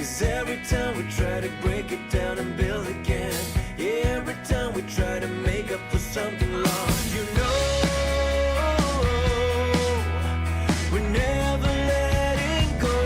'Cause every time we try to break it down and build again, yeah, every time we try to make up for something lost, you know, we're never letting go.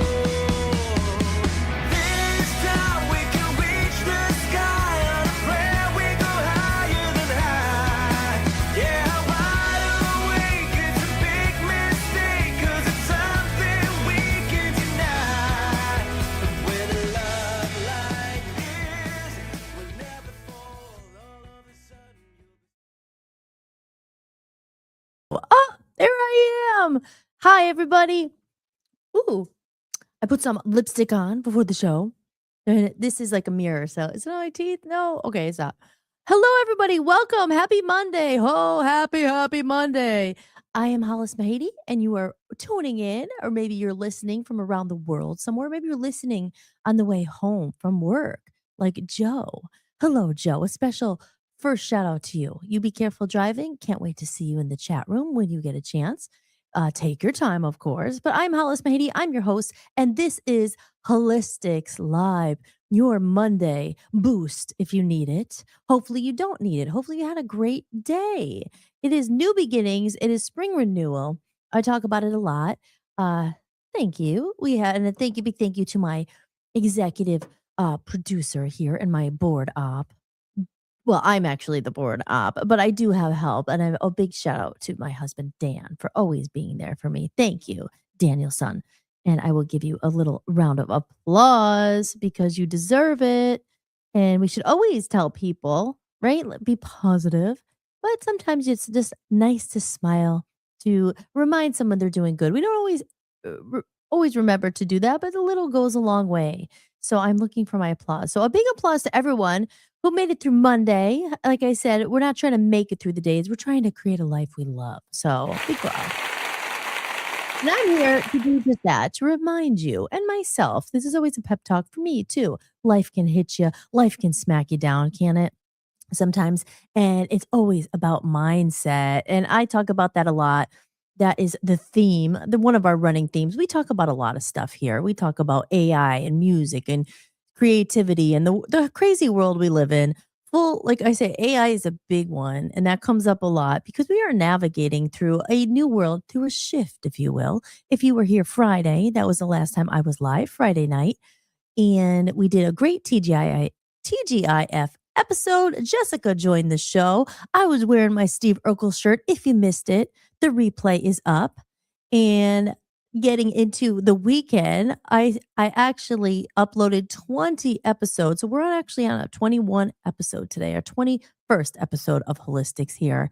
This time we can reach the sky on a prayer, we go higher than high. Yeah, wide awake, it's a big mistake, 'cause it's something we can deny. But with a love like this, we'll never fall. All of a sudden Oh, there I am. Hi, everybody. Ooh, I put some lipstick on before the show. And this is like a mirror, so is it on my teeth? No? Okay, it's not. Hello, everybody. Welcome. Happy Monday. Oh, happy Monday. I am Hollis Mahady, and you are tuning in, or maybe you're listening from around the world somewhere. Maybe you're listening on the way home from work, like Joe. Hello, Joe. A special first shout out to you. You be careful driving. Can't wait to see you in the chat room when you get a chance. Take your time, of course. But I'm Hollis Mahady. I'm your host, and this is Holistics Live, your Monday boost if you need it. Hopefully, you don't need it. Hopefully, you had a great day. It is new beginnings, it is spring renewal. I talk about it a lot. Uh, thank you. We had, and a big thank you to my executive producer here and my board op. Well, I'm actually the board op, but I do have help. And a big shout out to my husband, Dan, for always being there for me. Thank you, Danielson. And I will give you a little round of applause because you deserve it. And we should always tell people, right? Be positive. But sometimes it's just nice to smile, to remind someone they're doing good. We don't always remember to do that, but a little goes a long way. So I'm looking for my applause. So a big applause to everyone who made it through Monday. Like I said, we're not trying to make it through the days. We're trying to create a life we love. So big love. And I'm here to do just that, to remind you and myself. This is always a pep talk for me, too. Life can hit you, life can smack you down, can it? Sometimes. And it's always about mindset. And I talk about that a lot. That is the theme, one of our running themes. We talk about a lot of stuff here. We talk about AI and music and creativity and the crazy world we live in. Full, like I say, AI is a big one, and that comes up a lot because we are navigating through a new world, through a shift, if you will. If you were here Friday, that was the last time I was live, Friday night, and we did a great TGIF episode. Jessica joined the show. I was wearing my Steve Urkel shirt. If you missed it, the replay is up. And getting into the weekend, I actually uploaded 20 episodes. So we're actually on a 21 episode today, our 21st episode of Holistics here.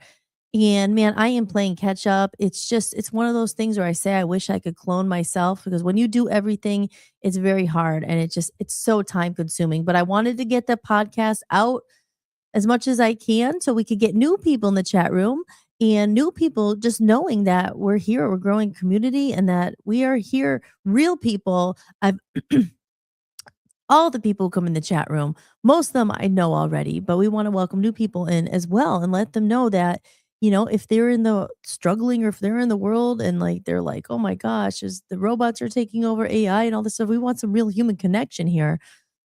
And man, I am playing catch up. It's one of those things where I say I wish I could clone myself because when you do everything, it's very hard and it's so time consuming. But I wanted to get the podcast out as much as I can so we could get new people in the chat room and new people just knowing that we're here, we're growing community and that we are here, real people. I've all the people who come in the chat room, most of them I know already, but we want to welcome new people in as well and let them know that, if they're in the struggling or if they're in the world and like they're like, oh my gosh, is the robots are taking over AI and all this stuff. We want some real human connection here.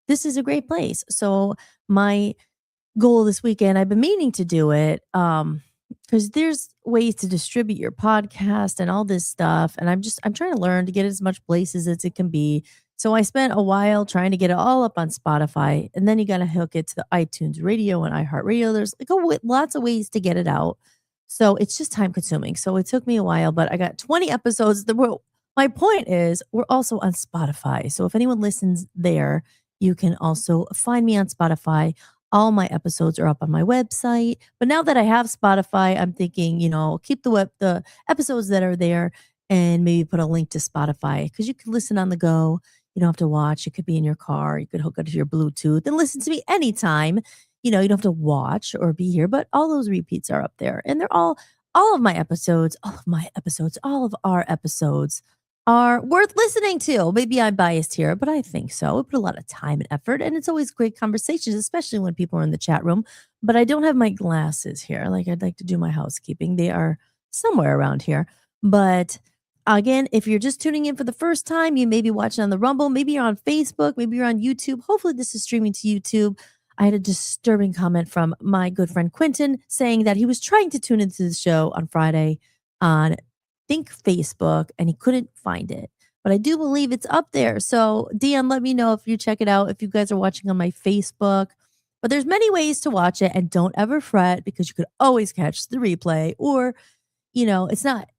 This is a great place. So my goal this weekend, I've been meaning to do it. Because there's ways to distribute your podcast and all this stuff. And I'm trying to learn to get as much places as it can be. So I spent a while trying to get it all up on Spotify. And then you got to hook it to the iTunes radio and iHeartRadio. There's like lots of ways to get it out. So it's just time consuming. So it took me a while, but I got 20 episodes. My point is we're also on Spotify. So if anyone listens there, you can also find me on Spotify. All my episodes are up on my website. But now that I have Spotify, I'm thinking, keep the episodes that are there and maybe put a link to Spotify because you can listen on the go. You don't have to watch. It could be in your car. You could hook it to your Bluetooth and listen to me anytime. You don't have to watch or be here, but all those repeats are up there. And they're all of my episodes, all of our episodes are worth listening to. Maybe I'm biased here, but I think so. We put a lot of time and effort, and it's always great conversations, especially when people are in the chat room. But I don't have my glasses here. Like I'd like to do my housekeeping. They are somewhere around here. But Again, if you're just tuning in for the first time, you may be watching on the Rumble, maybe you're on Facebook, maybe you're on YouTube. Hopefully, this is streaming to YouTube. I had a disturbing comment from my good friend Quentin saying that he was trying to tune into the show on Friday on, I think, Facebook, and he couldn't find it. But I do believe it's up there. So, Dion, let me know if you check it out, if you guys are watching on my Facebook. But there's many ways to watch it, and don't ever fret because you could always catch the replay, or it's not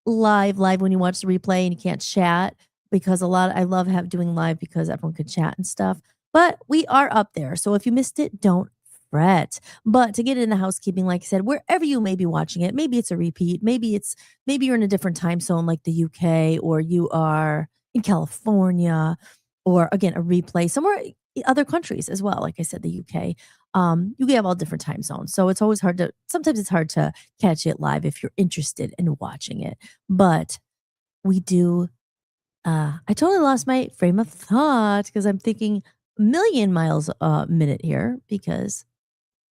live when you watch the replay and you can't chat, because I love doing live because everyone could chat and stuff. But we are up there. So if you missed it, don't fret. But to get into housekeeping, like I said, wherever you may be watching it, maybe it's a repeat, maybe you're in a different time zone like the UK, or you are in California, or again a replay somewhere other countries as well. Like I said, the UK. You have all different time zones. So it's always sometimes it's hard to catch it live if you're interested in watching it. But we do, I totally lost my frame of thought because I'm thinking a million miles a minute here because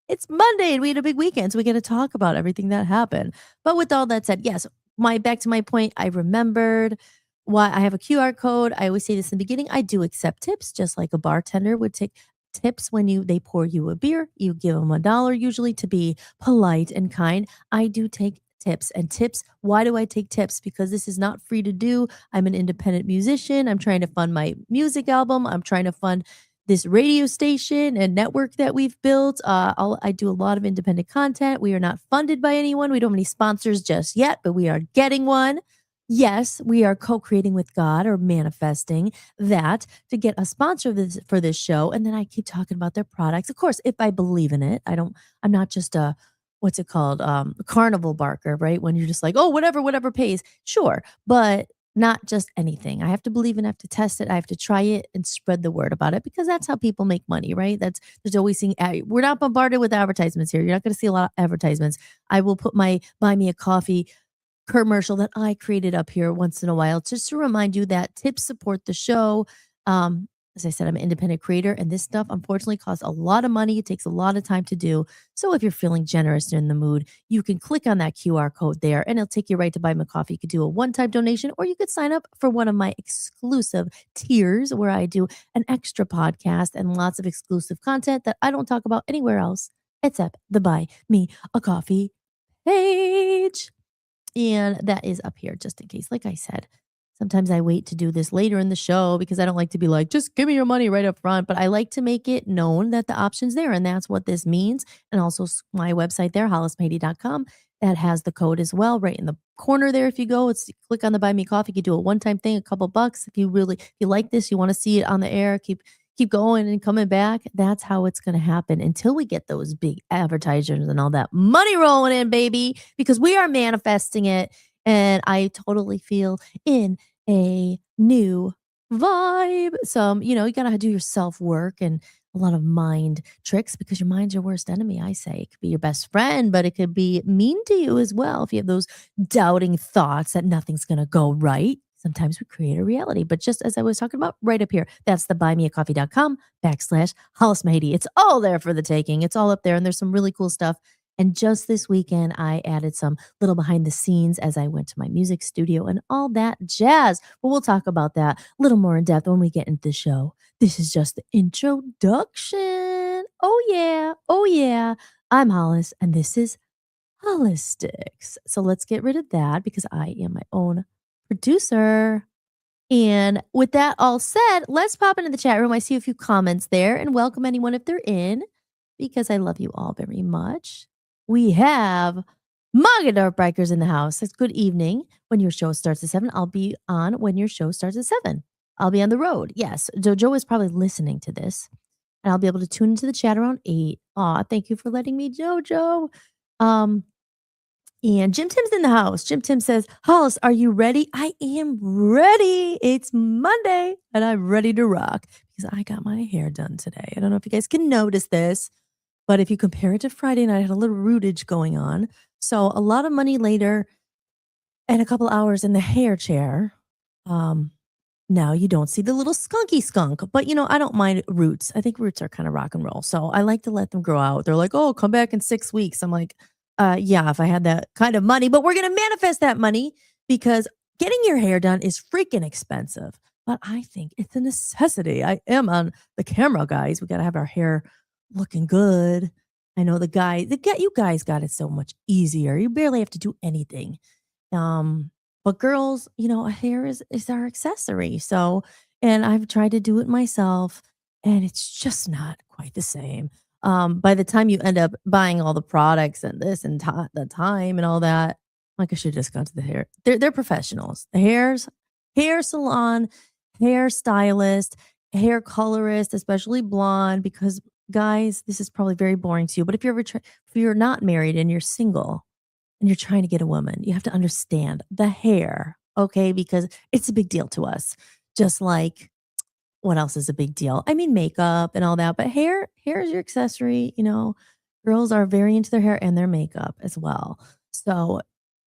it's Monday and we had a big weekend. So we get to talk about everything that happened. But with all that said, yes, back to my point, I remembered why I have a QR code. I always say this in the beginning. I do accept tips, just like a bartender would take tips when they pour you a beer. You give them $1 usually to be polite and kind. I do take tips. And tips, why do I take tips? Because this is not free to do. I'm an independent musician. I'm trying to fund my music album. I'm trying to fund this radio station and network that we've built. I do a lot of independent content. We are not funded by anyone. We don't have any sponsors just yet, but we are getting one. Yes, we are co-creating with God, or manifesting that, to get a sponsor for this show. And then I keep talking about their products. Of course, if I believe in it, I'm not just a, what's it called? A carnival barker, right? When you're just like, oh, whatever pays. Sure. But not just anything. I have to believe in it, I have to test it, I have to try it and spread the word about it, because that's how people make money, right? There's always we're not bombarded with advertisements here. You're not going to see a lot of advertisements. I will put my buy me a coffee commercial that I created up here once in a while, just to remind you that tips support the show. As I said, I'm an independent creator, and this stuff unfortunately costs a lot of money. It takes a lot of time to do. So if you're feeling generous and in the mood, you can click on that QR code there and it'll take you right to buy me coffee. You could do a one-time donation, or you could sign up for one of my exclusive tiers where I do an extra podcast and lots of exclusive content that I don't talk about anywhere else except the Buy Me a Coffee page. And that is up here just in case. Like I said, sometimes I wait to do this later in the show because I don't like to be like, just give me your money right up front. But I like to make it known that the option's there. And that's what this means. And also my website there, hollismahady.com, that has the code as well right in the corner there. If you go, click on the Buy Me Coffee. You can do a one-time thing, a couple bucks. If you like this, you want to see it on the air, keep going and coming back. That's how it's going to happen until we get those big advertisers and all that money rolling in, baby, because we are manifesting it. And I totally feel in a new vibe. You got to do your self work and a lot of mind tricks, because your mind's your worst enemy. I say it could be your best friend, but it could be mean to you as well. If you have those doubting thoughts that nothing's going to go right, sometimes we create a reality. But just as I was talking about right up here, that's the buymeacoffee.com/Hollis Mahady. It's all there for the taking. It's all up there. And there's some really cool stuff. And just this weekend, I added some little behind the scenes as I went to my music studio and all that jazz. But we'll talk about that a little more in depth when we get into the show. This is just the introduction. Oh, yeah. Oh, yeah. I'm Hollis, and this is Holistics. So let's get rid of that because I am my own producer. And with that all said, let's pop into the chat room. I see a few comments there, and welcome anyone if they're in, because I love you all very much. We have Magadar Bikers in the house. It's good evening. When your show starts at 7, I'll be on when your show starts at 7. I'll be on the road. Yes, Jojo is probably listening to this, and I'll be able to tune into the chat around 8. Aw, thank you for letting me, Jojo. And Jim Tim's in the house. Jim Tim says, Hollis, are you ready? I am ready. It's Monday and I'm ready to rock because I got my hair done today. I don't know if you guys can notice this, but if you compare it to Friday night, I had a little rootage going on. So a lot of money later and a couple hours in the hair chair. Now you don't see the little skunky skunk, but I don't mind roots. I think roots are kind of rock and roll. So I like to let them grow out. They're like, oh, come back in 6 weeks. I'm like, yeah, if I had that kind of money, but we're going to manifest that money because getting your hair done is freaking expensive, but I think it's a necessity. I am on the camera, guys. We got to have our hair looking good. I know you guys got it so much easier. You barely have to do anything. But girls, hair is our accessory. So, and I've tried to do it myself, and it's just not quite the same. By the time you end up buying all the products and this and the time and all that, like I should have just gone to the hair. They're professionals. Hair salon, hair stylist, hair colorist, especially blonde. Because guys, this is probably very boring to you. But if you're not married and you're single, and you're trying to get a woman, you have to understand the hair, okay? Because it's a big deal to us. Just like what else is a big deal? I mean, makeup and all that, but hair is your accessory. Girls are very into their hair and their makeup as well. So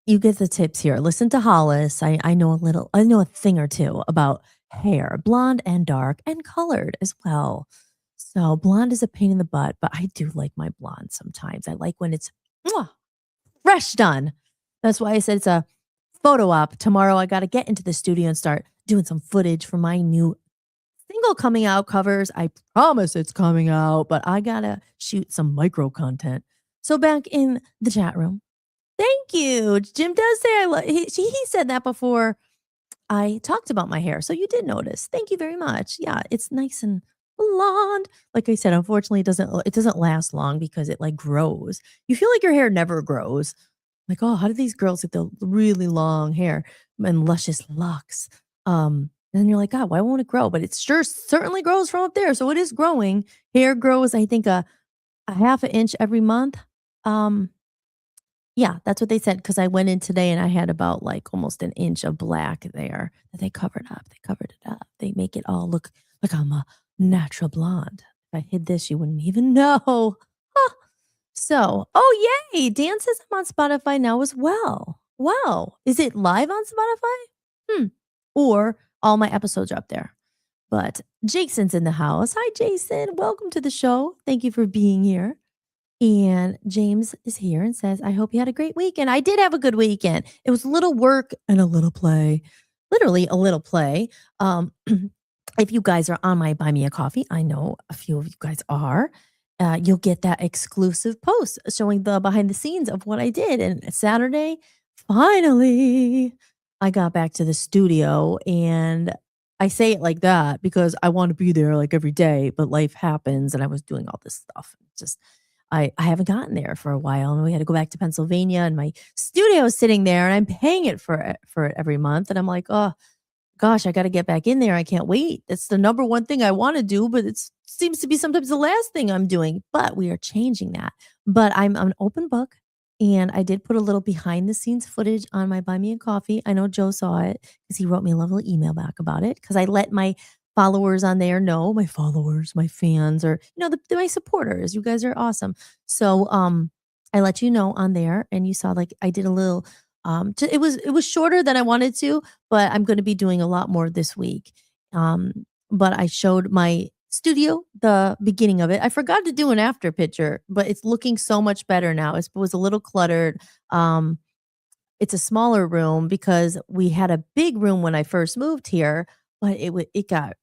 you get the tips here. Listen to Hollis. I know a thing or two about hair, blonde and dark and colored as well. So blonde is a pain in the butt, but I do like my blonde sometimes. I like when it's mwah, fresh done. That's why I said it's a photo op. Tomorrow I got to get into the studio and start doing some footage for my new single coming out covers. I promise it's coming out, but I got to shoot some micro content. So back in the chat room. Thank you. Jim does say he said that before I talked about my hair. So you did notice. Thank you very much. Yeah, it's nice and blonde. Like I said, unfortunately it doesn't last long because it like grows. You feel like your hair never grows. Like, oh, how do these girls get the really long hair and luscious locks? And then you're like, God, why won't it grow? But it certainly grows from up there. So it is growing. Hair grows, I think, a half an inch every month. Um, yeah, that's what they said. Because I went in today and I had about like almost an inch of black there that they covered up. They covered it up. They make it all look like I'm a natural blonde. If I hid this, you wouldn't even know. Huh. So, oh yay! Dan says I'm on Spotify now as well. Wow, is it live on Spotify? Or all my episodes are up there. But Jason's in the house. Hi, Jason. Welcome to the show. Thank you for being here. And James is here and says, I hope you had a great weekend. I did have a good weekend. It was a little work and a little play. Literally a little play. If you guys are on my Buy Me a Coffee, I know a few of you guys are. You'll get that exclusive post showing the behind the scenes of what I did. And Saturday, finally, I got back to the studio, and I say it like that because I want to be there like every day, but life happens and I was doing all this stuff. Just I haven't gotten there for a while, and we had to go back to Pennsylvania, and my studio is sitting there and I'm paying it for it every month. And I'm like, oh gosh, I got to get back in there. I can't wait. That's the number one thing I want to do, but it seems to be sometimes the last thing I'm doing. But we are changing that. But I'm an open book, and I did put a little behind the scenes footage on my Buy Me a Coffee. I know Joe saw it because he wrote me a lovely email back about it because I let my followers on there know, my followers, my fans, or my supporters. You guys are awesome. So I let you know on there, and you saw like I did a little it was shorter than I wanted to, but I'm going to be doing a lot more this week. But I showed my studio, the beginning of it. I forgot to do an after picture, but it's looking so much better now. It was a little cluttered. It's a smaller room because we had a big room when I first moved here, but it got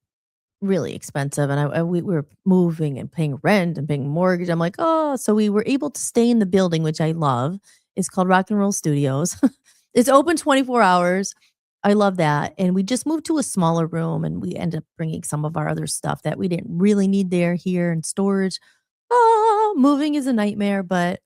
really expensive, and we were moving and paying rent and paying mortgage. I'm like, oh, so we were able to stay in the building, which I love. It's called Rock and Roll Studios. It's open 24 hours. I love that. And we just moved to a smaller room, and we ended up bringing some of our other stuff that we didn't really need here in storage. Oh, moving is a nightmare, but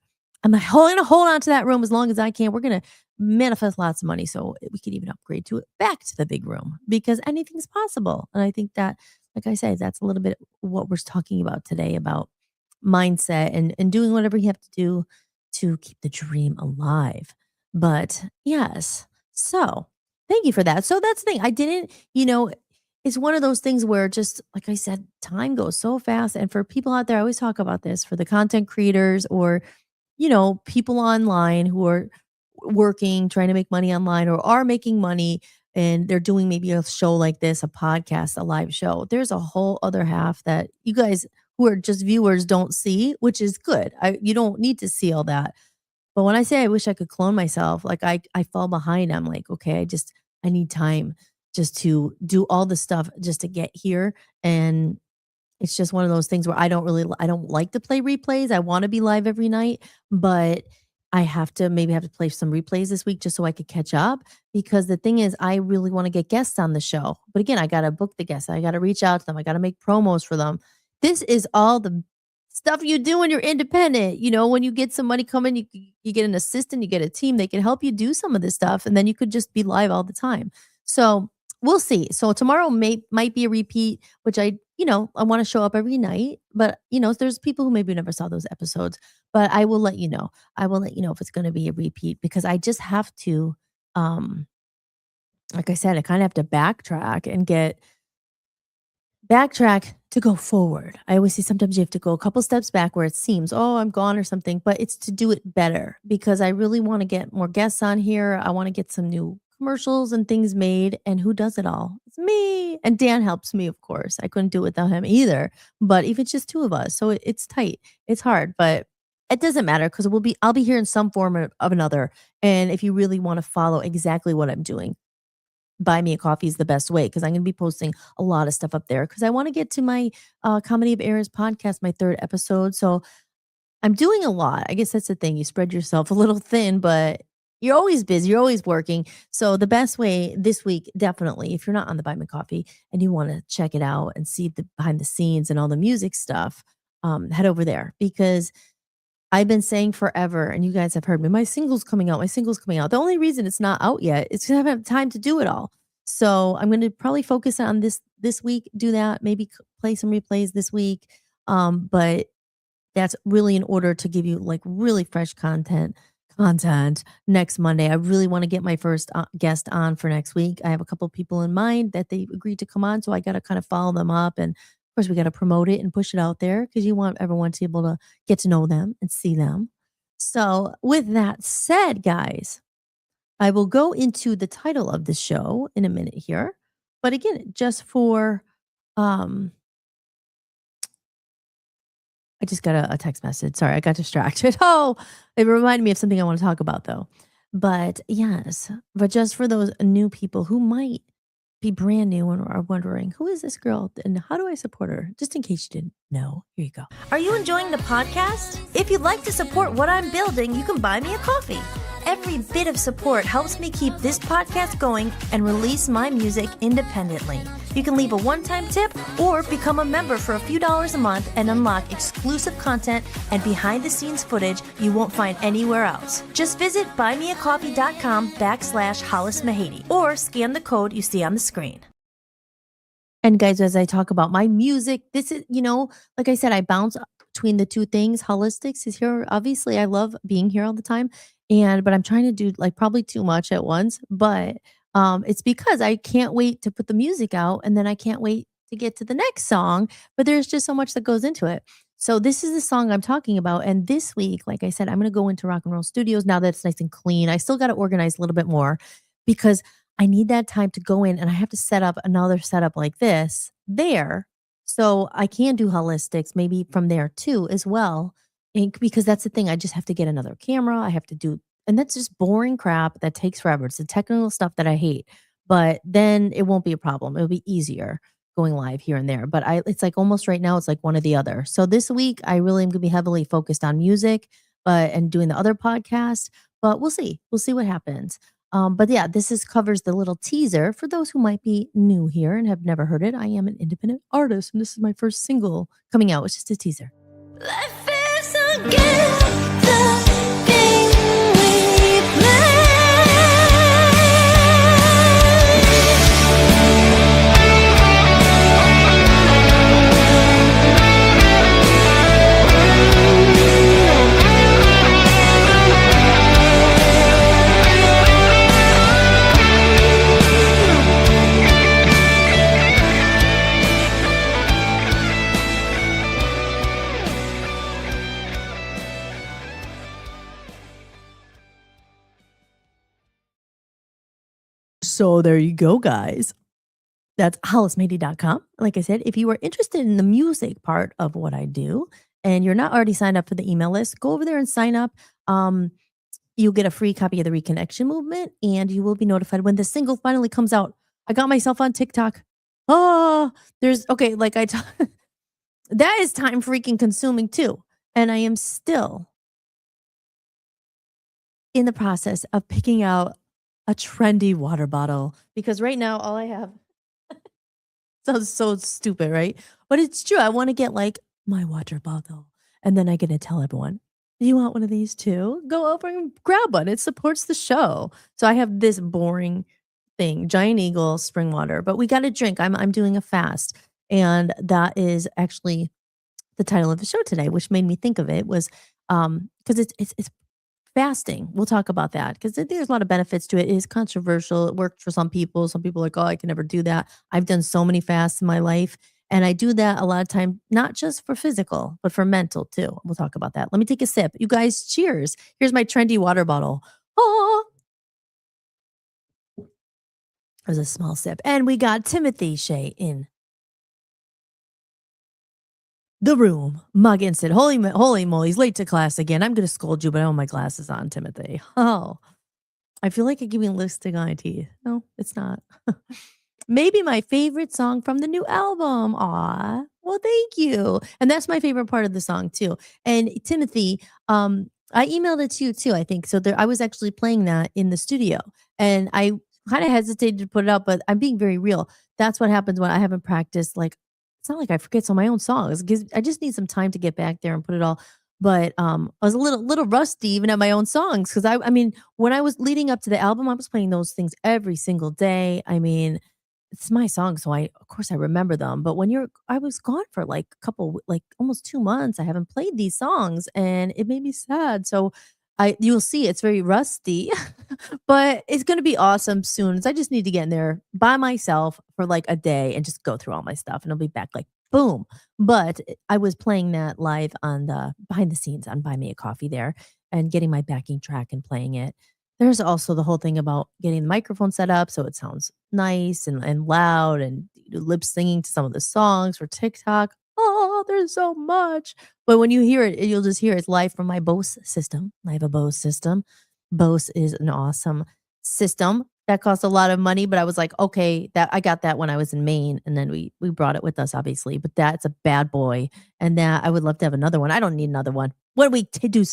I'm going to hold on to that room as long as I can. We're going to manifest lots of money so we could even upgrade to it back to the big room because anything's possible. And I think that, like I said, that's a little bit what we're talking about today about mindset and doing whatever you have to do to keep the dream alive. But yes, so thank you for that. So that's the thing. I didn't, it's one of those things where just like I said, time goes so fast. And for people out there, I always talk about this for the content creators or, people online who are working, trying to make money online or are making money and they're doing maybe a show like this, a podcast, a live show. There's a whole other half that you guys who are just viewers don't see, which is good. You don't need to see all that. But when I say I wish I could clone myself, like I fall behind. I'm like, okay, I need time just to do all the stuff just to get here. And it's just one of those things where I don't like to play replays. I wanna be live every night, but I have to play some replays this week just so I could catch up, because the thing is I really wanna get guests on the show. But again, I gotta book the guests. I gotta reach out to them. I gotta make promos for them. This is all the stuff you do when you're independent. When you get some money coming, you get an assistant, you get a team, they can help you do some of this stuff, and then you could just be live all the time. So, we'll see. So tomorrow might be a repeat, which I want to show up every night, but there's people who maybe never saw those episodes, but I will let you know. I will let you know if it's going to be a repeat, because I just have to, um, like I said, I kind of have to backtrack to go forward. I always say sometimes you have to go a couple steps back where it seems, oh, I'm gone or something, but it's to do it better, because I really want to get more guests on here. I want to get some new commercials and things made. And who does it all? It's me. And Dan helps me, of course. I couldn't do it without him either. But if it's just two of us, so it's tight. It's hard, but it doesn't matter, because I'll be here in some form of another. And if you really want to follow exactly what I'm doing, Buy Me a Coffee is the best way, because I'm going to be posting a lot of stuff up there, because I want to get to my Comedy of Errors podcast, my third episode. So I'm doing a lot. I guess that's the thing. You spread yourself a little thin, but you're always busy. You're always working. So the best way this week, definitely, if you're not on the Buy Me Coffee and you want to check it out and see the behind the scenes and all the music stuff, head over there, because I've been saying forever, and you guys have heard me, my single's coming out. My single's coming out. The only reason it's not out yet is because I haven't had time to do it all. So I'm going to probably focus on this week, do that, maybe play some replays this week. But that's really in order to give you like really fresh content next Monday. I really want to get my first guest on for next week. I have a couple people in mind that they agreed to come on, so I got to kind of follow them up, and of course we got to promote it and push it out there, because you want everyone to be able to get to know them and see them. So with that said, guys, I will go into the title of the show in a minute here. But again, just for um I just got a text message. Sorry, I got distracted. Oh, it reminded me of something I want to talk about though. But yes, but just for those new people who might be brand new and are wondering, who is this girl and how do I support her? Just in case you didn't know, here you go. Are you enjoying the podcast? If you'd like to support what I'm building, you can buy me a coffee. Every bit of support helps me keep this podcast going and release my music independently. You can leave a one-time tip or become a member for a few dollars a month and unlock exclusive content and behind-the-scenes footage you won't find anywhere else. Just visit buymeacoffee.com/Hollis Mahady or scan the code you see on the screen. And guys, as I talk about my music, this is, like I said, I bounce between the two things. Holistics is here. Obviously, I love being here all the time. But I'm trying to do like probably too much at once. But it's because I can't wait to put the music out, and then I can't wait to get to the next song. But there's just so much that goes into it. So this is the song I'm talking about. And this week, like I said, I'm going to go into Rock and Roll Studios now that it's nice and clean. I still got to organize a little bit more, because I need that time to go in, and I have to set up another setup like this there. So I can do holistics maybe from there too as well. Because that's the thing. I just have to get another camera. I have to do, and that's just boring crap that takes forever. It's the technical stuff that I hate. But then it won't be a problem. It'll be easier going live here and there. But it's like almost right now, it's like one or the other. So this week I really am gonna be heavily focused on music, and doing the other podcast. But we'll see. We'll see what happens. But yeah, covers the little teaser for those who might be new here and have never heard it. I am an independent artist, and this is my first single coming out. It's just a teaser. Life is a gift, the game we play. So there you go, guys. That's hollismady.com. Like I said, if you are interested in the music part of what I do and you're not already signed up for the email list, go over there and sign up. you'll get a free copy of the Reconnection Movement, and you will be notified when the single finally comes out. I got myself on TikTok. Oh, there's okay, like that is time freaking consuming too. And I am still in the process of picking out a trendy water bottle because right now all I have sounds so stupid, right? But it's true. I want to get like my water bottle. And then I get to tell everyone, do you want one of these too? Go over and grab one. It supports the show. So I have this boring thing, Giant Eagle spring water, but we got to drink. I'm doing a fast. And that is actually the title of the show today, which made me think of it was because it's fasting. We'll talk about that because there's a lot of benefits to it. It is controversial. It worked for some people. Some people are like, oh, I can never do that. I've done so many fasts in my life. And I do that a lot of time, not just for physical, but for mental too. We'll talk about that. Let me take a sip. You guys, cheers. Here's my trendy water bottle. Oh, it was a small sip. And we got Timothy Shea in the room. Mug instant. Holy moly, he's late to class again. I'm going to scold you, but I have my glasses on, Timothy. Oh, I feel like I'm giving lipstick on my teeth. No, it's not. Maybe my favorite song from the new album. Aw, well, thank you. And that's my favorite part of the song too. And Timothy, I emailed it to you too, I think. So I was actually playing that in the studio. And I kind of hesitated to put it up, but I'm being very real. That's what happens when I haven't practiced. Like, it's not like I forget some of my own songs. I just need some time to get back there and put it all. But I was a little rusty even at my own songs because I mean, when I was leading up to the album, I was playing those things every single day. I mean, it's my song, so of course I remember them. But I was gone for like like almost 2 months. I haven't played these songs, and it made me sad. So you'll see it's very rusty, but it's gonna be awesome soon. So I just need to get in there by myself for like a day and just go through all my stuff, and I'll be back like boom. But I was playing that live on the behind the scenes on Buy Me a Coffee there, and getting my backing track and playing it. There's also the whole thing about getting the microphone set up so it sounds nice and loud and lip singing to some of the songs for TikTok. Oh, there's so much. But when you hear it, you'll just hear it's live from my Bose system. I have a Bose system. Bose is an awesome system that costs a lot of money, but I was like, okay, that I got that when I was in Maine, and then we brought it with us, obviously. But that's a bad boy, and that I would love to have another one. I don't need another one. What do we do?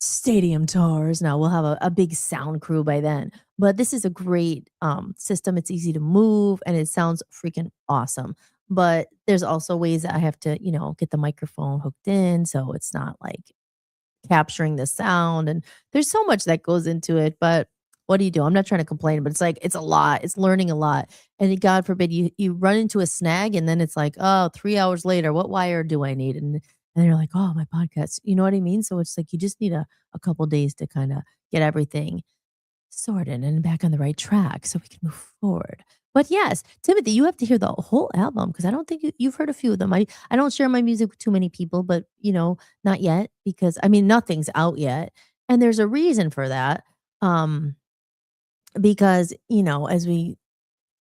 Stadium tours. Now we'll have a big sound crew by then. But this is a great system. It's easy to move and it sounds freaking awesome. But there's also ways that I have to, get the microphone hooked in so it's not like capturing the sound. And there's so much that goes into it. But what do you do? I'm not trying to complain, but it's like it's a lot. It's learning a lot. And God forbid you run into a snag and then it's like, oh, 3 hours later, what wire do I need? And you're like, oh, my podcast. You know what I mean? So it's like you just need a couple days to kind of get everything sorted and back on the right track so we can move forward. But yes, Timothy, you have to hear the whole album because I don't think you've heard a few of them. I don't share my music with too many people, but not yet because I mean nothing's out yet, and there's a reason for that. Because as we,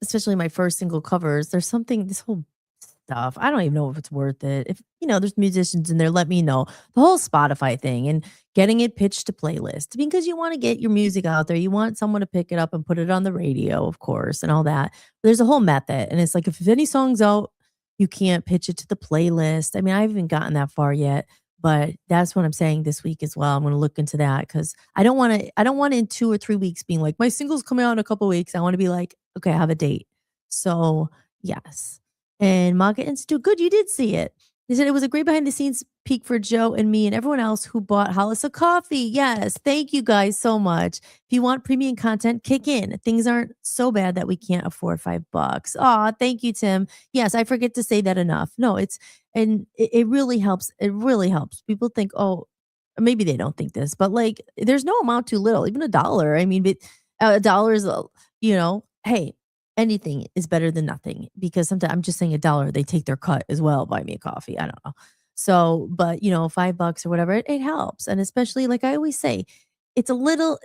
especially my first single covers, there's something this whole stuff. I don't even know if it's worth it. If there's musicians in there, let me know. The whole Spotify thing and getting it pitched to playlist because you want to get your music out there. You want someone to pick it up and put it on the radio, of course, and all that. There's a whole method. And it's like if any song's out, you can't pitch it to the playlist. I mean, I haven't gotten that far yet, but that's what I'm saying this week as well. I'm going to look into that because I don't want in 2 or 3 weeks being like, my single's coming out in a couple weeks. I want to be like, okay, I have a date. So yes. And Manga Institute, good, you did see it. They said it was a great behind the scenes peek for Joe and me and everyone else who bought Hollis a coffee. Yes, thank you guys so much. If you want premium content, kick in. Things aren't so bad that we can't afford $5. Aw, thank you, Tim. Yes, I forget to say that enough. No, it really helps. It really helps. People think, oh, maybe they don't think this, but like there's no amount too little, even $1. I mean, but $1 is, hey, anything is better than nothing because sometimes I'm just saying $1, they take their cut as well. Buy me a coffee. I don't know. So, but $5 or whatever, it helps. And especially like I always say, it's a little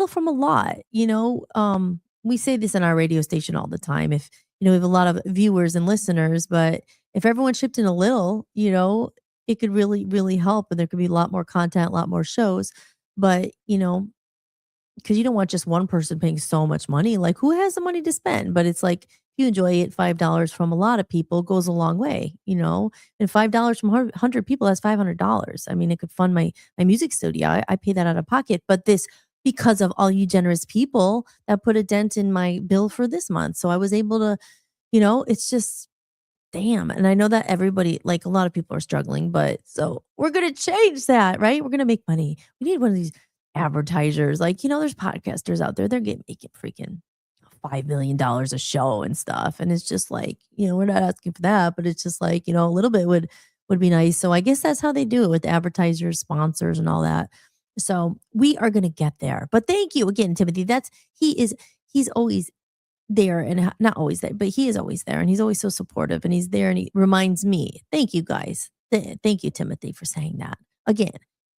from a lot, we say this in our radio station all the time. If, we have a lot of viewers and listeners, but if everyone chipped in a little, it could really, really help. And there could be a lot more content, a lot more shows. But, because you don't want just one person paying so much money. Like, who has the money to spend? But it's like, if you enjoy it, $5 from a lot of people goes a long way, and $5 from 100 people, that's $500. I mean, it could fund my music studio. I pay that out of pocket. But this, because of all you generous people that put a dent in my bill for this month. So I was able to, it's just, damn. And I know that everybody, like a lot of people are struggling, but so we're going to change that, right? We're going to make money. We need one of these advertisers. Like, there's podcasters out there, they're making freaking $5 million a show and stuff. And it's just like, we're not asking for that, but it's just like, a little bit would be nice. So I guess that's how they do it with advertisers, sponsors, and all that. So we are going to get there. But thank you again, Timothy. He's always there, and not always there, but he is always there, and he's always so supportive, and he's there, and he reminds me. Thank you guys. Thank you, Timothy, for saying that. Again,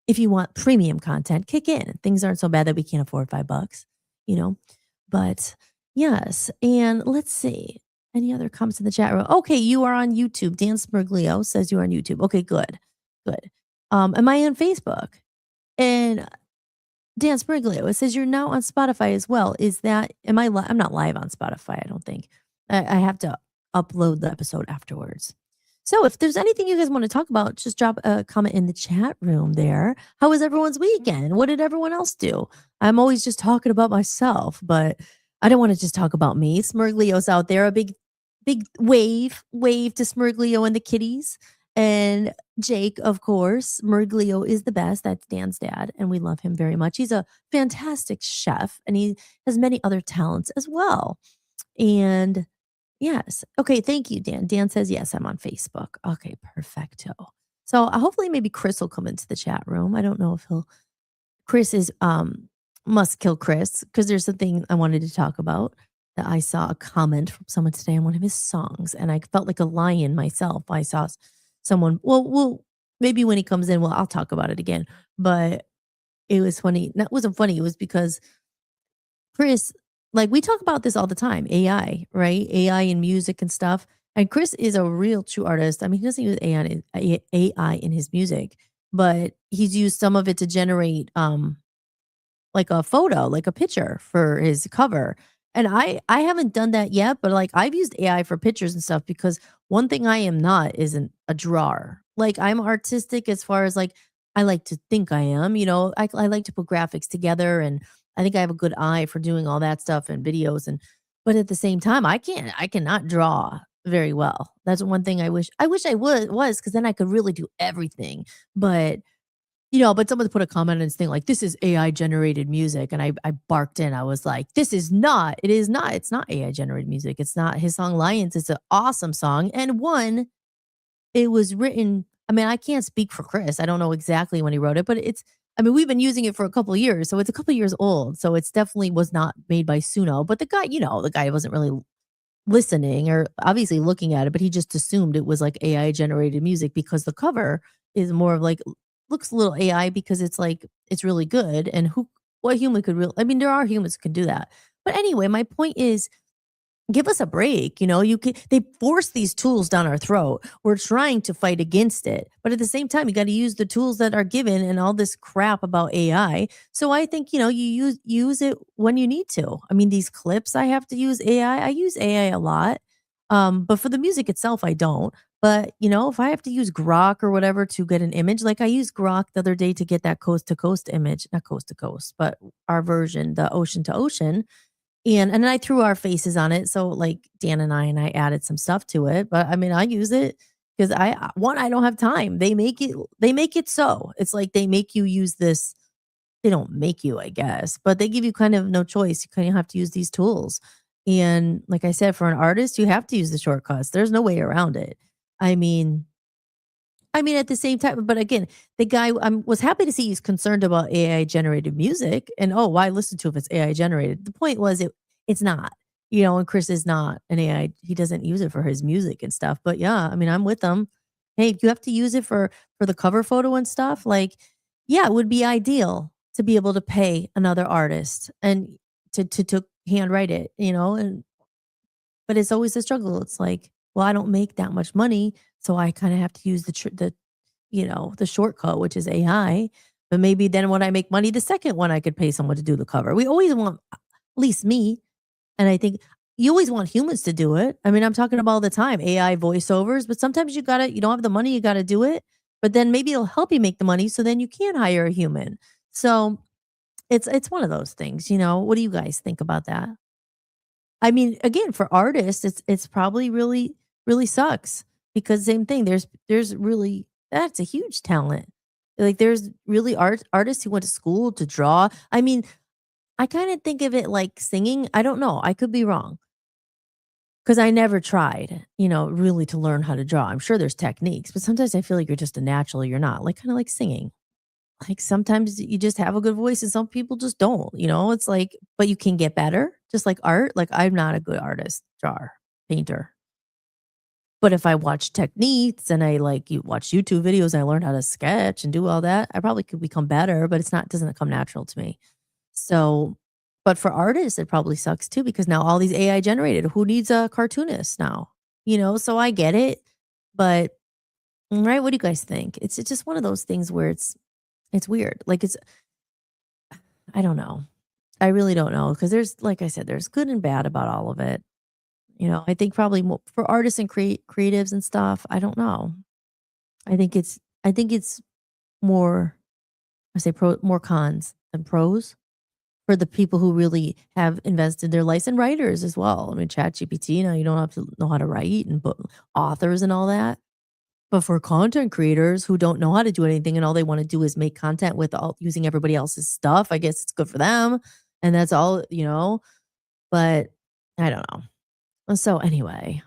if you want premium content, kick in. Things aren't so bad that we can't afford $5, you know. But yes, and let's see. Any other comments in the chat room? Okay, you are on YouTube. Dan Smirglio says you are on YouTube. Okay, good. Good. Am I on Facebook? And Dan Spriglio, it says you're now on Spotify as well. Is that, I'm not live on Spotify, I don't think. I have to upload the episode afterwards. So if there's anything you guys want to talk about, just drop a comment in the chat room there. How was everyone's weekend? What did everyone else do? I'm always just talking about myself, but I don't want to just talk about me. Smirglio's out there, a big wave to Smirglio and the kitties. And Jake, of course, Merglio is the best. That's Dan's dad, and we love him very much. He's a fantastic chef, and he has many other talents as well. And yes, okay, thank you, Dan. Dan says yes, I'm on Facebook. Okay, perfecto. So hopefully, maybe Chris will come into the chat room. I don't know if he'll. Chris is must kill Chris, because there's something I wanted to talk about. That I saw a comment from someone today on one of his songs, and I felt like a lion myself. I saw someone, well, maybe when he comes in, I'll talk about it again. But it was funny. That wasn't funny. It was because Chris, like, we talk about this all the time, AI, right? AI in music and stuff. And Chris is a real true artist. I mean, he doesn't use AI in his music, but he's used some of it to generate like a photo, like a picture for his cover. And I haven't done that yet, but like I've used AI for pictures and stuff, because one thing I am not isn't a drawer. Like, I'm artistic as far as, like, I like to think I am, I like to put graphics together, and I think I have a good eye for doing all that stuff and videos, but at the same time, I cannot draw very well. That's one thing I wish I was, because then I could really do everything. But but someone put a comment on this thing like, this is AI generated music. And I barked in. I was like, it is not. It's not AI generated music. It's not his song Lions. It's an awesome song. And one, it was written. I mean, I can't speak for Chris. I don't know exactly when he wrote it, but we've been using it for a couple of years. So it's a couple of years old. So it's definitely was not made by Suno. But the guy wasn't really listening or obviously looking at it, but he just assumed it was like AI generated music, because the cover is more of like, looks a little AI, because it's like, it's really good. And what human could there are humans who can do that. But anyway, my point is, give us a break. They force these tools down our throat. We're trying to fight against it. But at the same time, you got to use the tools that are given, and all this crap about AI. So I think, you use it when you need to. I mean, these clips, I have to use AI. I use AI a lot. But for the music itself, I don't. But, if I have to use Grok or whatever to get an image, like I used Grok the other day to get that coast to coast image, not coast to coast, but our version, the ocean to ocean. And then I threw our faces on it. So like Dan and I added some stuff to it. But I use it because I don't have time. They make it so. It's like they make you use this. They don't make you, I guess, but they give you kind of no choice. You kind of have to use these tools. And like I said, for an artist, you have to use the shortcuts. There's no way around it. I mean, at the same time, but again, the guy, was happy to see he's concerned about AI generated music, and why listen to if it's AI generated? The point was it's not, and Chris is not an AI. He doesn't use it for his music and stuff. But yeah, I'm with them. Hey, if you have to use it for the cover photo and stuff, like, yeah, it would be ideal to be able to pay another artist and to handwrite it, but it's always a struggle. It's like, well, I don't make that much money, so I kind of have to use the shortcut, which is AI. But maybe then when I make money, the second one I could pay someone to do the cover. We always want, at least me, and I think you always want humans to do it. I mean, I'm talking about all the time, AI voiceovers, but sometimes you don't have the money, you gotta do it. But then maybe it'll help you make the money so then you can hire a human. So it's one of those things, you know. What do you guys think about that? I mean, again, for artists, it's probably really sucks because same thing. There's really that's a huge talent. Like there's really artists who went to school to draw. I mean, I kind of think of it like singing. I don't know. I could be wrong because I never tried, really to learn how to draw. I'm sure there's techniques, but sometimes I feel like you're just a natural. You're not like kind of like singing. Like sometimes you just have a good voice and some people just don't, it's like, but you can get better, just like art. Like I'm not a good artist, drawer, painter. But if I watch techniques and I like you watch YouTube videos, I learned how to sketch and do all that, I probably could become better, but doesn't come natural to me. So, but for artists, it probably sucks too because now all these AI generated. Who needs a cartoonist now? So I get it, but right, what do you guys think? It's just one of those things where it's weird. Like I don't know. I really don't know because like I said, there's good and bad about all of it. I think probably more, for artists and creatives and stuff. I don't know. I think it's more. I say more cons than pros for the people who really have invested their lives and writers as well. I mean, ChatGPT now you don't have to know how to write and put authors and all that. But for content creators who don't know how to do anything and all they want to do is make content with using everybody else's stuff, I guess it's good for them. And that's all. But I don't know. So anyway,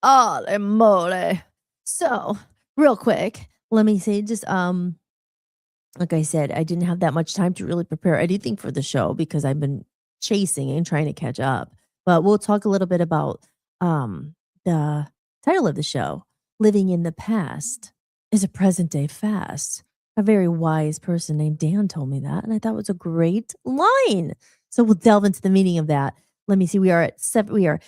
holy moly. So real quick, let me say just like I said, I didn't have that much time to really prepare anything for the show because I've been chasing and trying to catch up. But we'll talk a little bit about the title of the show, Living in the Past is a Present Day Fast. A very wise person named Dan told me that, and I thought it was a great line. So we'll delve into the meaning of that. Let me see. We are at 7. We are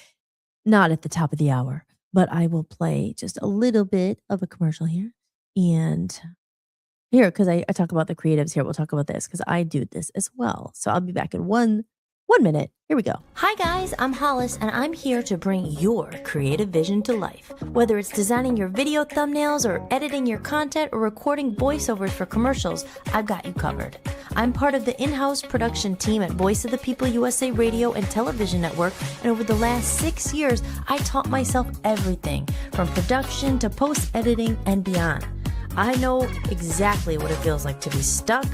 not at the top of the hour, but I will play just a little bit of a commercial here. And here, because I talk about the creatives here, we'll talk about this because I do this as well. So I'll be back in one minute. Here we go. Hi guys, I'm Hollis and I'm here to bring your creative vision to life. Whether it's designing your video thumbnails or editing your content or recording voiceovers for commercials, I've got you covered. I'm part of the in-house production team at Voice of the People USA Radio and Television Network, and over the last 6 years, I taught myself everything from production to post-editing and beyond. I know exactly what it feels like to be stuck,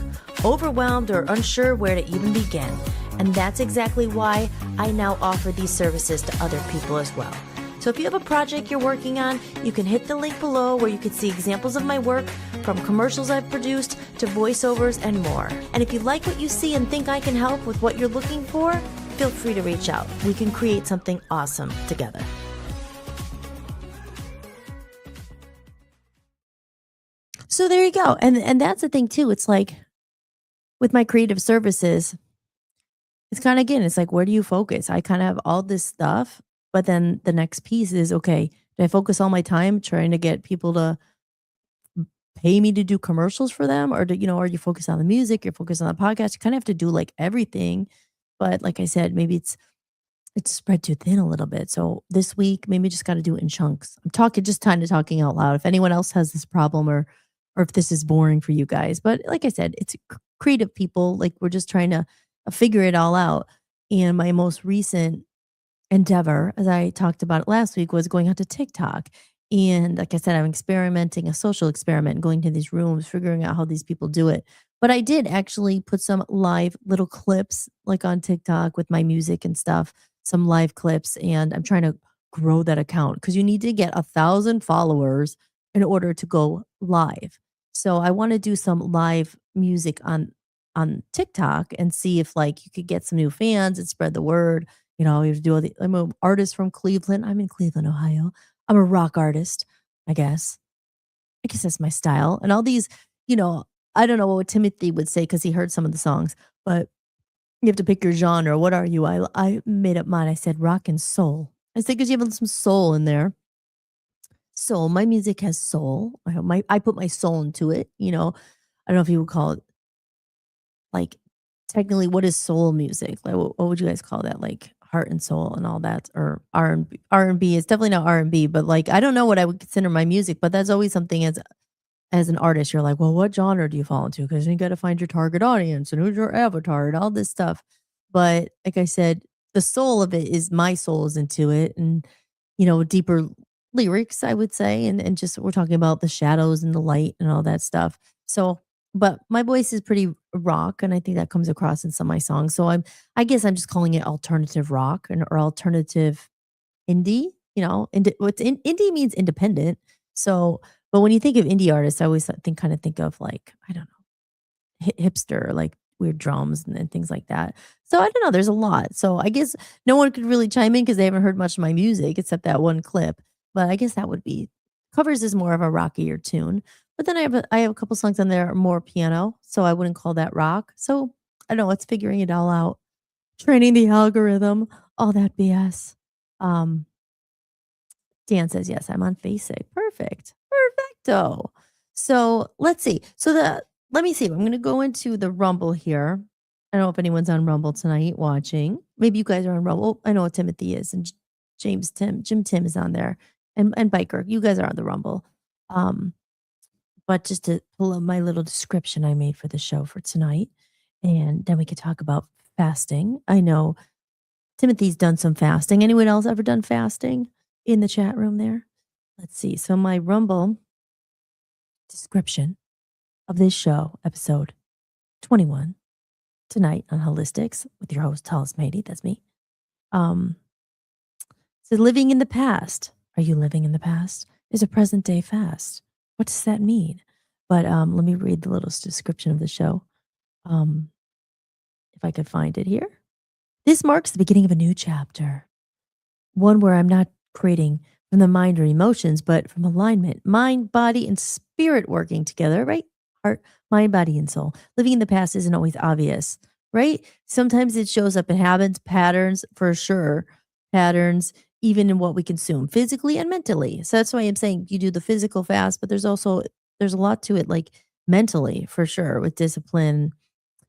overwhelmed, or unsure where to even begin. And that's exactly why I now offer these services to other people as well. So if you have a project you're working on, you can hit the link below where you can see examples of my work, from commercials I've produced to voiceovers and more. And if you like what you see and think I can help with what you're looking for, feel free to reach out. We can create something awesome together. So there you go. And that's the thing too. It's like with my creative services, it's kind of, again, it's like, where do you focus? I kind of have all this stuff, but then the next piece is, okay, do I focus all my time trying to get people to pay me to do commercials for them? Or are you focused on the music? You're focused on the podcast. You kind of have to do like everything. But like I said, maybe it's spread too thin a little bit. So this week, maybe just got to do it in chunks. I'm talking out loud. If anyone else has this problem or if this is boring for you guys. But like I said, it's creative people. Like we're just trying to figure it all out. And my most recent endeavor, as I talked about it last week, was going out to TikTok. And like I said, I'm experimenting, a social experiment, going to these rooms, figuring out how these people do it. But I did actually put some live little clips like on TikTok with my music and stuff, some live clips. And I'm trying to grow that account because you need to get 1,000 followers in order to go live. So I want to do some live music on TikTok and see if like you could get some new fans and spread the word. You have to do I'm an artist from Cleveland. I'm in Cleveland, Ohio. I'm a rock artist, I guess. I guess that's my style. And all these, I don't know what Timothy would say because he heard some of the songs, but you have to pick your genre. What are you? I made up mine. I said rock and soul. I said because you have some soul in there. Soul. My music has soul. I put my soul into it. I don't know if you would call it like technically what is soul music? Like what would you guys call that? Like heart and soul and all that, or R&B. R&B is definitely not R&B, but like I don't know what I would consider my music, but that's always something as an artist, you're like, well, what genre do you fall into? Because you got to find your target audience and who's your avatar and all this stuff. But like I said, the soul of it is my soul is into it, and deeper lyrics, I would say, and just we're talking about the shadows and the light and all that stuff. So, but my voice is pretty rock, and I think that comes across in some of my songs. So I guess I'm just calling it alternative rock or alternative indie. Indie means independent. So, but when you think of indie artists, I always think of like, I don't know, hipster, like weird drums and things like that. So I don't know. There's a lot. So I guess no one could really chime in because they haven't heard much of my music except that one clip. But I guess that would be covers is more of a rockier tune. But then I have a couple songs on there more piano, so I wouldn't call that rock. So I don't know. It's figuring it all out, training the algorithm, all that BS. Um, Dan says, yes, I'm on Basic. Perfect. Perfecto. So let's see. Let me see. I'm going to go into the Rumble here. I don't know if anyone's on Rumble tonight watching. Maybe you guys are on Rumble. I know Timothy is, and Jim Tim is on there, and Biker. You guys are on the Rumble. But just to pull up my little description I made for the show for tonight, and then we could talk about fasting. I know Timothy's done some fasting. Anyone else ever done fasting in the chat room there? Let's see. So my Rumble description of this show, episode 21, tonight on Holistics with your host, Talis Mady. That's me. So living in the past. Are you living in the past? There's a present day fast. What does that mean? But let me read the little description of the show. If I could find it here. This marks the beginning of a new chapter. One where I'm not creating from the mind or emotions, but from alignment, mind, body, and spirit working together, right? Heart, mind, body, and soul. Living in the past isn't always obvious, right? Sometimes it shows up in habits, patterns, for sure. Patterns, even in what we consume physically and mentally. So that's why I'm saying you do the physical fast, but there's a lot to it, like mentally, for sure, with discipline.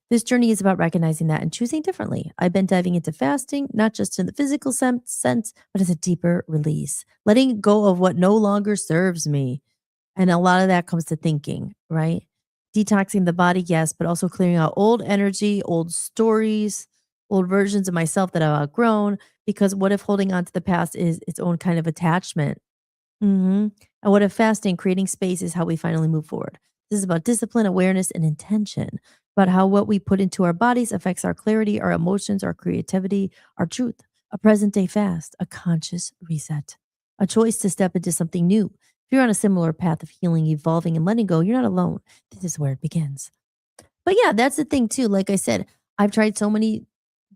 This journey is about recognizing that and choosing differently. I've been diving into fasting, not just in the physical sense, but as a deeper release, letting go of what no longer serves me. And a lot of that comes to thinking, right? Detoxing the body, yes, but also clearing out old energy, old stories, old versions of myself that I've outgrown. Because what if holding on to the past is its own kind of attachment? And what if fasting, creating space, is how we finally move forward? This is about discipline, awareness, and intention, about how what we put into our bodies affects our clarity, our emotions, our creativity, our truth. A present day fast, a conscious reset, a choice to step into something new. If you're on a similar path of healing, evolving, and letting go, you're not alone. This is where it begins. But yeah, that's the thing too. Like I said, I've tried so many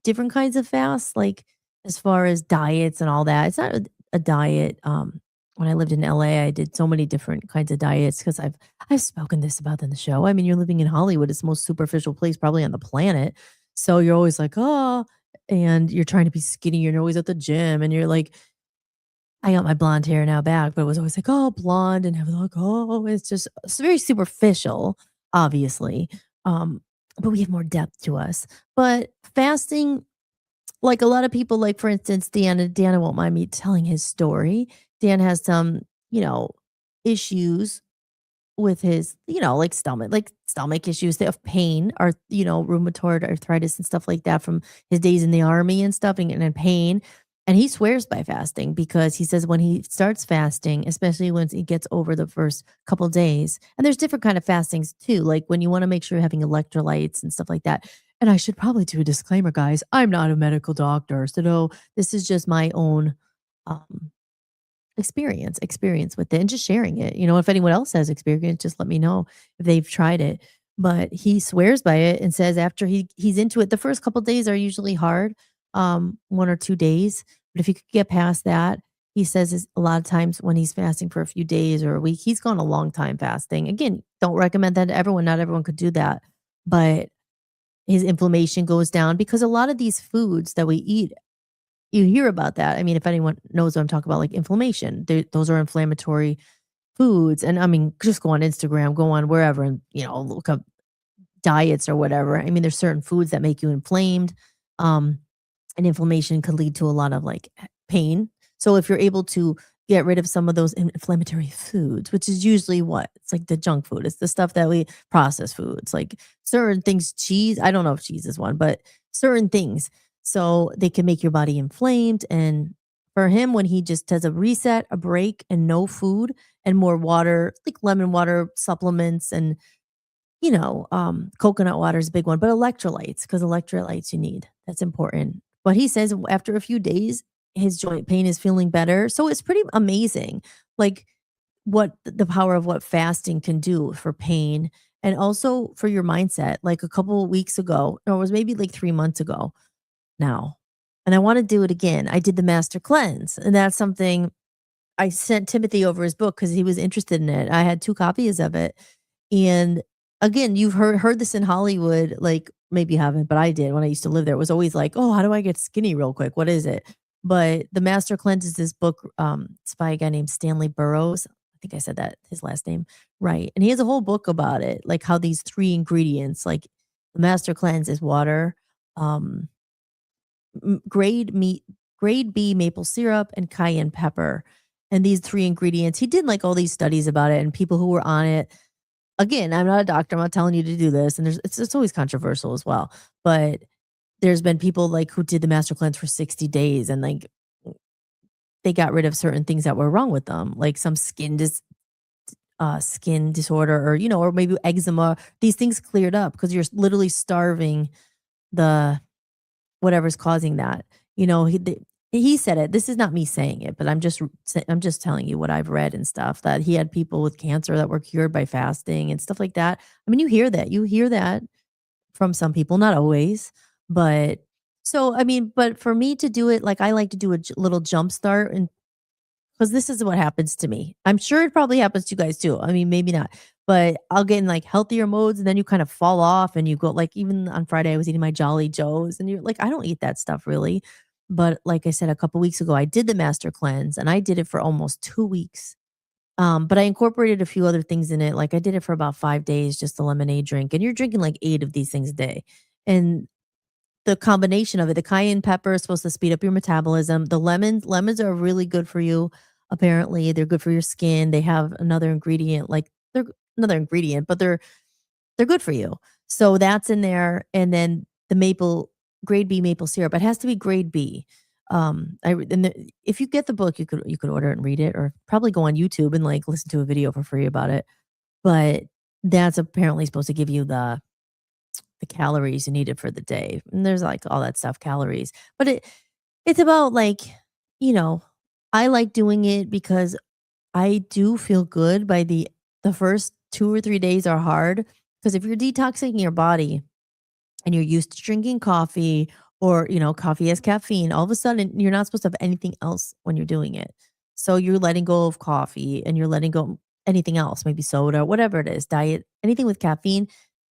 different kinds of fasts, like as far as diets and all that. It's not a diet. When I lived in LA, I did so many different kinds of diets because I've spoken this about in the show. I mean, you're living in Hollywood; it's the most superficial place probably on the planet. So you're always like, oh, and you're trying to be skinny. You're always at the gym, and you're like, I got my blonde hair now back, but it was always like, oh, blonde, and I was like, oh, it's very superficial, obviously. But we have more depth to us. But fasting, like a lot of people, like for instance, Dan won't mind me telling his story. Dan has some, issues with his, like stomach issues of pain or, rheumatoid arthritis and stuff like that from his days in the army and stuff and pain. And he swears by fasting because he says when he starts fasting, especially once he gets over the first couple days, and there's different kind of fastings too, like when you want to make sure you're having electrolytes and stuff like that. And I should probably do a disclaimer, guys. I'm not a medical doctor. So no, this is just my own um, experience with it and just sharing it. If anyone else has experience, just let me know if they've tried it. But he swears by it and says after he's into it, the first couple days are usually hard, 1 or 2 days. But if you could get past that, he says is a lot of times when he's fasting for a few days or a week, he's gone a long time fasting. Again, don't recommend that to everyone. Not everyone could do that. But his inflammation goes down because a lot of these foods that we eat, you hear about that. I mean, if anyone knows what I'm talking about, like inflammation, those are inflammatory foods. And I mean, just go on Instagram, go on wherever and, look up diets or whatever. I mean, there's certain foods that make you inflamed. Um, and inflammation could lead to a lot of like pain. So if you're able to get rid of some of those inflammatory foods, which is usually what? It's like the junk food. It's the stuff that we process foods, like certain things, cheese. I don't know if cheese is one, but certain things. So they can make your body inflamed. And for him, when he just does a reset, a break, and no food and more water, like lemon water supplements and coconut water is a big one, but electrolytes, because electrolytes you need. That's important. But he says after a few days, his joint pain is feeling better. So it's pretty amazing, like what the power of what fasting can do for pain and also for your mindset. Like a couple of weeks ago, or it was maybe like 3 months ago now, and I want to do it again. I did the master cleanse, and that's something I sent Timothy over his book because he was interested in it. I had 2 copies of it. And again, you've heard this in Hollywood, like maybe you haven't, but I did when I used to live there. It was always like, "Oh, how do I get skinny real quick? What is it?" But the Master Cleanse is this book, it's by a guy named Stanley Burroughs. I think I said that his last name right. And he has a whole book about it, like how these 3 ingredients, like the Master Cleanse is water, um, grade B maple syrup, and cayenne pepper. And these 3 ingredients, he did like all these studies about it and people who were on it. Again, I'm not a doctor. I'm not telling you to do this. And it's always controversial as well. But there's been people like who did the master cleanse for 60 days and like they got rid of certain things that were wrong with them, like some skin disorder or or maybe eczema. These things cleared up because you're literally starving the whatever's causing that. He said it. This is not me saying it, but I'm just telling you what I've read and stuff, that he had people with cancer that were cured by fasting and stuff like that. I mean, you hear that. You hear that from some people, not always, but so I mean, but for me to do it, like I like to do a little jump start, and because this is what happens to me. I'm sure it probably happens to you guys too. I mean, maybe not, but I'll get in like healthier modes and then you kind of fall off and you go like, even on Friday, I was eating my Jolly Joes and you're like, I don't eat that stuff really. But like I said, a couple weeks ago, I did the master cleanse and I did it for almost 2 weeks. But I incorporated a few other things in it. Like I did it for about 5 days, just a lemonade drink. And you're drinking like 8 of these things a day. And the combination of it, the cayenne pepper is supposed to speed up your metabolism. The lemons are really good for you. Apparently, they're good for your skin. They have another ingredient, like they're another ingredient, but they're good for you. So that's in there, and then the grade B maple syrup. It has to be grade B. If you get the book, you could order it and read it, or probably go on YouTube and like listen to a video for free about it. But that's apparently supposed to give you the calories you needed for the day. And there's like all that stuff, calories. But it's about like, you know, I like doing it because I do feel good by the first 2 or 3 days are hard because if you're detoxing your body and you're used to drinking coffee or, coffee has caffeine, all of a sudden you're not supposed to have anything else when you're doing it. So you're letting go of coffee and you're letting go anything else, maybe soda, whatever it is, diet, anything with caffeine,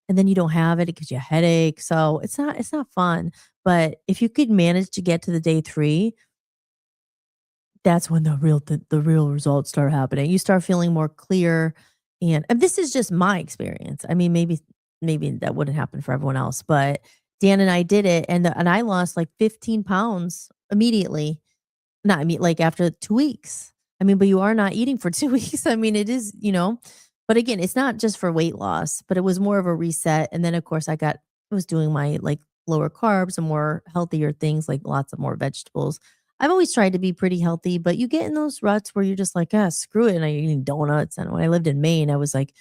and then you don't have it, it gives you a headache. So it's not fun. But if you could manage to get to the day 3, that's when the real results start happening. You start feeling more clear, and this is just my experience. I mean, maybe that wouldn't happen for everyone else, but Dan and I did it, and I lost like 15 pounds immediately. Not imme like after 2 weeks. I mean, but you are not eating for 2 weeks. I mean, it is, but again, it's not just for weight loss, but it was more of a reset. And then of course I was doing my like lower carbs and more healthier things, like lots of more vegetables. I've always tried to be pretty healthy, but you get in those ruts where you're just like, ah, screw it. And I'm eating donuts. And when I lived in Maine, I was like,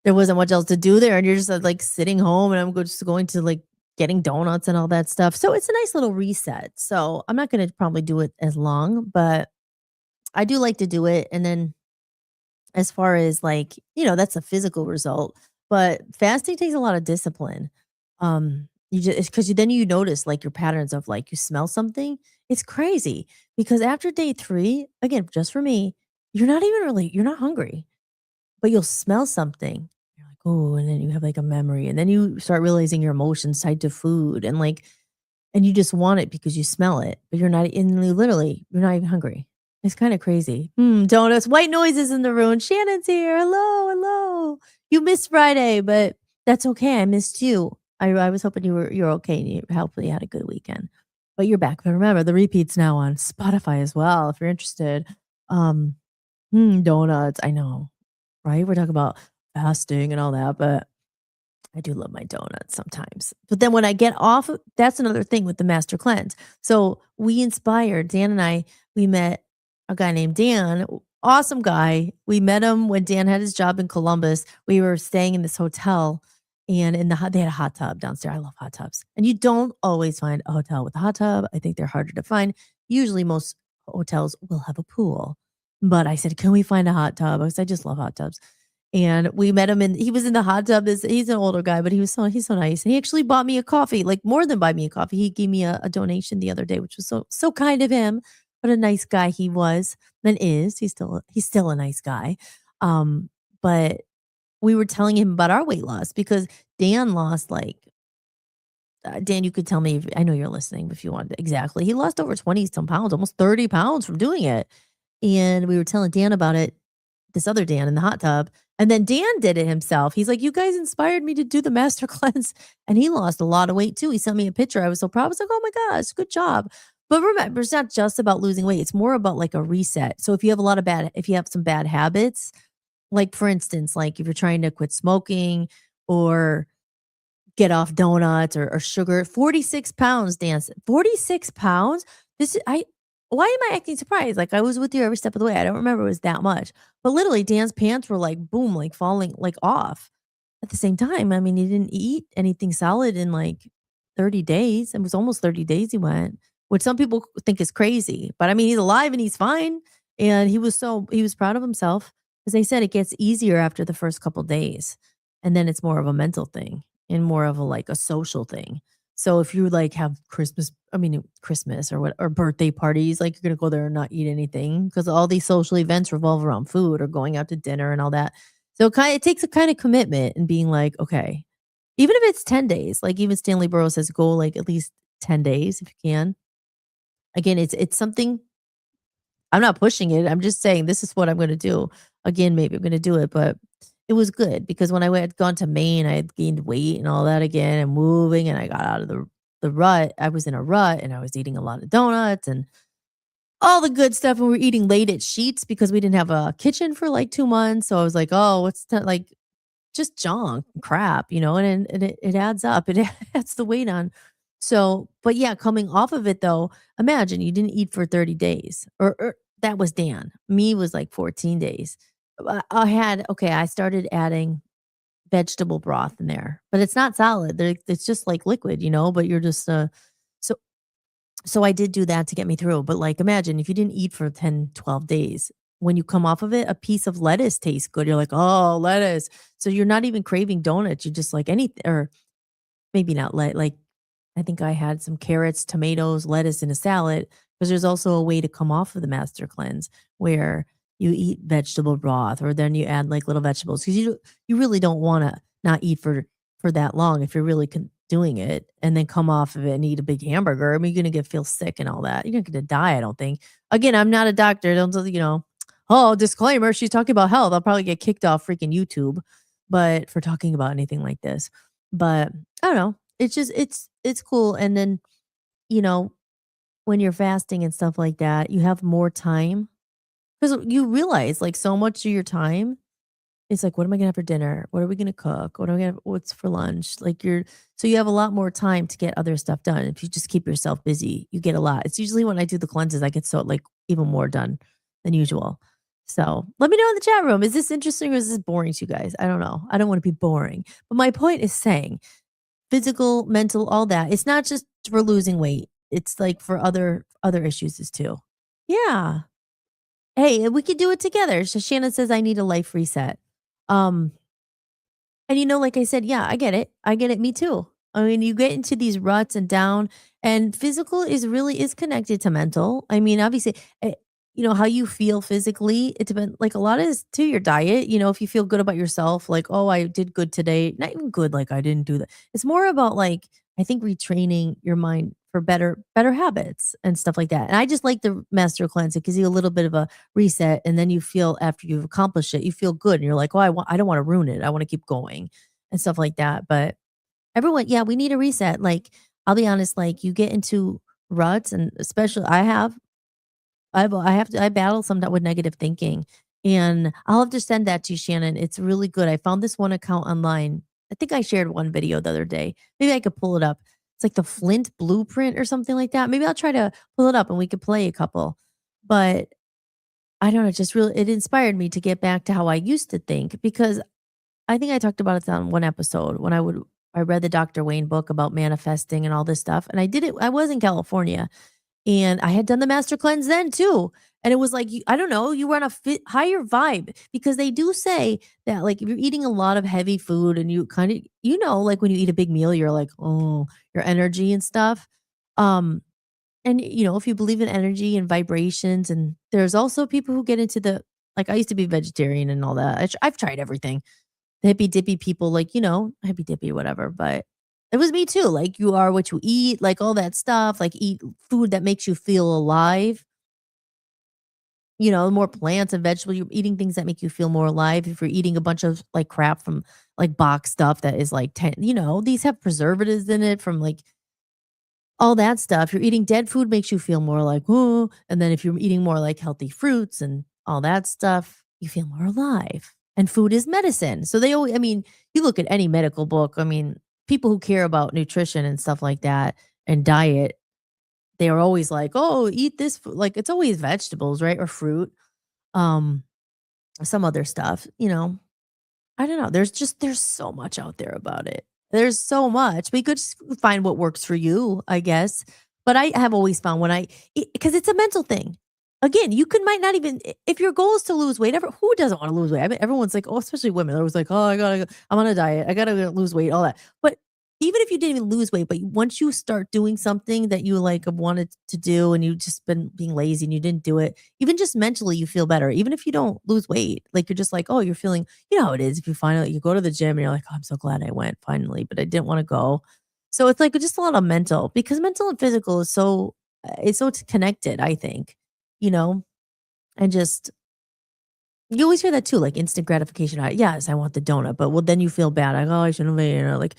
there wasn't much else to do there. And you're just like sitting home and just going to like getting donuts and all that stuff. So it's a nice little reset. So I'm not going to probably do it as long, but I do like to do it. And then as far as like, that's a physical result, but fasting takes a lot of discipline. You just, because then you notice like your patterns of like, you smell something. It's crazy because after day 3, again, just for me, you're not hungry, but you'll smell something. You're like, oh, and then you have like a memory, and then you start realizing your emotions tied to food, and like, and you just want it because you smell it, but you're not, and you're not even hungry. It's kind of crazy. Donuts, white noises in the room. Shannon's here. Hello, hello. You missed Friday, but That's okay. I missed you. I was hoping you're okay and you hopefully had a good weekend. But you're back. But remember, the repeat's now on Spotify as well if you're interested. Um, donuts. I know, right? We're talking about fasting and all that, but I do love my donuts sometimes. But then when I get off, that's another thing with the master cleanse. So we inspired, Dan and I, we met a guy named Dan, awesome guy. We met him when Dan had his job in Columbus. We were staying in this hotel and they had a hot tub downstairs. I love hot tubs. And you don't always find a hotel with a hot tub. I think they're harder to find. Usually most hotels will have a pool. But I said, can we find a hot tub? I just love hot tubs. And we met him and he was in the hot tub. He's an older guy, but he's so nice. And he actually bought me a coffee, like more than buy me a coffee. He gave me a donation the other day, which was so kind of him. What a nice guy he was and is. He's still a nice guy. But we were telling him about our weight loss because Dan lost Dan, you could tell me I know you're listening if you wanted exactly. He lost over 20 some pounds, almost 30 pounds from doing it. And we were telling Dan about it, this other Dan in the hot tub. And then Dan did it himself. He's like, you guys inspired me to do the master cleanse. And he lost a lot of weight too. He sent me a picture. I was so proud. I was like, oh my gosh, good job. But remember, it's not just about losing weight. It's more about like a reset. So if you have some bad habits, like for instance, like if you're trying to quit smoking or get off donuts or sugar, 46 pounds, Dan said. 46 pounds? Why am I acting surprised? Like I was with you every step of the way. I don't remember it was that much. But literally Dan's pants were like boom, like falling like off. At the same time, I mean, he didn't eat anything solid in like 30 days. It was almost 30 days he went, which some people think is crazy. But I mean, he's alive and he's fine. And he was proud of himself. As they said, it gets easier after the first couple days. And then it's more of a mental thing and more of a social thing. So if you like have Christmas or birthday parties, like you're going to go there and not eat anything because all these social events revolve around food or going out to dinner and all that. So it takes a kind of commitment and being like, okay, even if it's 10 days, like even Stanley Burrows says, go like at least 10 days if you can. Again, it's something I'm not pushing it. I'm just saying this is what I'm going to do. Again, maybe I'm going to do it, but it was good because when I had gone to Maine, I had gained weight and all that again and moving and I got out of the rut. I was in a rut and I was eating a lot of donuts and all the good stuff. And we were eating late at Sheets because we didn't have a kitchen for like 2 months. So I was like, oh, like just junk and crap, and it adds up. It adds the weight on. So, but yeah, coming off of it though, imagine you didn't eat for 30 days or that was Dan. Me was like 14 days. I started adding vegetable broth in there, but it's not solid. It's just like liquid, but you're just, so, so I did do that to get me through. But like, imagine if you didn't eat for 10, 12 days, when you come off of it, a piece of lettuce tastes good. You're like, oh, lettuce. So you're not even craving donuts. You just like anything, or maybe not like, I think I had some carrots, tomatoes, lettuce in a salad because there's also a way to come off of the master cleanse where you eat vegetable broth or then you add like little vegetables because you really don't want to not eat for that long if you're really doing it and then come off of it and eat a big hamburger. I mean, you're going to feel sick and all that. You're not going to die, I don't think. Again, I'm not a doctor. Don't, oh, disclaimer, she's talking about health. I'll probably get kicked off freaking YouTube, but for talking about anything like this. But I don't know. It's just, it's cool. And then, when you're fasting and stuff like that, you have more time because you realize like so much of your time is like, what am I going to have for dinner? What are we going to cook? What's for lunch? So you have a lot more time to get other stuff done. If you just keep yourself busy, you get a lot. It's usually when I do the cleanses, I get so like even more done than usual. So let me know in the chat room. Is this interesting or is this boring to you guys? I don't know. I don't want to be boring. But my point is saying physical, mental, all that. It's not just for losing weight. It's like for other issues as too. Yeah. Hey, we could do it together. So Shannon says I need a life reset. And like I said, yeah, I get it. Me too. I mean, you get into these ruts and down and physical is connected to mental. I mean, obviously, how you feel physically, it depends, like a lot is to your diet. If you feel good about yourself, like, oh, I did good today, not even good, like I didn't do that. It's more about like, I think retraining your mind for better habits and stuff like that. And I just like the master cleanse. It gives you a little bit of a reset. And then you feel after you've accomplished it, you feel good. And you're like, oh, I don't want to ruin it. I want to keep going. and stuff like that. But everyone, yeah, we need a reset. Like, I'll be honest, like you get into ruts, and especially I battle sometimes with negative thinking. And I'll have to send that to you, Shannon. It's really good. I found this one account online. I think I shared one video the other day. Maybe I could pull it up. It's like the Flint Blueprint or something like that. Maybe I'll try to pull it up and we could play a couple. But I don't know, just really it inspired me to get back to how I used to think, because I think I talked about it on one episode when I read the Dr. Wayne book about manifesting and all this stuff. And I did it. I was in California and I had done the master cleanse then too. And it was like, I don't know, you were on a higher vibe, because they do say that, like, if you're eating a lot of heavy food and you kind of, like when you eat a big meal, you're like, oh, your energy and stuff. Um, and if you believe in energy and vibrations, and there's also people who get into like, I used to be vegetarian and all that. I've tried everything. The hippy dippy people, like, hippy dippy, whatever. But it was me too. Like, you are what you eat, like all that stuff, like eat food that makes you feel alive. More plants and vegetables. You're eating things that make you feel more alive. If you're eating a bunch of like crap from like box stuff that is like, these have preservatives in it from like all that stuff. You're eating dead food makes you feel more like, oh, and then if you're eating more like healthy fruits and all that stuff, you feel more alive. And food is medicine. So they always, you look at any medical book, people who care about nutrition and stuff like that and diet, they are always like, oh, eat this food. Like, it's always vegetables, right? Or fruit, um, some other stuff. I don't know. There's so much out there about it. There's so much. We could just find what works for you, I guess. But I have always found because it's a mental thing. Again, might not even, if your goal is to lose weight, who doesn't want to lose weight? Everyone's like, oh, especially women. They're always like, oh, I'm on a diet. I gotta lose weight, all that. But even if you didn't even lose weight, but once you start doing something that you like have wanted to do, and you've just been being lazy and you didn't do it, even just mentally, you feel better. Even if you don't lose weight, like, you're just like, oh, you're feeling, how it is. If you finally, you go to the gym and you're like, oh, I'm so glad I went finally, but I didn't want to go. So it's like just a lot of mental, because mental and physical it's so connected, I think, you know, and just, you always hear that too, like instant gratification. Yes, I want the donut, but well, then you feel bad. Like, oh, I shouldn't have, like,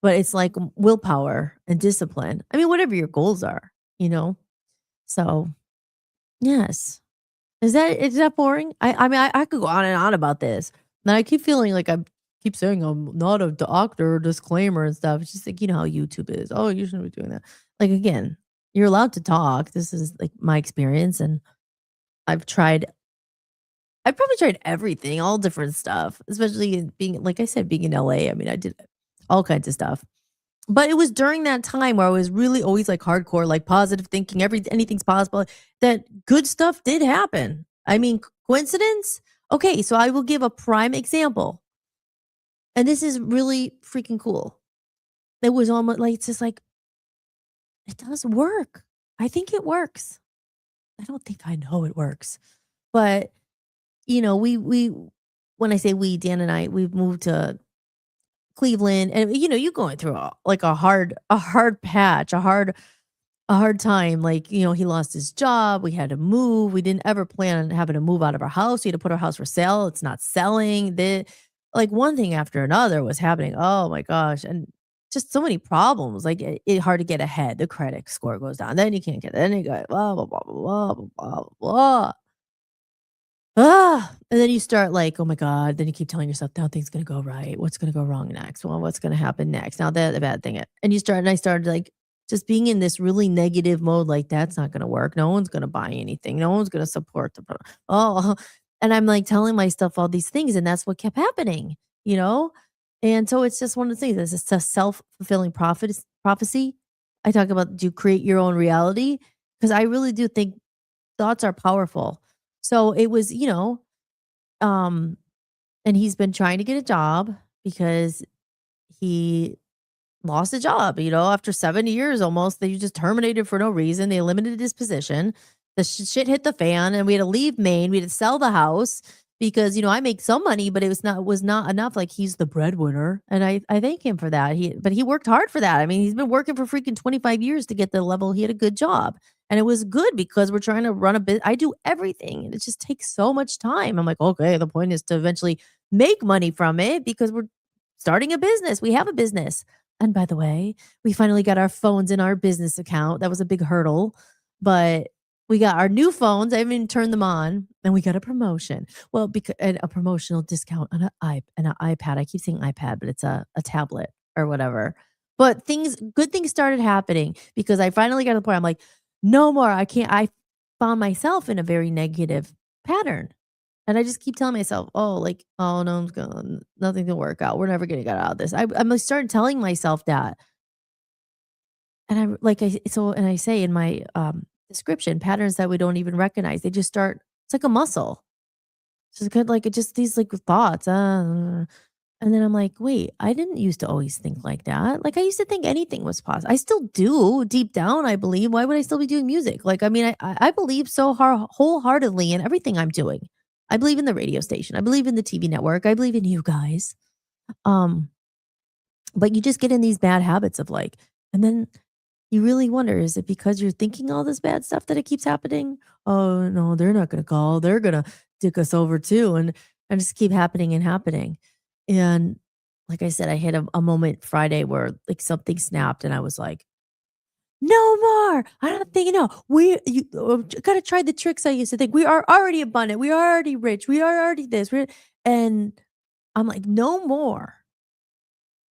but it's like willpower and discipline. Whatever your goals are. So yes. Is that boring? I could go on and on about this. And I keep feeling like I keep saying I'm not a doctor, disclaimer and stuff. It's just like, how YouTube is. Oh, you shouldn't be doing that. Like, again, you're allowed to talk. This is like my experience. And I've probably tried everything, all different stuff, especially being, like I said, being in LA. I did all kinds of stuff. But it was during that time where I was really always like hardcore, like positive thinking, anything's possible, that good stuff did happen. Coincidence? Okay, so I will give a prime example. And this is really freaking cool. It was almost like, it's just like, it does work. I think it works. I don't think I know it works. But, we when I say we, Dan and I, we've moved to Cleveland, and you're going through a hard patch, a hard time. Like, he lost his job. We had to move. We didn't ever plan on having to move out of our house. We had to put our house for sale. It's not selling. Like, one thing after another was happening. Oh my gosh. And just so many problems. Like, it hard to get ahead. The credit score goes down. Then you can't get it. Then you go blah, blah, blah, blah, blah, blah, blah. And then you start like, oh my God. Then you keep telling yourself, nothing's going to go right. What's going to go wrong next? Well, what's going to happen next? Now that the bad thing. And I started like just being in this really negative mode. Like, that's not going to work. No one's going to buy anything. No one's going to support the product. Oh, and I'm like telling myself all these things. And that's what kept happening. And so it's just one of the things. It's a self-fulfilling prophecy. I talk about, do you create your own reality? Because I really do think thoughts are powerful. So it was, and he's been trying to get a job because he lost a job, after 7 years almost. They just terminated for no reason. They eliminated his position. The shit hit the fan, and we had to leave Maine. We had to sell the house because, I make some money, but it was not enough. Like, he's the breadwinner, and I thank him for that. But he worked hard for that. He's been working for freaking 25 years to get the level. He had a good job. And it was good because we're trying to run a bit. I do everything, and it just takes so much time. I'm like, okay, the point is to eventually make money from it because we're starting a business. We have a business. And by the way, we finally got our phones in our business account. That was a big hurdle, but we got our new phones. I haven't even turned them on, and we got a promotion. Well, because and a promotional discount on an iPad. I keep saying iPad, but it's a tablet or whatever. But good things started happening because I finally got to the point. I'm like, no more. I can't. I found myself in a very negative pattern. And I just keep telling myself, "Oh, like, oh no, I'm going nothing to work out. We're never gonna get out of this." I'm like started telling myself that, and I'm like, and I say in my description, patterns that we don't even recognize. They just start. It's like a muscle. It's just good, like it just these like thoughts, and then I'm like, wait, I didn't used to always think like that. Like I used to think anything was possible. I still do deep down. I believe. Why would I still be doing music? Like, I mean, I believe so wholeheartedly in everything I'm doing. I believe in the radio station. I believe in the TV network. I believe in you guys. Um, but you just get in these bad habits of like, and then you really wonder, is it because you're thinking all this bad stuff that it keeps happening? Oh no, they're not gonna call. They're gonna dick us over too. And just keep happening and happening. And like I said, I hit a moment Friday where like something snapped and I was like, no more. I don't think, you gotta try the tricks I used to think. We are already abundant. We are already rich. We are already this. And I'm like, no more.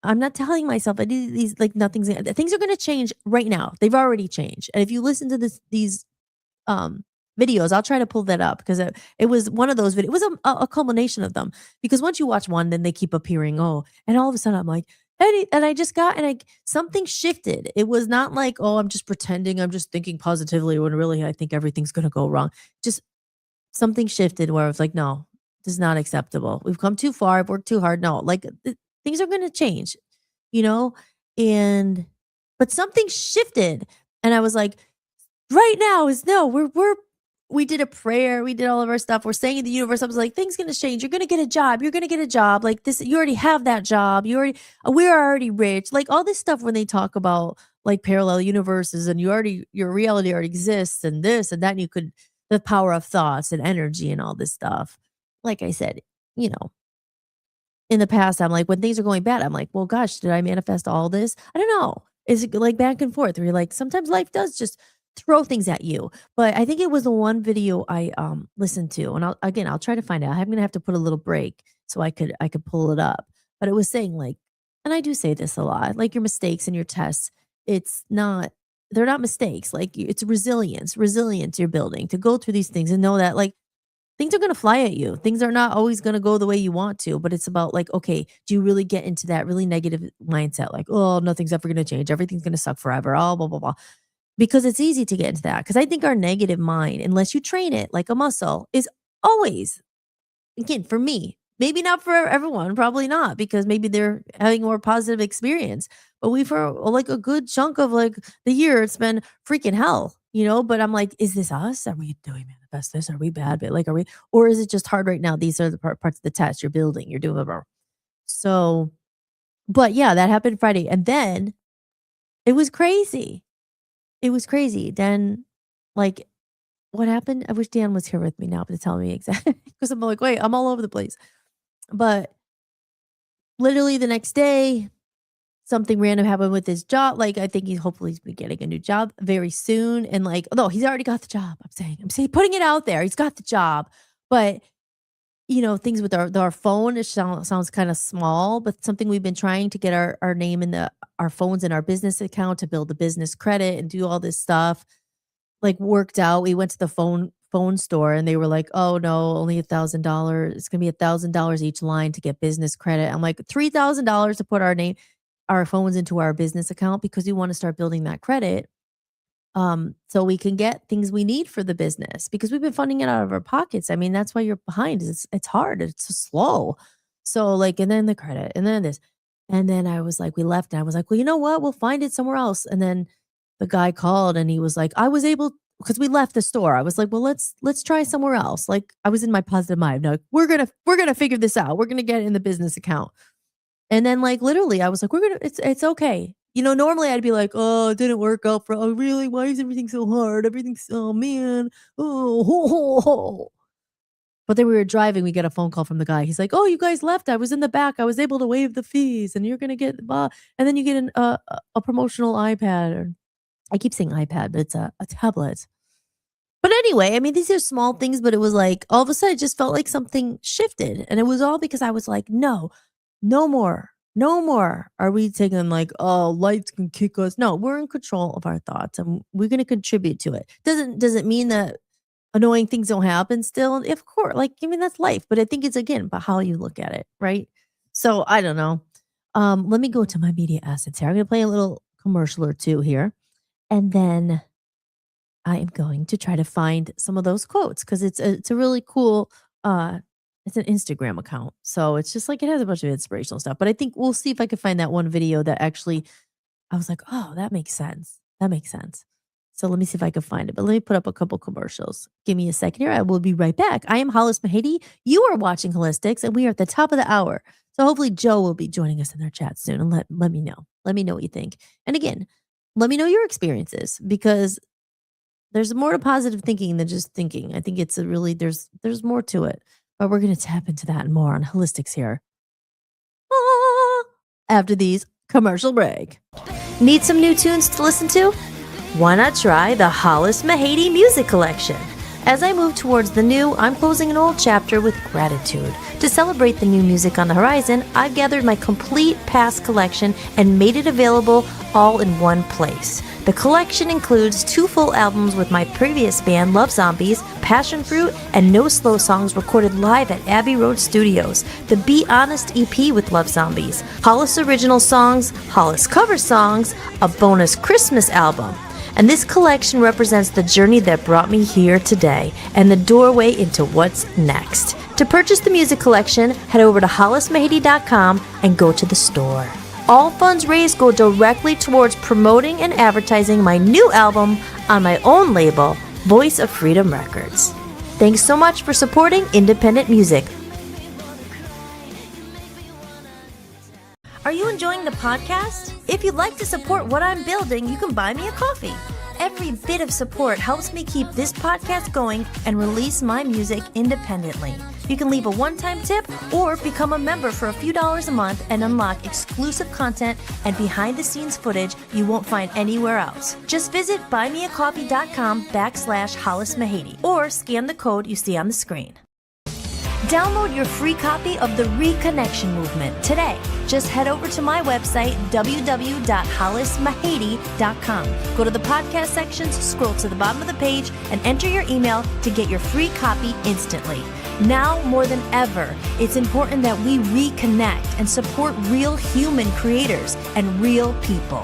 I'm not telling myself I need these like things are gonna change right now. They've already changed. And if you listen to these videos, I'll try to pull that up because it was one of those videos. It was a culmination of them because once you watch one, then they keep appearing. Oh, and all of a sudden I'm like, and I just got something shifted. It was not like, oh, I'm just pretending, I'm just thinking positively when really I think everything's gonna go wrong. Just something shifted where I was like, no, this is not acceptable. We've come too far. I've worked too hard. No, like things are gonna change, you know, and but something shifted, and I was like, right now is no, we did a prayer, we did all of our stuff. We're saying in the universe, I was like, things gonna change. You're gonna get a job. You're gonna get a job. Like this, you already have that job. We're already rich. Like all this stuff when they talk about like parallel universes and your reality already exists and this and that, and the power of thoughts and energy and all this stuff. Like I said, you know, in the past, I'm like, when things are going bad, I'm like, well, gosh, did I manifest all this? I don't know. Is it like back and forth where you're like, sometimes life does just throw things at you. But I think it was the one video I listened to. And I'll try to find out. I'm gonna have to put a little break so I could pull it up. But it was saying like, and I do say this a lot, like your mistakes and your tests, they're not mistakes. Like it's resilience you're building to go through these things and know that like things are going to fly at you. Things are not always going to go the way you want to, but it's about like, okay, do you really get into that really negative mindset? Like, oh, nothing's ever going to change. Everything's going to suck forever. Oh, blah, blah, blah. Because it's easy to get into that. Because I think our negative mind, unless you train it like a muscle, is always, again, for me, maybe not for everyone, probably not, because maybe they're having a more positive experience. But for like a good chunk of like the year, it's been freaking hell, But I'm like, is this us? Are we doing manifest this? Are we bad? But like, or is it just hard right now? These are the parts of the test you're building, you're doing. Blah, blah. So, but yeah, that happened Friday. And then it was crazy. It was crazy. Then, like, what happened? I wish Dan was here with me now to tell me exactly because I'm like, wait, I'm all over the place. But literally the next day, something random happened with his job. Like, I think hopefully he's be getting a new job very soon. And like, no, he's already got the job. I'm saying, putting it out there. He's got the job. But things with our phone, it sounds kind of small, but something we've been trying to get our name in our phones in our business account to build the business credit and do all this stuff, like worked out. We went to the phone store and they were like, oh no, only $1,000. It's gonna be $1,000 each line to get business credit. I'm like, $3,000 to put our phones into our business account because we want to start building that credit. So we can get things we need for the business because we've been funding it out of our pockets. I mean, that's why you're behind. It's hard. It's slow. So like, and then the credit and then this. And then I was like, we left and I was like, well, you know what? We'll find it somewhere else. And then the guy called and he was like, I was able, because we left the store. I was like, well, let's try somewhere else. Like I was in my positive mind. Like, we're gonna figure this out. We're gonna get it in the business account. And then like literally I was like, it's okay. Normally I'd be like, oh, it didn't work out oh, really? Why is everything so hard? Everything's, oh man. Oh, ho, ho, ho. But then we were driving, we get a phone call from the guy. He's like, "Oh, you guys left. I was in the back. I was able to waive the fees, and you're gonna get blah, and then you get a promotional iPad." Or I keep saying iPad, but it's a tablet. But anyway, I mean, these are small things, but it was like all of a sudden, it just felt like something shifted, and it was all because I was like, "No, no more, no more." Are we taking like, "Oh, lights can kick us"? No, we're in control of our thoughts, and we're going to contribute to it. Doesn't mean that annoying things don't happen still. Of course, like, I mean, that's life. But I think it's again about how you look at it, right? So I don't know. Let me go to my media assets here. I'm gonna play a little commercial or two here. And then I am going to try to find some of those quotes because it's a really cool it's an Instagram account. So it's just like it has a bunch of inspirational stuff. But I think we'll see if I can find that one video that actually I was like, oh, that makes sense. That makes sense. So let me see if I can find it. But let me put up a couple commercials. Give me a second here. I will be right back. I am Hollis Mahady. You are watching Holistics, and we are at the top of the hour. So hopefully Joe will be joining us in their chat soon and let me know. Let me know what you think. And again, let me know your experiences because there's more to positive thinking than just thinking. I think it's a really there's more to it. But we're gonna tap into that and more on Holistics here. Ah, after these commercial break. Need some new tunes to listen to? Why not try the Hollis Mahady Music Collection? As I move towards the new, I'm closing an old chapter with gratitude. To celebrate the new music on the horizon, I've gathered my complete past collection and made it available all in one place. The collection includes 2 full albums with my previous band Love Zombies, Passion Fruit, and No Slow songs recorded live at Abbey Road Studios, the Be Honest EP with Love Zombies, Hollis original songs, Hollis cover songs, a bonus Christmas album. And this collection represents the journey that brought me here today and the doorway into what's next. To purchase the music collection, head over to hollismahady.com and go to the store. All funds raised go directly towards promoting and advertising my new album on my own label, Voice of Freedom Records. Thanks so much for supporting independent music. Are you enjoying the podcast? If you'd like to support what I'm building, you can buy me a coffee. Every bit of support helps me keep this podcast going and release my music independently. You can leave a one-time tip or become a member for a few dollars a month and unlock exclusive content and behind-the-scenes footage you won't find anywhere else. Just visit buymeacoffee.com/Hollis Mahady or scan the code you see on the screen. Download your free copy of The Reconnection Movement today. Just head over to my website, www.hollismahady.com. Go to the podcast sections, scroll to the bottom of the page, and enter your email to get your free copy instantly. Now more than ever, it's important that we reconnect and support real human creators and real people.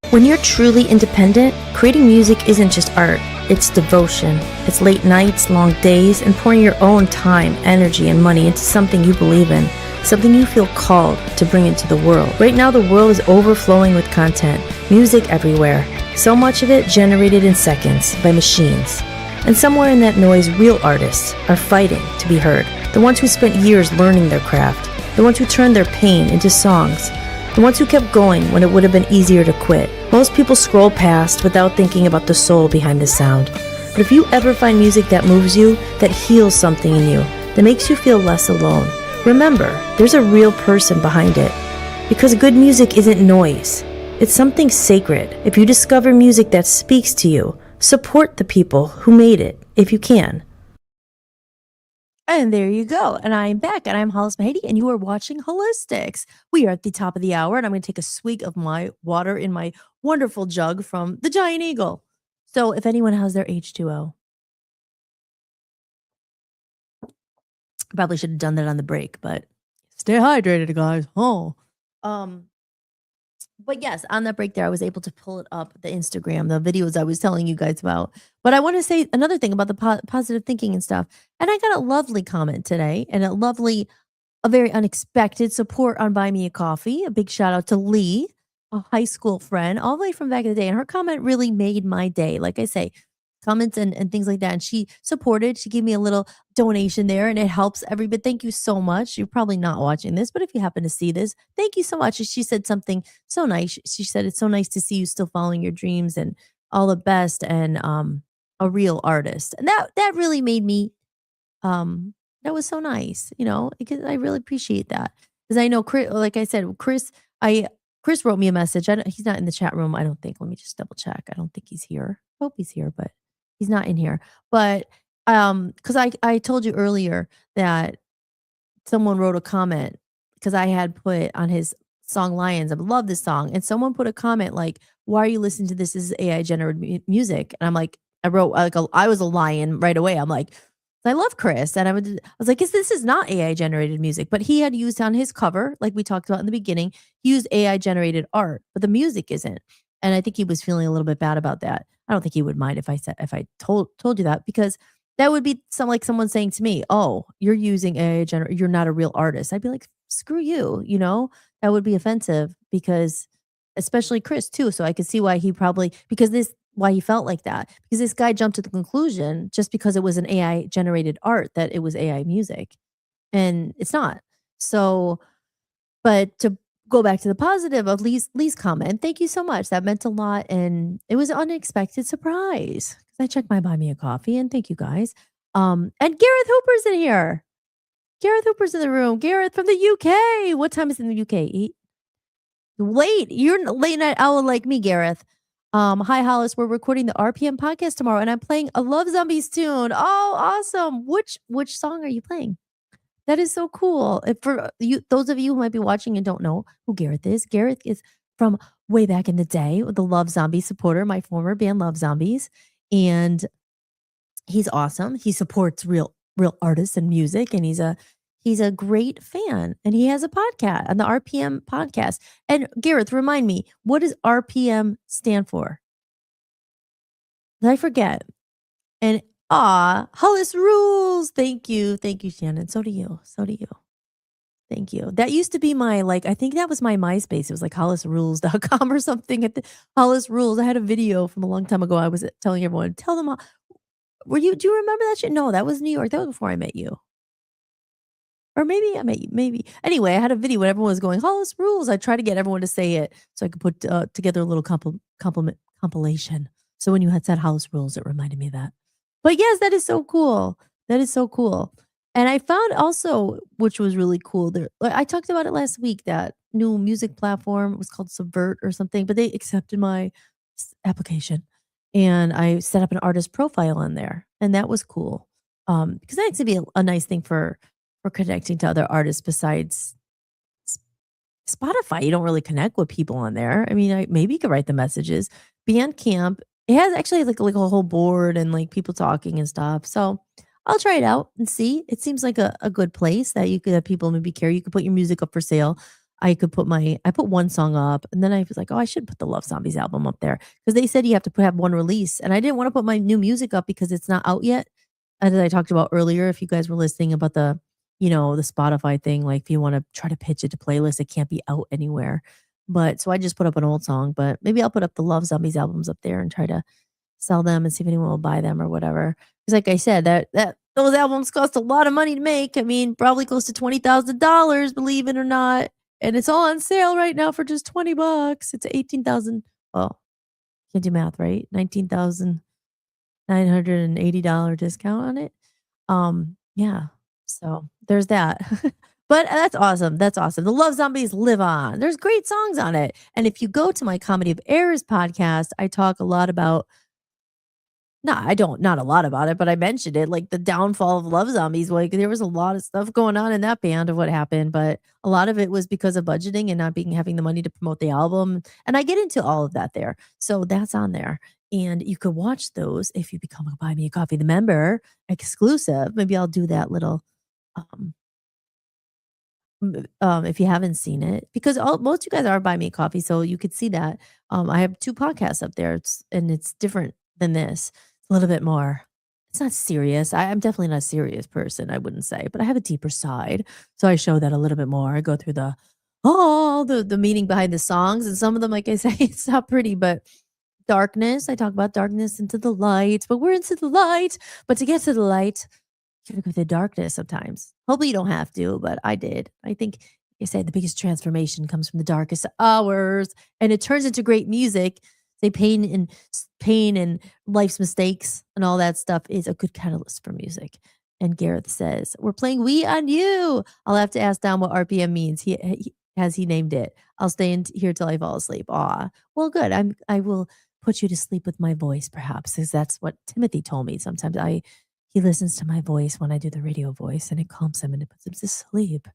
When you're truly independent, creating music isn't just art. It's devotion. It's late nights, long days, and pouring your own time, energy, and money into something you believe in, something you feel called to bring into the world. Right now, the world is overflowing with content, music everywhere, so much of it generated in seconds by machines. And somewhere in that noise, real artists are fighting to be heard. The ones who spent years learning their craft, the ones who turned their pain into songs, the ones who kept going when it would have been easier to quit. Most people scroll past without thinking about the soul behind the sound. But if you ever find music that moves you, that heals something in you, that makes you feel less alone, remember, there's a real person behind it. Because good music isn't noise. It's something sacred. If you discover music that speaks to you, support the people who made it, if you can. And there you go. And I'm back, and I'm Hollis Mahady, and you are watching Holistics. We are at the top of the hour, and I'm going to take a swig of my water in my wonderful jug from the Giant Eagle. So if anyone has their H2O, probably should have done that on the break, but stay hydrated, guys. Oh, but yes, on that break there, I was able to pull it up, the Instagram, the videos I was telling you guys about. But I want to say another thing about the positive thinking and stuff. And I got a lovely comment today and a very unexpected support on Buy Me a Coffee. A big shout out to Lee, a high school friend, all the way from back in the day. And her comment really made my day. Like I say, comments and things like that. And she supported, she gave me a little donation there and it helps every bit. Thank you so much. You're probably not watching this, but if you happen to see this, thank you so much. She said something so nice. She said, it's so nice to see you still following your dreams and all the best. And a real artist. And that really made me that was so nice, because I really appreciate that. Because I know Chris, like I said, Chris wrote me a message. He's not in the chat room, I don't think. Let me just double check. I don't think he's here. Hope he's here, but he's not in here. But because I told you earlier that someone wrote a comment because I had put on his song Lions. I love this song. And someone put a comment like, why are you listening to this? This is AI generated music. And I'm like, I wrote like I was a lion right away. I'm like, I love Chris. And I was like, this is not AI generated music. But he had used on his cover, like we talked about in the beginning, he used AI generated art, but the music isn't. And I think he was feeling a little bit bad about that. I don't think he would mind if I told you that, because that would be like someone saying to me, "Oh, you're using AI you're not a real artist." I'd be like, "Screw you," That would be offensive, because especially Chris too. So I could see why he probably why he felt like that, because this guy jumped to the conclusion just because it was an AI generated art that it was AI music, and it's not. So, but to go back to the positive of Lee's comment, thank you so much. That meant a lot, and it was an unexpected surprise. Because I checked my buy me a coffee, and thank you guys. And Gareth Hooper's in here. Gareth Hooper's in the room. Gareth from the UK. What time is it in the UK? Late. You're a late night owl like me, Gareth. Hi Hollis. We're recording the RPM podcast tomorrow, and I'm playing a Love Zombies tune. Oh, awesome! Which song are you playing? That is so cool. If for you, those of you who might be watching and don't know who Gareth is from way back in the day, the Love Zombies supporter, my former band Love Zombies, and he's awesome. He supports real artists and music, and he's a great fan, and he has a podcast on the RPM podcast. And Gareth, remind me, what does RPM stand for? Did I forget? And Hollis rules. Thank you, Shannon. So do you. Thank you. That used to be my, I think that was my MySpace. It was like hollisrules.com or something. Hollis Rules. I had a video from a long time ago. I was telling everyone, tell them, do you remember that shit? No, that was New York. That was before I met you. Or maybe I met you, maybe. Anyway, I had a video when everyone was going, Hollis Rules. I tried to get everyone to say it so I could put together a little compilation. So when you had said Hollis Rules, it reminded me of that. But yes, that is so cool. That is so cool. And I found also, which was really cool, I talked about it last week, that new music platform was called Subvert or something, but they accepted my application, and I set up an artist profile on there, and that was cool. Because that could be a nice thing for connecting to other artists besides Spotify. You don't really connect with people on there. I mean, maybe you could write the messages. Bandcamp, it has actually like a whole board and like people talking and stuff. So I'll try it out and see. It seems like a good place that you could have people maybe care. You could put your music up for sale. I put one song up, and then I was like, oh, I should put the Love Zombies album up there, because they said you have to have one release, and I didn't want to put my new music up because it's not out yet. As I talked about earlier, if you guys were listening about the Spotify thing, like if you want to try to pitch it to playlist, it can't be out anywhere. But so I just put up an old song, but maybe I'll put up the Love Zombies albums up there and try to sell them and see if anyone will buy them or whatever. Because like I said, that those albums cost a lot of money to make. I mean, probably close to $20,000, believe it or not. And it's all on sale right now for just $20. It's 18,000. Well, can't do math, right? $19,980 discount on it. Yeah. So there's that. But that's awesome. That's awesome. The Love Zombies live on. There's great songs on it. And if you go to my Comedy of Errors podcast, I talk a lot about, not a lot about it, but I mentioned it, like the downfall of Love Zombies. Like there was a lot of stuff going on in that band of what happened, but a lot of it was because of budgeting and not having the money to promote the album. And I get into all of that there. So that's on there. And you could watch those if you become a Buy Me a Coffee, the member exclusive. Maybe I'll do that little, if you haven't seen it, because most of you guys are Buy Me a Coffee, so you could see that. I have 2 podcasts up there, it's different than this. A little bit more. It's not serious. I'm definitely not a serious person, I wouldn't say, but I have a deeper side. So I show that a little bit more. I go through the meaning behind the songs, and some of them, like I say, it's not pretty, but darkness. I talk about darkness into the light, but we're into the light. But to get to the light, you gotta go through the darkness sometimes. Hopefully you don't have to, but I did. I think you said the biggest transformation comes from the darkest hours, and it turns into great music. Say pain and life's mistakes and all that stuff is a good catalyst for music. And Gareth says, "We're playing We on You." I'll have to ask Don what RPM means. He has he named it. I'll stay in here till I fall asleep. Aw. Well, good. I will put you to sleep with my voice, perhaps, because that's what Timothy told me. Sometimes he listens to my voice when I do the radio voice, and it calms him and it puts him to sleep.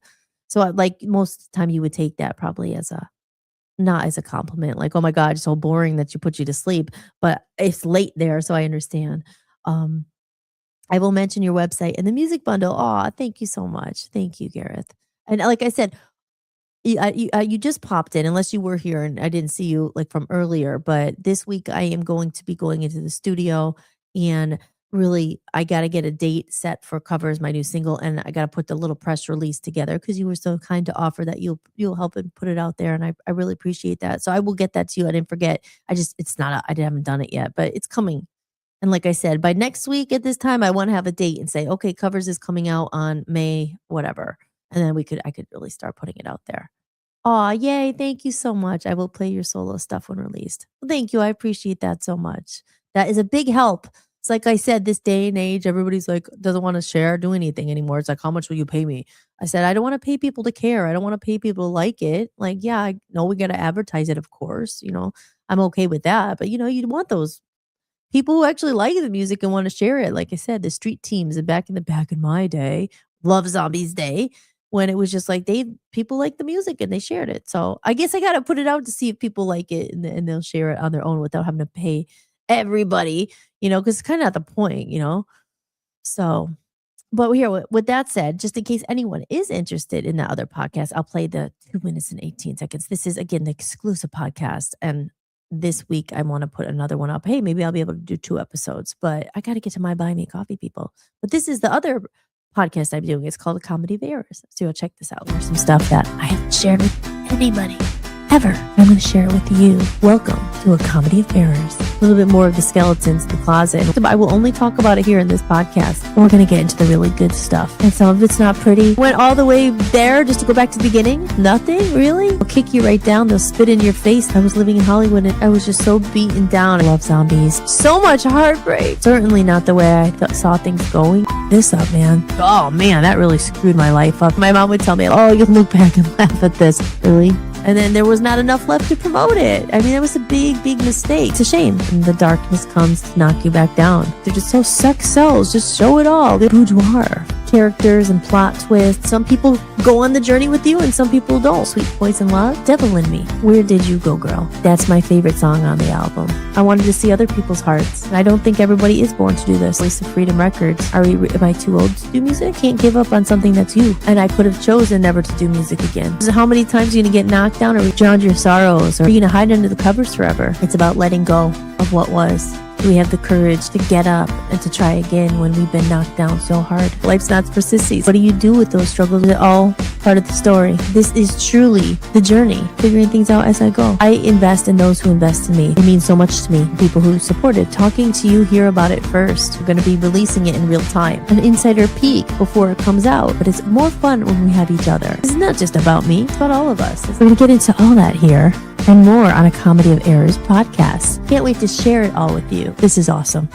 So, like most of the time, you would take that probably as a not as a compliment, like, "Oh my god, it's so boring that you put you to sleep," but it's late there, so I understand. Um, I will mention your website and the music bundle. Aw, thank you so much. Thank you, Gareth. And like I said, you just popped in, unless you were here and I didn't see you like from earlier. But this week I am going to be going into the studio and really I got to get a date set for Covers, my new single, and I got to put the little press release together because you were so kind to offer that you'll help and put it out there, and I really appreciate that. So I will get that to you. I didn't forget. It's not I haven't done it yet, but it's coming. And like I said, by next week at this time, I want to have a date and say, okay, Covers is coming out on May, whatever. And then I could really start putting it out there. Aw, yay, thank you so much. I will play your solo stuff when released. Well, thank you, I appreciate that so much. That is a big help. It's like I said, this day and age, everybody's like, doesn't want to share, do anything anymore. It's like, how much will you pay me? I said, I don't want to pay people to care. I don't want to pay people to like it. Like, yeah, I know we got to advertise it, of course. I'm okay with that. But, you'd want those people who actually like the music and want to share it. Like I said, the street teams and back in my day, Love Zombies Day, when it was just like people like the music and they shared it. So I guess I gotta put it out to see if people like it and they'll share it on their own without having to pay everybody, because it's kind of not the point. So but here, with that said, just in case anyone is interested in the other podcast, I'll play the 2 minutes and 18 seconds. This is, again, the exclusive podcast. And this week, I want to put another one up. Hey, maybe I'll be able to do 2 episodes, but I got to get to my Buy Me Coffee people. But this is the other podcast I'm doing. It's called A Comedy of Errors. So you'll check this out. There's some stuff that I haven't shared with anybody ever. I'm going to share it with you. Welcome to A Comedy of Errors. A little bit more of the skeletons in the closet. I will only talk about it here in this podcast. We're going to get into the really good stuff. And some of it's not pretty. Went all the way there just to go back to the beginning. Nothing, really? They'll kick you right down. They'll spit in your face. I was living in Hollywood and I was just so beaten down. I love zombies. So much heartbreak. Certainly not the way I saw things going. This up, man. Oh, man, that really screwed my life up. My mom would tell me, oh, you look back and laugh at this. Really? And then there was not enough left to promote it. I mean, that was a big, big mistake. It's a shame. And the darkness comes to knock you back down. They're just so sex sells. Just show it all. The boudoir. Characters and plot twists. Some people go on the journey with you and some people don't. Sweet Poison Love, Devil in Me. Where Did You Go, Girl? That's my favorite song on the album. I wanted to see other people's hearts. And I don't think everybody is born to do this. Voice of Freedom Records. Am I too old to do music? Can't give up on something that's you. And I could have chosen never to do music again. How many times are you going to get knocked down or drown your sorrows? Or are you going to hide under the covers forever? It's about letting go of what was. We have the courage to get up and to try again when we've been knocked down so hard. Life's not for sissies. What do you do with those struggles? They're all part of the story. This is truly the journey, figuring things out as I go. I invest in those who invest in me. It means so much to me. People who support it. Talking to you, hear about it first. We're going to be releasing it in real time. An insider peek before it comes out. But it's more fun when we have each other. It's not just about me. It's about all of us. We're going to get into all that here and more on A Comedy of Errors podcast. Can't wait to share it all with you. This is awesome.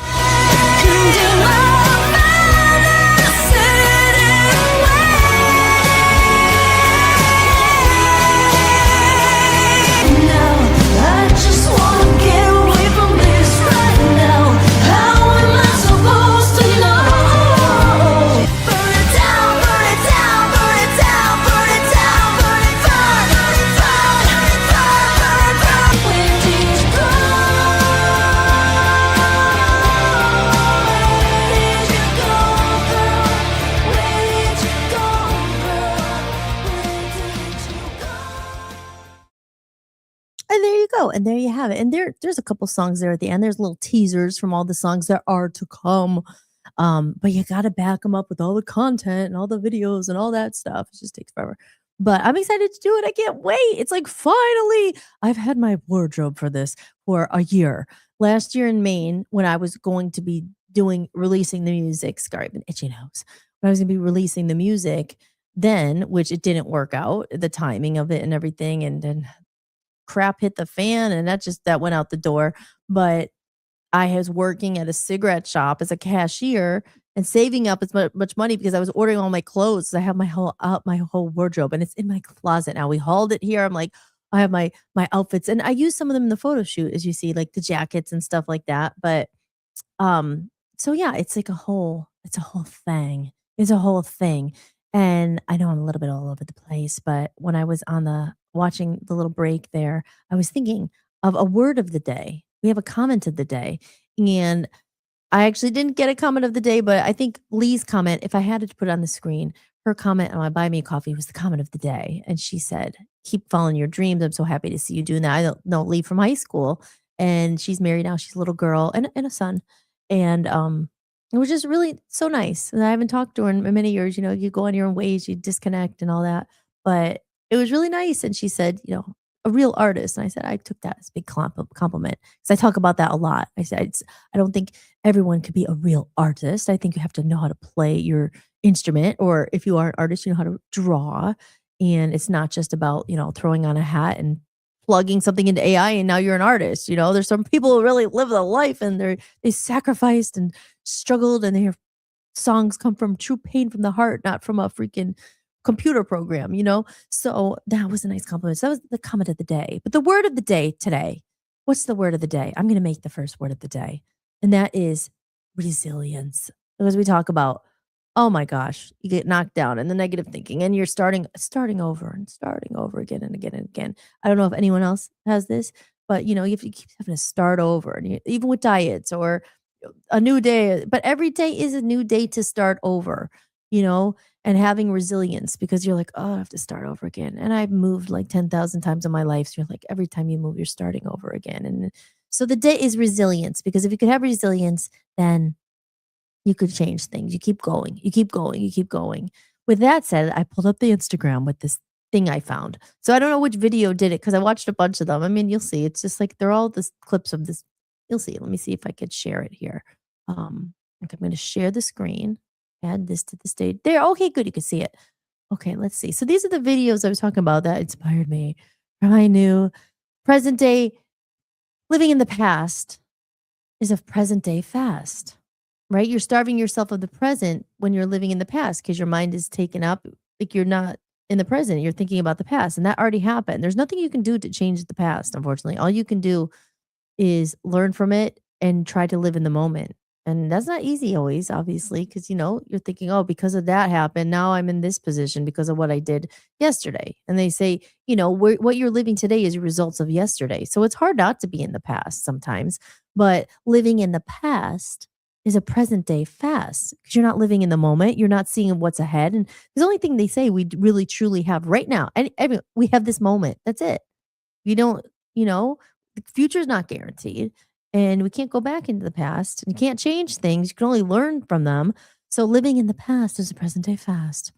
And there you go. And there you have it. And there's a couple songs there at the end. There's little teasers from all the songs that are to come. But you got to back them up with all the content and all the videos and all that stuff. It just takes forever. But I'm excited to do it. I can't wait. It's like finally, I've had my wardrobe for this for a year. Last year in Maine, when I was going to be releasing the music, sorry, I've been itchy nose. When I was going to be releasing the music then, which it didn't work out, the timing of it and everything. And then crap hit the fan, and that went out the door. But I was working at a cigarette shop as a cashier and saving up as much money because I was ordering all my clothes. I have my whole wardrobe, and it's in my closet now. We hauled it here. I'm like, I have my outfits, and I use some of them in the photo shoot, as you see, like the jackets and stuff like that. But so yeah, it's like it's a whole thing. It's a whole thing. And I know I'm a little bit all over the place, but when I was watching the little break there, I was thinking of a word of the day. We have a comment of the day. And I actually didn't get a comment of the day, but I think Lee's comment, if I had to put it on the screen, her comment on my Buy Me a Coffee was the comment of the day. And she said, "Keep following your dreams. I'm so happy to see you doing that." I don't know Lee from high school, and she's married now. She's a little girl and a son. And it was just really so nice. And I haven't talked to her in many years. You go on your own ways, you disconnect and all that. But it was really nice. And she said, a real artist. And I said, I took that as a big compliment because I talk about that a lot. I said, I don't think everyone could be a real artist. I think you have to know how to play your instrument, or if you are an artist, you know how to draw. And it's not just about, throwing on a hat and plugging something into AI and now you're an artist. There's some people who really live the life and they sacrificed and struggled, and their songs come from true pain from the heart, not from a freaking computer program. So that was a nice compliment. So that was the comment of the day. But the word of the day today, what's the word of the day? I'm going to make the first word of the day, and that is resilience. Because we talk about, oh my gosh, you get knocked down and the negative thinking, and you're starting over and starting over again and again and again. I don't know if anyone else has this, but you have to keep having to start over, and even with diets or a new day. But every day is a new day to start over, and having resilience, because you're like, oh, I have to start over again. And I've moved like 10,000 times in my life. So you're like, every time you move, you're starting over again. And so the day is resilience, because if you could have resilience, then you could change things. You keep going, you keep going, you keep going. With that said, I pulled up the Instagram with this thing I found. So I don't know which video did it because I watched a bunch of them. I mean, you'll see. It's just like they're all this clips of this. You'll see. Let me see if I could share it here. Okay, I'm going to share the screen. Add this to the stage. There. Okay, good. You can see it. Okay, let's see. So these are the videos I was talking about that inspired me from my new present day. Living in the past is a present day fast, right? You're starving yourself of the present when you're living in the past because your mind is taken up. Like you're not in the present. You're thinking about the past, and that already happened. There's nothing you can do to change the past, unfortunately. All you can do is learn from it and try to live in the moment. And that's not easy always, obviously, because you're thinking, oh, because of that happened, now I'm in this position because of what I did yesterday. And they say, what you're living today is your results of yesterday. So it's hard not to be in the past sometimes, but living in the past is a present day fast because you're not living in the moment. You're not seeing what's ahead. And the only thing they say we really truly have right now, and we have this moment. That's it. You don't, the future is not guaranteed. And we can't go back into the past. You can't change things. You can only learn from them. So living in the past is a present day fast.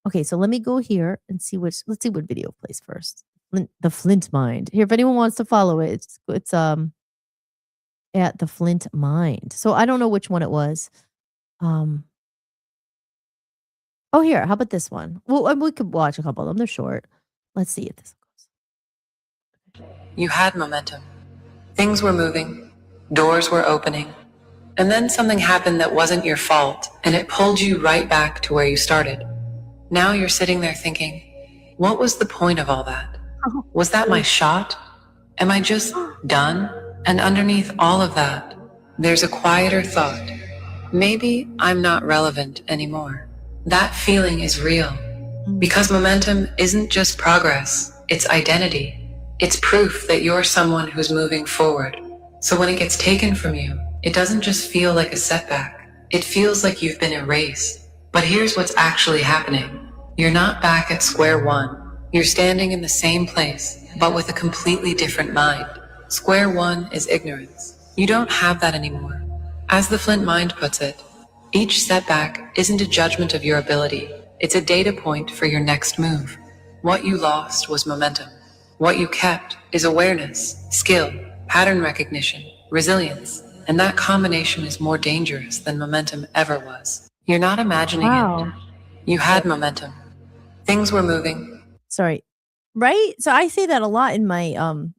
Okay, so let me go here and let's see what video plays first. The Flint Mind. Here, if anyone wants to follow it, it's at the Flint Mind. So I don't know which one it was. Oh, here, how about this one? Well, we could watch a couple of them. They're short. Let's see if this goes. You had momentum. Things were moving. Doors were opening. And then something happened that wasn't your fault, and it pulled you right back to where you started. Now you're sitting there thinking, what was the point of all that? Was that my shot? Am I just done? And underneath all of that, there's a quieter thought. Maybe I'm not relevant anymore. That feeling is real. Because momentum isn't just progress, it's identity. It's proof that you're someone who's moving forward. So when it gets taken from you, it doesn't just feel like a setback. It feels like you've been erased. But here's what's actually happening. You're not back at square one. You're standing in the same place, but with a completely different mind. Square one is ignorance. You don't have that anymore. As the Flint Mind puts it, each setback isn't a judgment of your ability. It's a data point for your next move. What you lost was momentum. What you kept is awareness, skill, pattern recognition, resilience, and that combination is more dangerous than momentum ever was. You're not imagining it. You had momentum. Things were moving. Sorry. right? So I say that a lot in my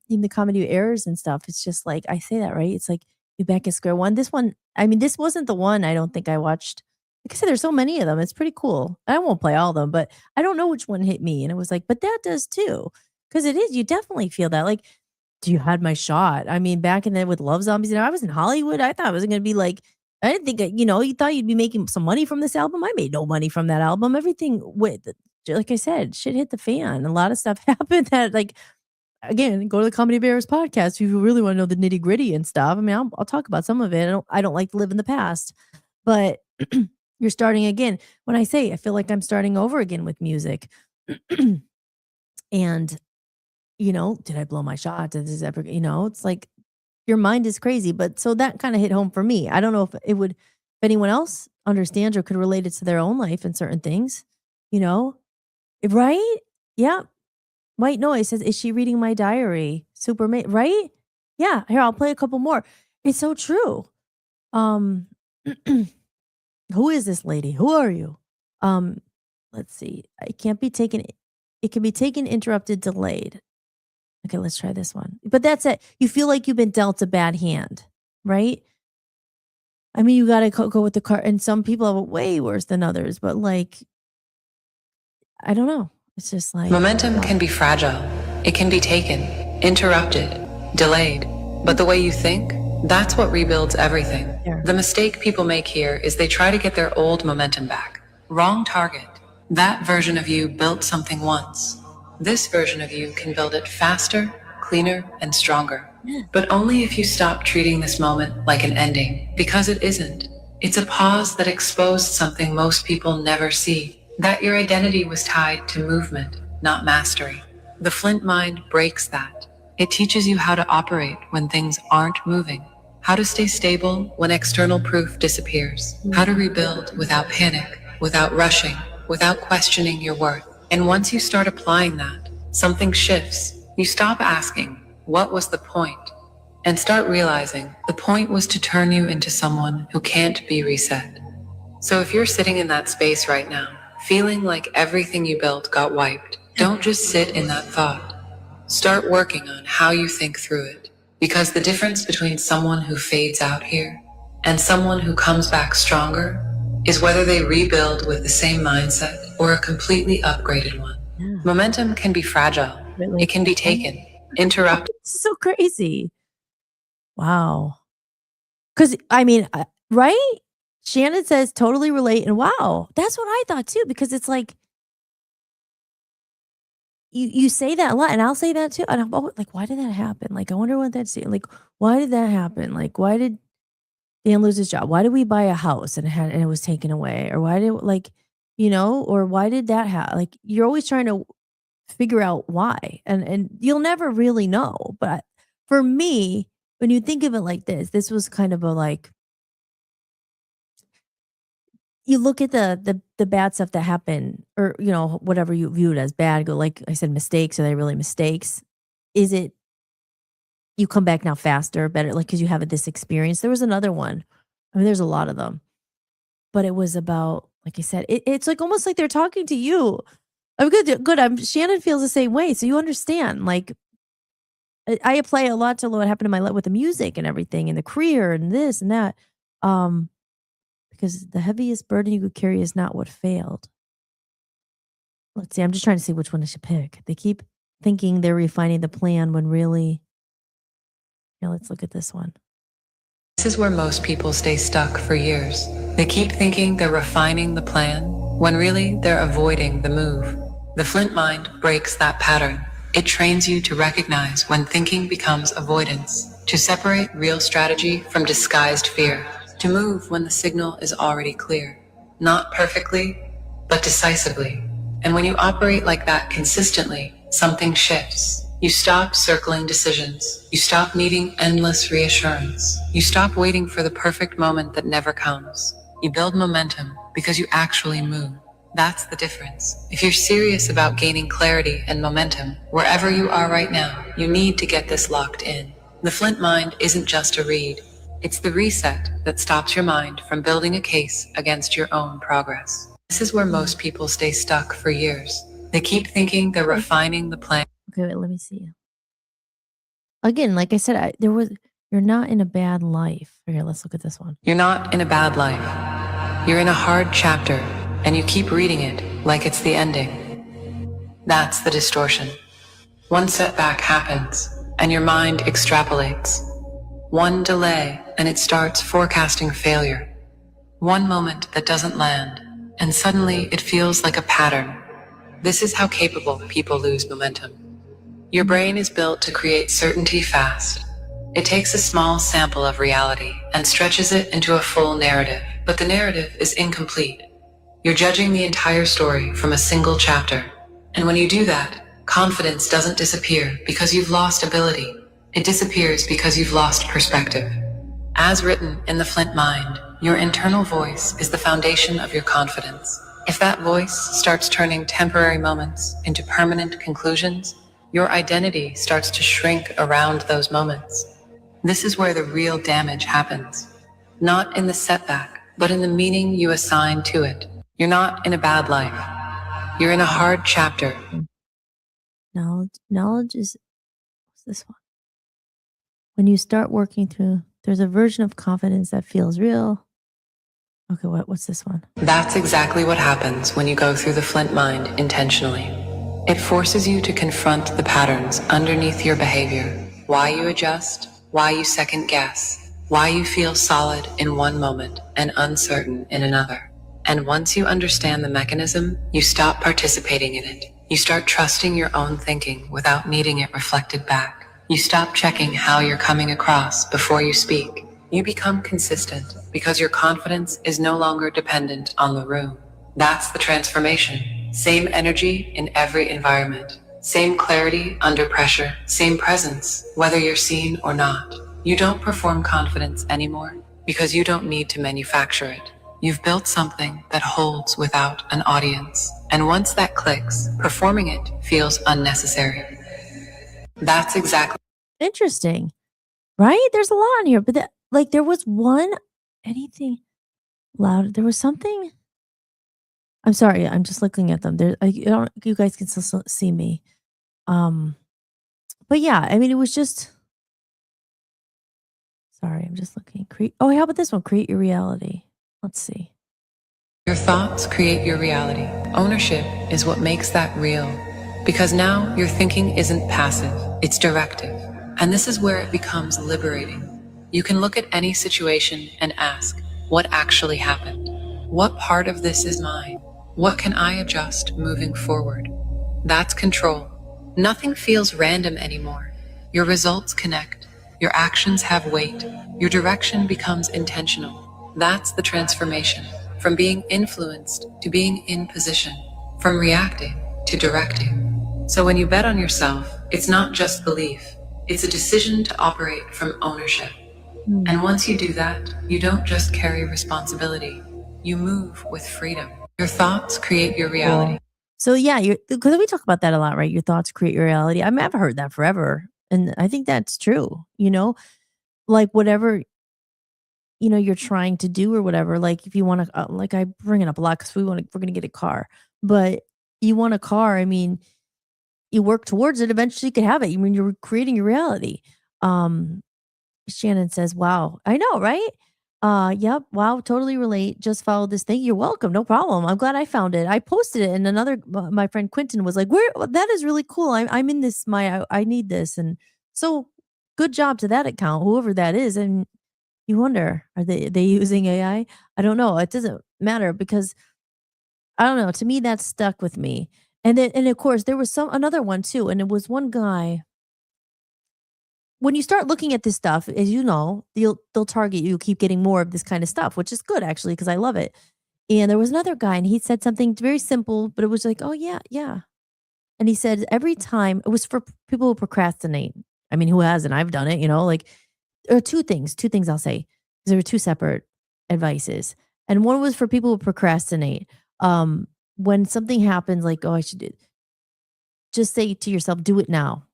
in the comedy errors and stuff. It's just like I say that, right? It's like you back at square one. This one, I mean, this wasn't the one I don't think I watched. Like I said, there's so many of them. It's pretty cool. I won't play all of them, but I don't know which one hit me. And it was like, but that does too. Because it is, you definitely feel that. Like, you had my shot. I mean, back in the with Love Zombies, I was in Hollywood. I thought it was gonna be like, I didn't think you thought you'd be making some money from this album. I made no money from that album. Everything with like I said, shit hit the fan. A lot of stuff happened that like again, go to the Comedy Bears podcast if you really want to know the nitty gritty and stuff. I mean, I'll talk about some of it. I don't like to live in the past, but you're starting again. When I say I feel like I'm starting over again with music, and did I blow my shot? Did this ever? It's like your mind is crazy. But so that kind of hit home for me. I don't know if it would, if anyone else understands or could relate it to their own life and certain things. Right? Yeah. White Noise says, "Is she reading my diary?" Superman, right? Yeah. Here, I'll play a couple more. It's so true. Who is this lady? Who are you? Let's see. It can't be taken. It can be taken, interrupted, delayed. Okay, let's try this one. But that's it. You feel like you've been dealt a bad hand, right? I mean, you got to go with the card. And some people have it way worse than others. But like, I don't know. It's just like Momentum can be fragile. It can be taken, interrupted, delayed. But the way you think, that's what rebuilds everything. Yeah. The mistake people make here is they try to get their old momentum back. Wrong target. That version of you built something once. This version of you can build it faster, cleaner, and stronger. But only if you stop treating this moment like an ending, because it isn't. It's a pause that exposed something most people never see. That your identity was tied to movement, not mastery. The Flint mind breaks that. It teaches you how to operate when things aren't moving, how to stay stable when external proof disappears, how to rebuild without panic, without rushing, without questioning your worth. And once you start applying that, something shifts. You stop asking, what was the point? And start realizing the point was to turn you into someone who can't be reset. So if you're sitting in that space right now, feeling like everything you built got wiped, don't just sit in that thought. Start working on how you think through it. Because the difference between someone who fades out here and someone who comes back stronger is whether they rebuild with the same mindset or a completely upgraded one. Yeah. Momentum can be fragile. Really? It can be taken, interrupted. It's so crazy. Wow. Because I mean, right? Shannon says totally relate, and wow, that's what I thought too. Because it's like you say that a lot, and I'll say that too. And I'm always like, why did that happen? Like, I wonder what that's like. Why did that happen? Like, why did Dan lose his job? Why did we buy a house and it was taken away? Or why did or why did that happen? Like, you're always trying to figure out why, and you'll never really know. But for me, when you think of it like this was kind of a like, you look at the bad stuff that happened, or whatever you view it as bad. Go, like I said, mistakes. Are they really mistakes? Is it you come back now faster, better, like because you have this experience? There was another one. I mean, there's a lot of them, but it was about, like I said, it's like almost like they're talking to you. I'm good. Good. Shannon feels the same way, so you understand. Like, I apply a lot to what happened in my life with the music and everything, and the career and this and that. Because the heaviest burden you could carry is not what failed. Let's see. I'm just trying to see which one I should pick. They keep thinking they're refining the plan when really. Yeah, let's look at this one. This is where most people stay stuck for years. They keep thinking they're refining the plan when really they're avoiding the move. The Flint mind breaks that pattern. It trains you to recognize when thinking becomes avoidance, to separate real strategy from disguised fear, to move when the signal is already clear. Not perfectly, but decisively. And when you operate like that consistently, something shifts. You stop circling decisions. You stop needing endless reassurance. You stop waiting for the perfect moment that never comes. You build momentum because you actually move. That's the difference. If you're serious about gaining clarity and momentum, wherever you are right now, you need to get this locked in. The Flint mind isn't just a read. It's the reset that stops your mind from building a case against your own progress. This is where most people stay stuck for years. They keep thinking they're refining the plan. Okay, wait, let me see. Again, like I said, you're not in a bad life. Here, let's look at this one. You're not in a bad life. You're in a hard chapter, and you keep reading it like it's the ending. That's the distortion. One setback happens, and your mind extrapolates. One delay, and it starts forecasting failure. One moment that doesn't land, and suddenly it feels like a pattern. This is how capable people lose momentum. Your brain is built to create certainty fast. It takes a small sample of reality and stretches it into a full narrative, but the narrative is incomplete. You're judging the entire story from a single chapter. And when you do that, confidence doesn't disappear because you've lost ability. It disappears because you've lost perspective. As written in the Flint Mind, your internal voice is the foundation of your confidence. If that voice starts turning temporary moments into permanent conclusions, your identity starts to shrink around those moments. This is where the real damage happens. Not in the setback, but in the meaning you assign to it. You're not in a bad life. You're in a hard chapter. Knowledge is, what's this one? When you start working through, there's a version of confidence that feels real. Okay, what's this one? That's exactly what happens when you go through the Flint Mind intentionally. It forces you to confront the patterns underneath your behavior. Why you adjust, why you second guess, why you feel solid in one moment and uncertain in another. And once you understand the mechanism, you stop participating in it. You start trusting your own thinking without needing it reflected back. You stop checking how you're coming across before you speak. You become consistent because your confidence is no longer dependent on the room. That's the transformation. Same energy in every environment. Same clarity under pressure. Same presence, whether you're seen or not. You don't perform confidence anymore because you don't need to manufacture it. You've built something that holds without an audience. And once that clicks, performing it feels unnecessary. That's exactly. Interesting, right? There's a lot in here, but there was anything loud. There was something. I'm sorry. I'm just looking at them. You guys can still see me. But yeah, I mean, it was just. Sorry, I'm just looking. How about this one? Create your reality. Let's see. Your thoughts create your reality. Ownership is what makes that real. Because now your thinking isn't passive, it's directive. And this is where it becomes liberating. You can look at any situation and ask, what actually happened? What part of this is mine? What can I adjust moving forward? That's control. Nothing feels random anymore. Your results connect. Your actions have weight. Your direction becomes intentional. That's the transformation. From being influenced to being in position. From reacting to directing. So when you bet on yourself, it's not just belief. It's a decision to operate from ownership. And once you do that, you don't just carry responsibility. You move with freedom. Your thoughts create your reality. So yeah, because we talk about that a lot, right? Your thoughts create your reality. I mean, I've heard that forever, and I think that's true. Like whatever you're trying to do or whatever. Like if you want to, like I bring it up a lot because we're going to get a car, but you want a car. I mean, you work towards it. Eventually, you could have it. I mean, you're creating your reality. Shannon says, "Wow, I know, right? Yep. Wow, totally relate. Just followed this thing. You're welcome. No problem. I'm glad I found it. I posted it, and my friend Quentin was like, "Where? That is really cool. I'm in this. I need this." And so, good job to that account, whoever that is. And you wonder, are they using AI? I don't know. It doesn't matter because I don't know. To me, that stuck with me. And of course, there was another one too, and it was one guy. When you start looking at this stuff, as you know, they'll target you, keep getting more of this kind of stuff, which is good actually, because I love it. And there was another guy, and he said something very simple, but it was like, oh yeah, yeah. And he said every time it was for people who procrastinate. I mean, who hasn't? I've done it, like there are two things I'll say. There were two separate advices. And one was for people who procrastinate. When something happens, like, oh, I should just say to yourself, do it now.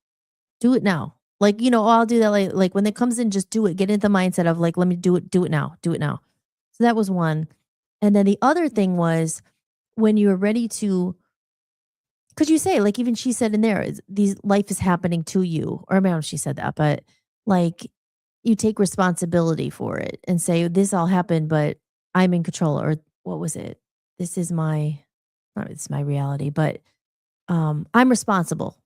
Do it now. Like, I'll do that. Like when it comes in, just do it. Get into the mindset of like, let me do it now. Do it now. So that was one. And then the other thing was when you're ready to Because you say, like, even she said in there, these life is happening to you. Or I don't know if she said that, but like you take responsibility for it and say, this all happened, but I'm in control. Or what was it? This is my, not it's my reality, but I'm responsible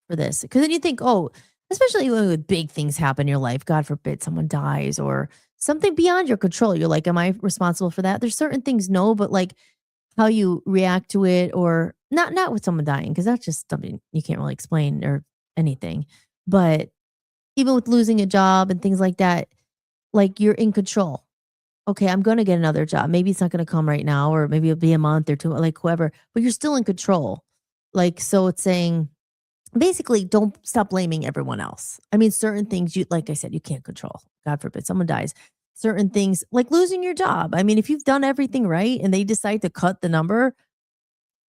for this. Because then you think, oh, especially when big things happen in your life, God forbid someone dies or something beyond your control. You're like, am I responsible for that? There's certain things, no, but like how you react to it, or not with someone dying, because that's just something you can't really explain or anything. But even with losing a job and things like that, like you're in control. Okay, I'm gonna get another job. Maybe it's not gonna come right now, or maybe it'll be a month or two, like whoever, but you're still in control. Like, so it's saying basically don't stop blaming everyone else. I mean, certain things you, like I said, you can't control. God forbid someone dies. Certain things like losing your job. I mean, if you've done everything right and they decide to cut the number,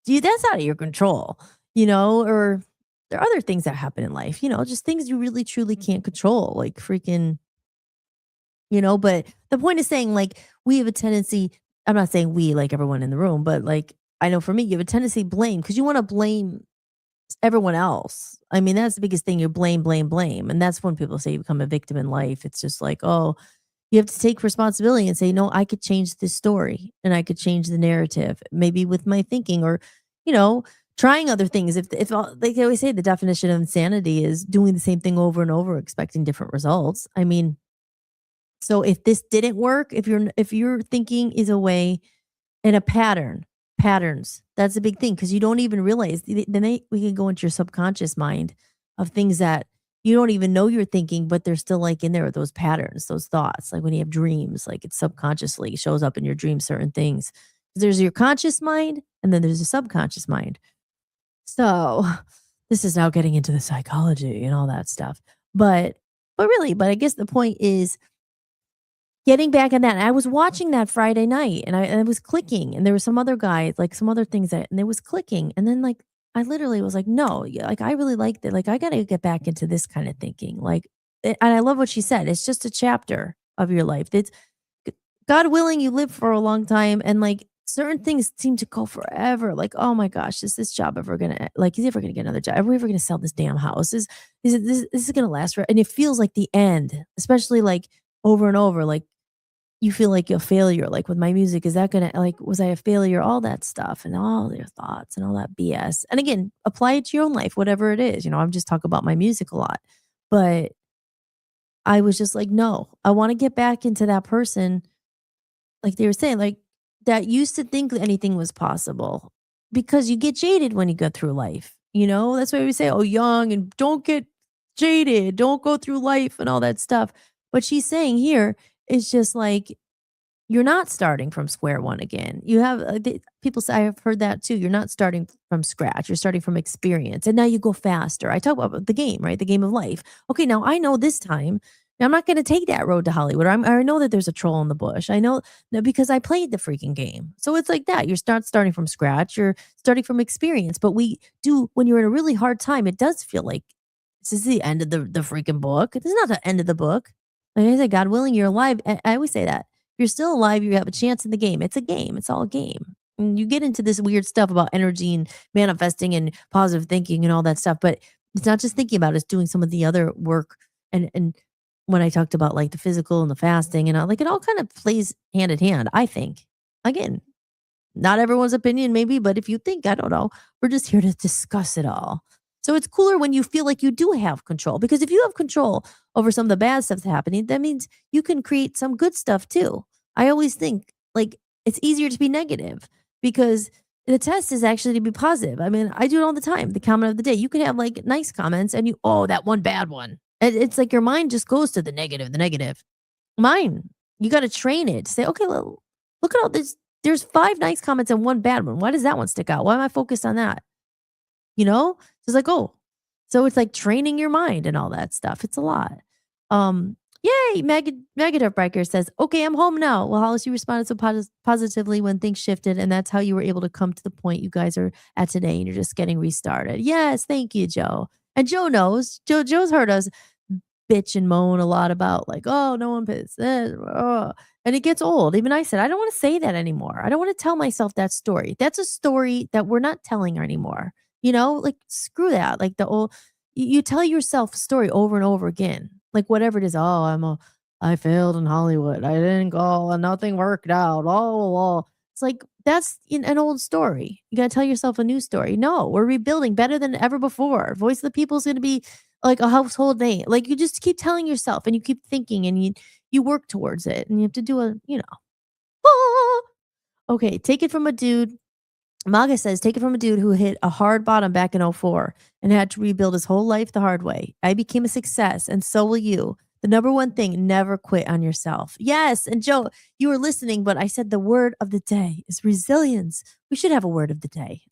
that's out of your control, or there are other things that happen in life, just things you really truly can't control, like freaking, but the point is saying like we have a tendency, I'm not saying we like everyone in the room, but like I know for me, you have a tendency to blame because you want to blame everyone else. I mean, that's the biggest thing. You blame, blame, blame. And that's when people say you become a victim in life. It's just like, oh, you have to take responsibility and say, no, I could change this story and I could change the narrative, maybe with my thinking or, trying other things. If like they always say, the definition of insanity is doing the same thing over and over, expecting different results. I mean, so if this didn't work, if your thinking is a way in a patterns, that's a big thing because you don't even realize. Then we can go into your subconscious mind of things that you don't even know you're thinking, but they're still like in there, those patterns, those thoughts. Like when you have dreams, like it subconsciously shows up in your dreams, certain things. There's your conscious mind and then there's a subconscious mind. So this is now getting into the psychology and all that stuff. But I guess the point is getting back on that. I was watching that Friday night and I was clicking and there was some other guy, like some other things and it was clicking. And then like I literally was like, no, yeah, like I really liked it. Like I gotta get back into this kind of thinking. Like and I love what she said. It's just a chapter of your life. It's God willing, you live for a long time and like certain things seem to go forever. Like, oh my gosh, is this job ever gonna like is he ever gonna get another job? Are we ever gonna sell this damn house? This is gonna last and it feels like the end, especially like over and over. Like you feel like you're a failure, like with my music, is that gonna like was I a failure? All that stuff and all your thoughts and all that BS. And again, apply it to your own life, whatever it is. I'm just talking about my music a lot. But I was just like, no, I want to get back into that person, like they were saying, like that used to think that anything was possible because you get jaded when you go through life. That's why we say, oh, young and don't get jaded, don't go through life and all that stuff. What she's saying here is just like, you're not starting from square one again. You have people say, I've heard that too. You're not starting from scratch. You're starting from experience. And now you go faster. I talk about the game, right? The game of life. Okay, now I know this time. I'm not going to take that road to Hollywood. I know that there's a troll in the bush. I know because I played the freaking game. So it's like that. You're starting from scratch. You're starting from experience. But we do, when you're in a really hard time, it does feel like this is the end of the freaking book. This is not the end of the book. Like I said, God willing, you're alive. I always say that. If you're still alive, you have a chance in the game. It's a game. It's all a game. And you get into this weird stuff about energy and manifesting and positive thinking and all that stuff. But it's not just thinking about it, it's doing some of the other work. And when I talked about like the physical and the fasting and all, like it all kind of plays hand in hand, I think. Again, not everyone's opinion, maybe, but if you think, I don't know, we're just here to discuss it all. So it's cooler when you feel like you do have control, because if you have control over some of the bad stuff that's happening, that means you can create some good stuff too. I always think like it's easier to be negative because the test is actually to be positive. I mean, I do it all the time. The comment of the day, you can have like nice comments and that one bad one. And it's like your mind just goes to the negative, the negative. Mine, you got to train it to say, okay, look at all this. There's 5 nice comments and 1 bad one. Why does that one stick out? Why am I focused on that? So it's like, so it's like training your mind and all that stuff. It's a lot. Yay. Megadeth Breaker says, okay, I'm home now. Well, Hollis, you responded so positively when things shifted. And that's how you were able to come to the point you guys are at today. And you're just getting restarted. Yes. Thank you, Joe. And Joe knows. Joe's heard us bitch and moan a lot about like, oh, no one pays this. Oh. And it gets old. Even I said, I don't want to say that anymore. I don't want to tell myself that story. That's a story that we're not telling anymore. Like screw that. Like the old, you tell yourself a story over and over again. Like whatever it is. Oh, I failed in Hollywood. I didn't go and nothing worked out. Oh. It's like that's an old story. You got to tell yourself a new story. No, we're rebuilding better than ever before. Voice of the People is going to be like a household name. Like you just keep telling yourself and you keep thinking and you work towards it and you have to do ah. Okay, take it from a dude. Maga says, take it from a dude who hit a hard bottom back in '04 and had to rebuild his whole life the hard way. I became a success, and so will you. The number one thing, never quit on yourself. Yes. And Joe, you were listening, but I said the word of the day is resilience. We should have a word of the day.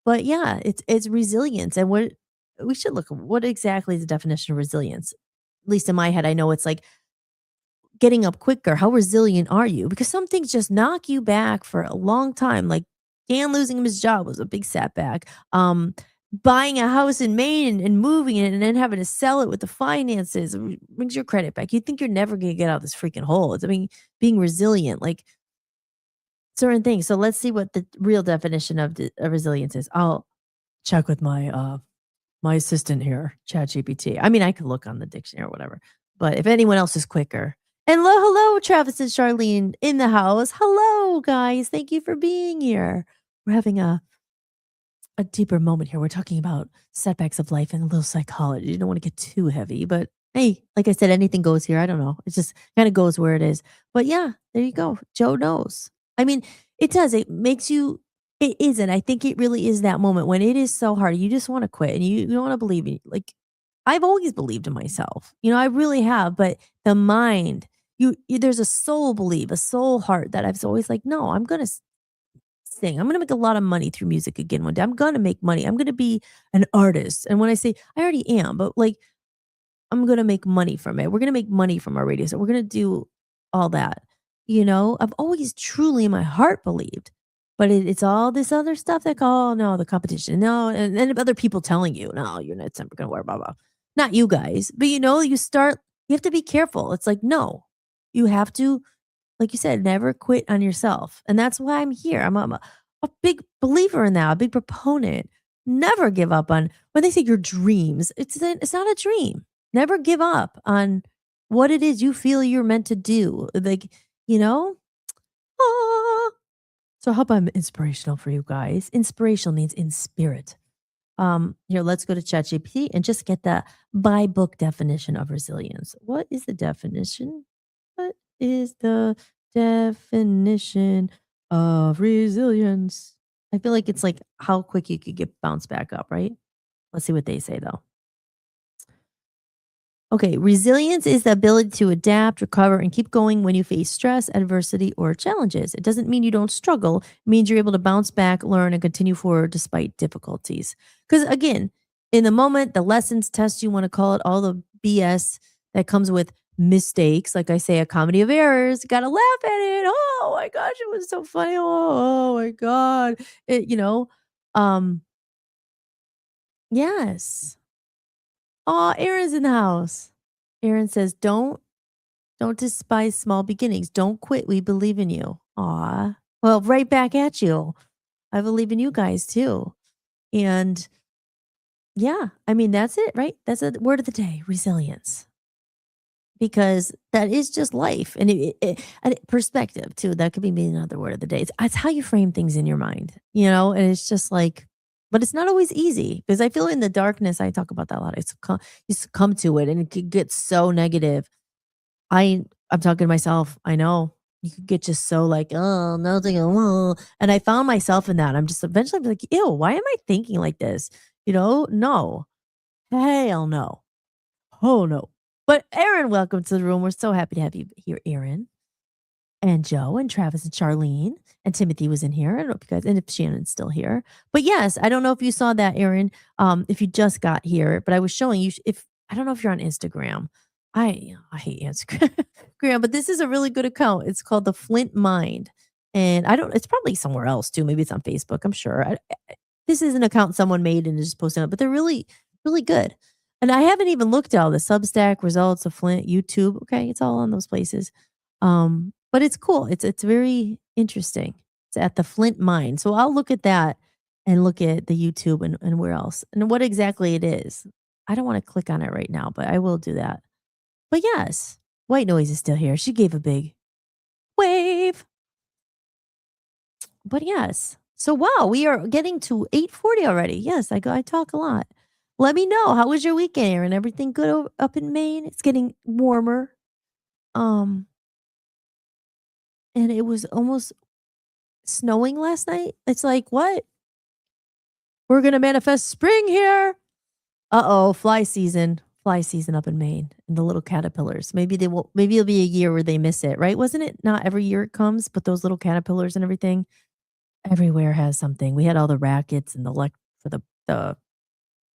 But yeah, it's resilience. And what we should look at what exactly is the definition of resilience. At least in my head, I know it's like getting up quicker. How resilient are you? Because some things just knock you back for a long time. Like Dan losing his job was a big setback. Buying a house in Maine and moving it and then having to sell it with the finances brings your credit back. You think you're never going to get out of this freaking hole. Being resilient, like certain things. So let's see what the real definition of resilience is. I'll check with my assistant here, ChatGPT. I mean, I could look on the dictionary or whatever, but if anyone else is quicker. And hello, Travis and Charlene in the house. Hello, guys. Thank you for being here. We're having a deeper moment here. We're talking about setbacks of life and a little psychology. You don't want to get too heavy, but hey, like I said, anything goes here. I don't know. It just kind of goes where it is. But yeah, there you go. Joe knows. I mean, it does. It makes you, it isn't. I think it really is that moment when it is so hard. You just want to quit and you don't want to believe in it. Like I've always believed in myself. I really have, but the mind, there's a soul belief, a soul heart that I've always like, no, I'm going to sing. I'm going to make a lot of money through music again one day. I'm going to make money. I'm going to be an artist. And when I say I already am, but like I'm going to make money from it. We're going to make money from our radio. So we're going to do all that. I've always truly in my heart believed, but it's all this other stuff that oh no, the competition. No. And then other people telling you, no, you're not never going to wear blah, blah. Not you guys, but you have to be careful. It's like, no, you have to, like you said, never quit on yourself. And that's why I'm here. I'm a big believer in that, a big proponent. Never give up on when they say your dreams. It's not a dream. Never give up on what it is you feel you're meant to do. Like, ah. So I hope I'm inspirational for you guys. Inspirational means in spirit. Here, let's go to ChatGPT and just get the by book definition of resilience. What is the definition? What is the definition of resilience? I feel like it's like how quick you could get bounced back up, right? Let's see what they say though. Okay, resilience is the ability to adapt, recover, and keep going when you face stress, adversity, or challenges. It doesn't mean you don't struggle. It means you're able to bounce back, learn, and continue forward despite difficulties. Because again, in the moment, the lessons, tests, you want to call it, all the BS that comes with mistakes, like I say, a comedy of errors, got to laugh at it. Oh my gosh, it was so funny. Oh my God. Yes. Oh, Aaron's in the house. Aaron says, don't despise small beginnings. Don't quit. We believe in you. Aw. Well, right back at you. I believe in you guys too. And yeah, I mean, that's it, right? That's the word of the day, resilience. Because that is just life and and perspective too. That could be another word of the day. It's how you frame things in your mind, and it's just like, but it's not always easy because I feel in the darkness, I talk about that a lot. You succumb to it and it could get so negative. I'm talking to myself. I know you could get just so like, oh, nothing. Oh. And I found myself in that. I'm just eventually like, ew, why am I thinking like this? No, hell no. Oh no. But Aaron, welcome to the room. We're so happy to have you here, Aaron. And Joe and Travis and Charlene and Timothy was in here. I don't know if you guys, and if Shannon's still here. But yes, I don't know if you saw that, Aaron, if you just got here, but I was showing you, I don't know if you're on Instagram. I hate Instagram, but this is a really good account. It's called The Flint Mind. And it's probably somewhere else too. Maybe it's on Facebook, I'm sure. This is an account someone made and is just posting it, but they're really, really good. And I haven't even looked at all the Substack results of Flint, YouTube. Okay, it's all on those places. But it's cool. It's very interesting. It's at The Flint Mind. So I'll look at that and look at the YouTube and where else and what exactly it is. I don't want to click on it right now, but I will do that. But yes, White Noise is still here. She gave a big wave. But yes. So wow, we are getting to 8:40 already. Yes, I talk a lot. Let me know, how was your weekend, Aaron? Everything good up in Maine? It's getting warmer. Um, and it was almost snowing last night. It's like, what? We're gonna manifest spring here. Uh-oh, fly season. Fly season up in Maine and the little caterpillars. Maybe they will maybe it'll be a year where they miss it, right? Wasn't it not every year it comes, but those little caterpillars and everything everywhere has something. We had all the rackets and the for the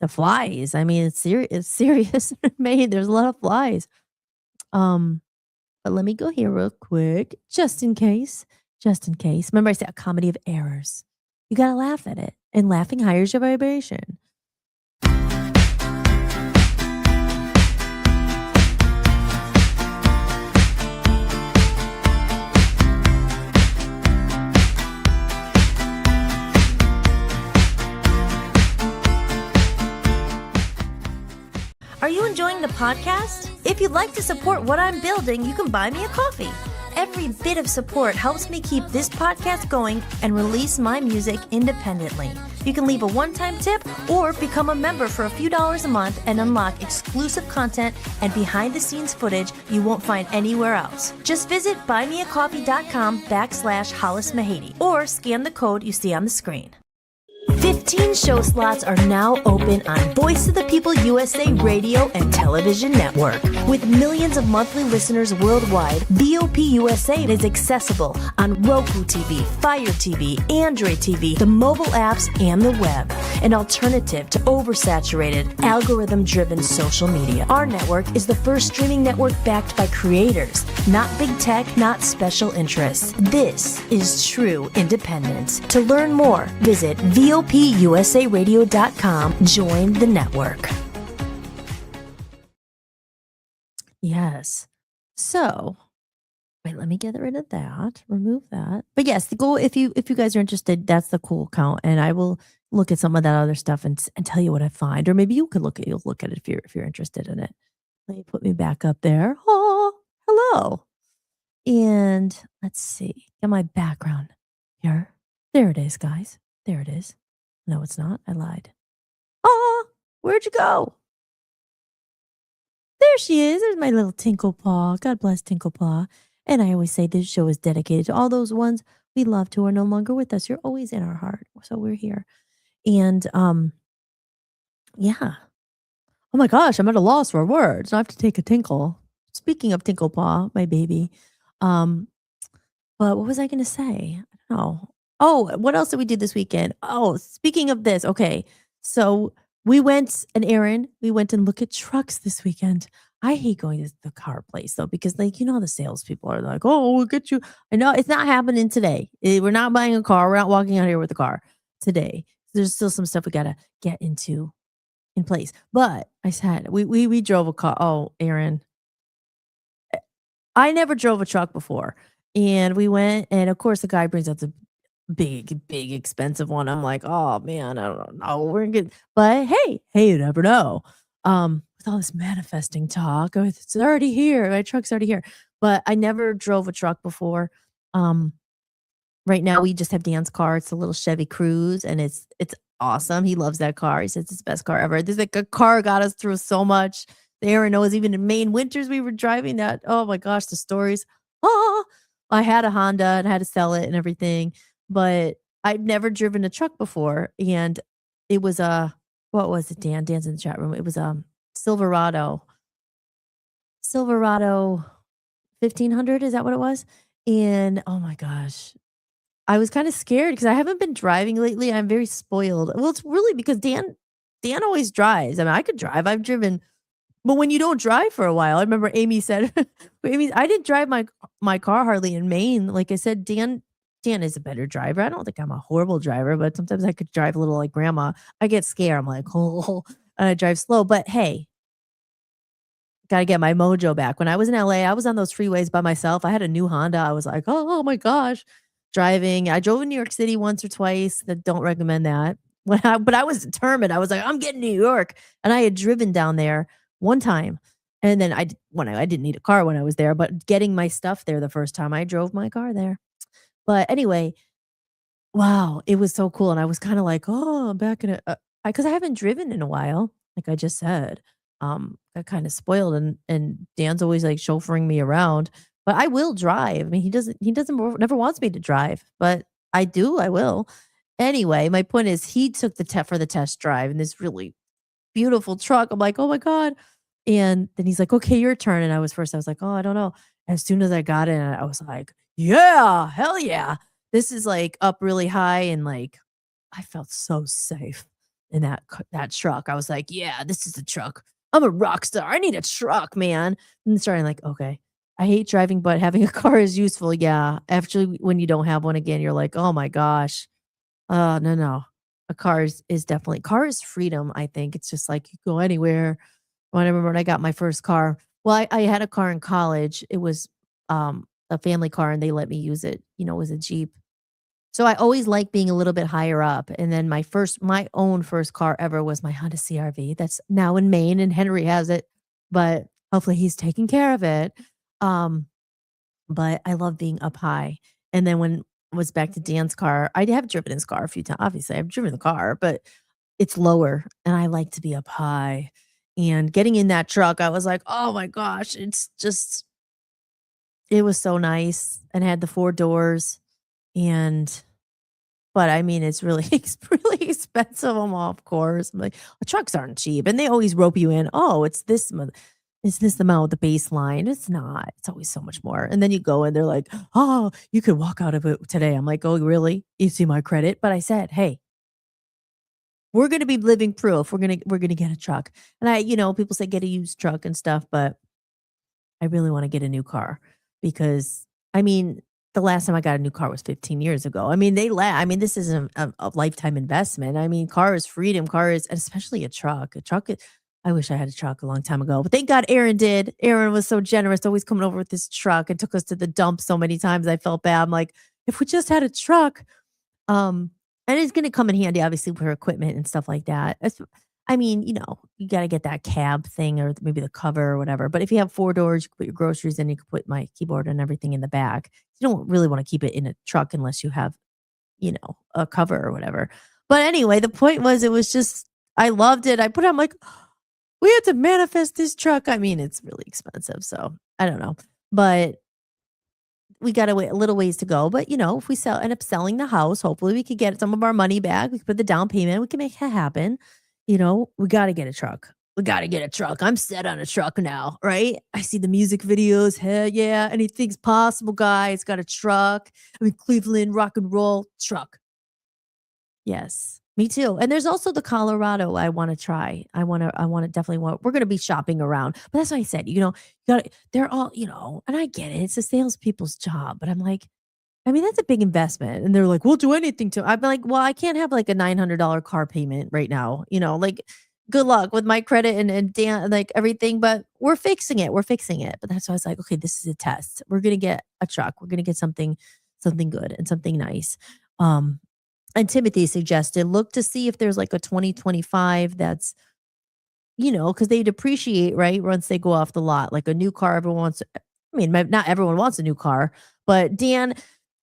flies. I mean, it's serious in Maine. There's a lot of flies. Um, but let me go here real quick, just in case. Just in case. Remember, I said a comedy of errors. You gotta laugh at it, and laughing higher your vibration. Are you enjoying the podcast? If you'd like to support what I'm building, you can buy me a coffee. Every bit of support helps me keep this podcast going and release my music independently. You can leave a one-time tip or become a member for a few dollars a month and unlock exclusive content and behind-the-scenes footage you won't find anywhere else. Just visit buymeacoffee.com/Hollis Mahady or scan the code you see on the screen. 15 show slots are now open on Voice of the People USA radio and television network. With millions of monthly listeners worldwide, VOP USA is accessible on Roku TV, Fire TV, Android TV, the mobile apps, and the web. An alternative to oversaturated, algorithm-driven social media. Our network is the first streaming network backed by creators, not big tech, not special interests. This is true independence. To learn more, visit VOPUSARadio.com. Join the network. Yes. So, wait, let me get rid of that. Remove that. But yes, the goal, if you guys are interested, that's the cool account, and I will look at some of that other stuff and tell you what I find, or maybe you'll look at it if you're interested in it. Let me put me back up there. Oh, hello. And let's see. Get my background here. There it is, guys. There it is. No, it's not. I lied. Oh, where'd you go? There she is. There's my little Tinkle Paw. God bless Tinkle Paw. And I always say this show is dedicated to all those ones we loved who are no longer with us. You're always in our heart. So we're here. And yeah. Oh my gosh, I'm at a loss for words. I have to take a tinkle. Speaking of Tinkle Paw, my baby. But what was I gonna say? I don't know. Oh, what else did we do this weekend? Oh, speaking of this, okay. So we went and look at trucks this weekend. I hate going to the car place though, because the salespeople are like, oh, we'll get you. I know it's not happening today. We're not buying a car. We're not walking out here with a car today. There's still some stuff we gotta get in place. But I said we drove a car. Oh, Aaron. I never drove a truck before. And we went, and of course the guy brings out the big, expensive one. I'm like, oh man, I don't know. We're good. But hey, you never know. With all this manifesting talk, it's already here. My truck's already here. But I never drove a truck before. Right now we just have Dan's car. It's a little Chevy Cruze, and it's awesome. He loves that car. He says it's the best car ever. There's a car got us through so much. Aaron knows, even in Maine winters we were driving that. Oh my gosh, the stories. Oh, I had a Honda and I had to sell it and everything, but I'd never driven a truck before. And it was what was it, Dan? Dan's in the chat room. It was Silverado 1500. Is that what it was? And oh my gosh, I was kind of scared because I haven't been driving lately. I'm very spoiled. Well, it's really because Dan always drives. I mean, I could drive. I've driven. But when you don't drive for a while, I remember Amy said, I didn't drive my car hardly in Maine. Like I said, Dan is a better driver. I don't think I'm a horrible driver, but sometimes I could drive a little like grandma. I get scared. I'm like, oh, and I drive slow. But hey, got to get my mojo back. When I was in LA, I was on those freeways by myself. I had a new Honda. I was like, oh my gosh, driving. I drove in New York City once or twice. That don't recommend that. But I was determined. I was like, I'm getting New York, and I had driven down there one time, and then I didn't need a car when I was there, but getting my stuff there the first time, I drove my car there. But anyway, wow, it was so cool, and I was kinda like, "Oh, I'm back in a" because I haven't driven in a while, like I just said. Got kinda spoiled, and Dan's always, like, chauffeuring me around, but I will drive. I mean, he doesn't never wants me to drive, but I will. Anyway, my point is he took the test drive in this really beautiful truck. I'm like, "Oh my god." And then he's like, "Okay, your turn." And I was like, "Oh, I don't know." As soon as I got in, I was like, "Yeah, hell yeah." This is like up really high and like I felt so safe in that truck. I was like, "Yeah, this is the truck. I'm a rock star. I need a truck, man." And starting like, "Okay. I hate driving, but having a car is useful." Yeah. Actually, when you don't have one again, you're like, "Oh my gosh." No, no. A car is definitely car is freedom, I think. It's just like you go anywhere. When I remember when I got my first car, well, I had a car in college. It was a family car and they let me use it. It was a Jeep. So I always liked being a little bit higher up. And then my own first car ever was my Honda CRV. That's now in Maine and Henry has it, but hopefully he's taking care of it. Um, but I love being up high. And then when it was back to Dan's car, I have driven his car a few times. Obviously, I've driven the car, but it's lower and I like to be up high. And getting in that truck, I was like, "Oh my gosh, it was so nice and had the 4 doors and but I mean, it's really it's really expensive, of course. I'm like, trucks aren't cheap, and they always rope you in. Oh, it's this amount with the baseline. It's not. It's always so much more. And then you go and they're like, "Oh, you could walk out of it today." I'm like, "Oh, really? You see my credit?" But I said, "Hey, we're gonna be living proof. We're gonna get a truck." And people say get a used truck and stuff, but I really want to get a new car because I mean, the last time I got a new car was 15 years ago. I mean, I mean, this is a lifetime investment. I mean, car is freedom. Car is, and especially a truck. I wish I had a truck a long time ago, but thank God Aaron did. Aaron was so generous, always coming over with this truck and took us to the dump so many times. I felt bad. I'm like, if we just had a truck, um, and it's gonna come in handy, obviously, for equipment and stuff like that. I mean, you gotta get that cab thing or maybe the cover or whatever. But if you have 4 doors, you can put your groceries in, you can put my keyboard and everything in the back. You don't really want to keep it in a truck unless you have, a cover or whatever. But anyway, the point was it was just I loved it. I'm like, we had to manifest this truck. I mean, it's really expensive, so I don't know. But we got a little ways to go, but if we end up selling the house, hopefully we could get some of our money back. We could put the down payment. We can make it happen. We got to get a truck. We got to get a truck. I'm set on a truck now, right? I see the music videos. Hell yeah, anything's possible, guys. Got a truck. I mean, Cleveland rock and roll truck. Yes, me too. And there's also the Colorado I want to try. I want to definitely we're going to be shopping around. But that's what I said, you got they're all, and I get it. It's a salespeople's job, but I'm like, I mean, that's a big investment. And they're like, "We'll do anything to." I'm like, "Well, I can't have like a $900 car payment right now. Like good luck with my credit and Dan, like everything, but we're fixing it. We're fixing it." But that's why I was like, "Okay, this is a test. We're going to get a truck. We're going to get something good and something nice." And Timothy suggested look to see if there's like a 2025 that's, because they depreciate, right? Once they go off the lot, like a new car, everyone wants, I mean, not everyone wants a new car, but Dan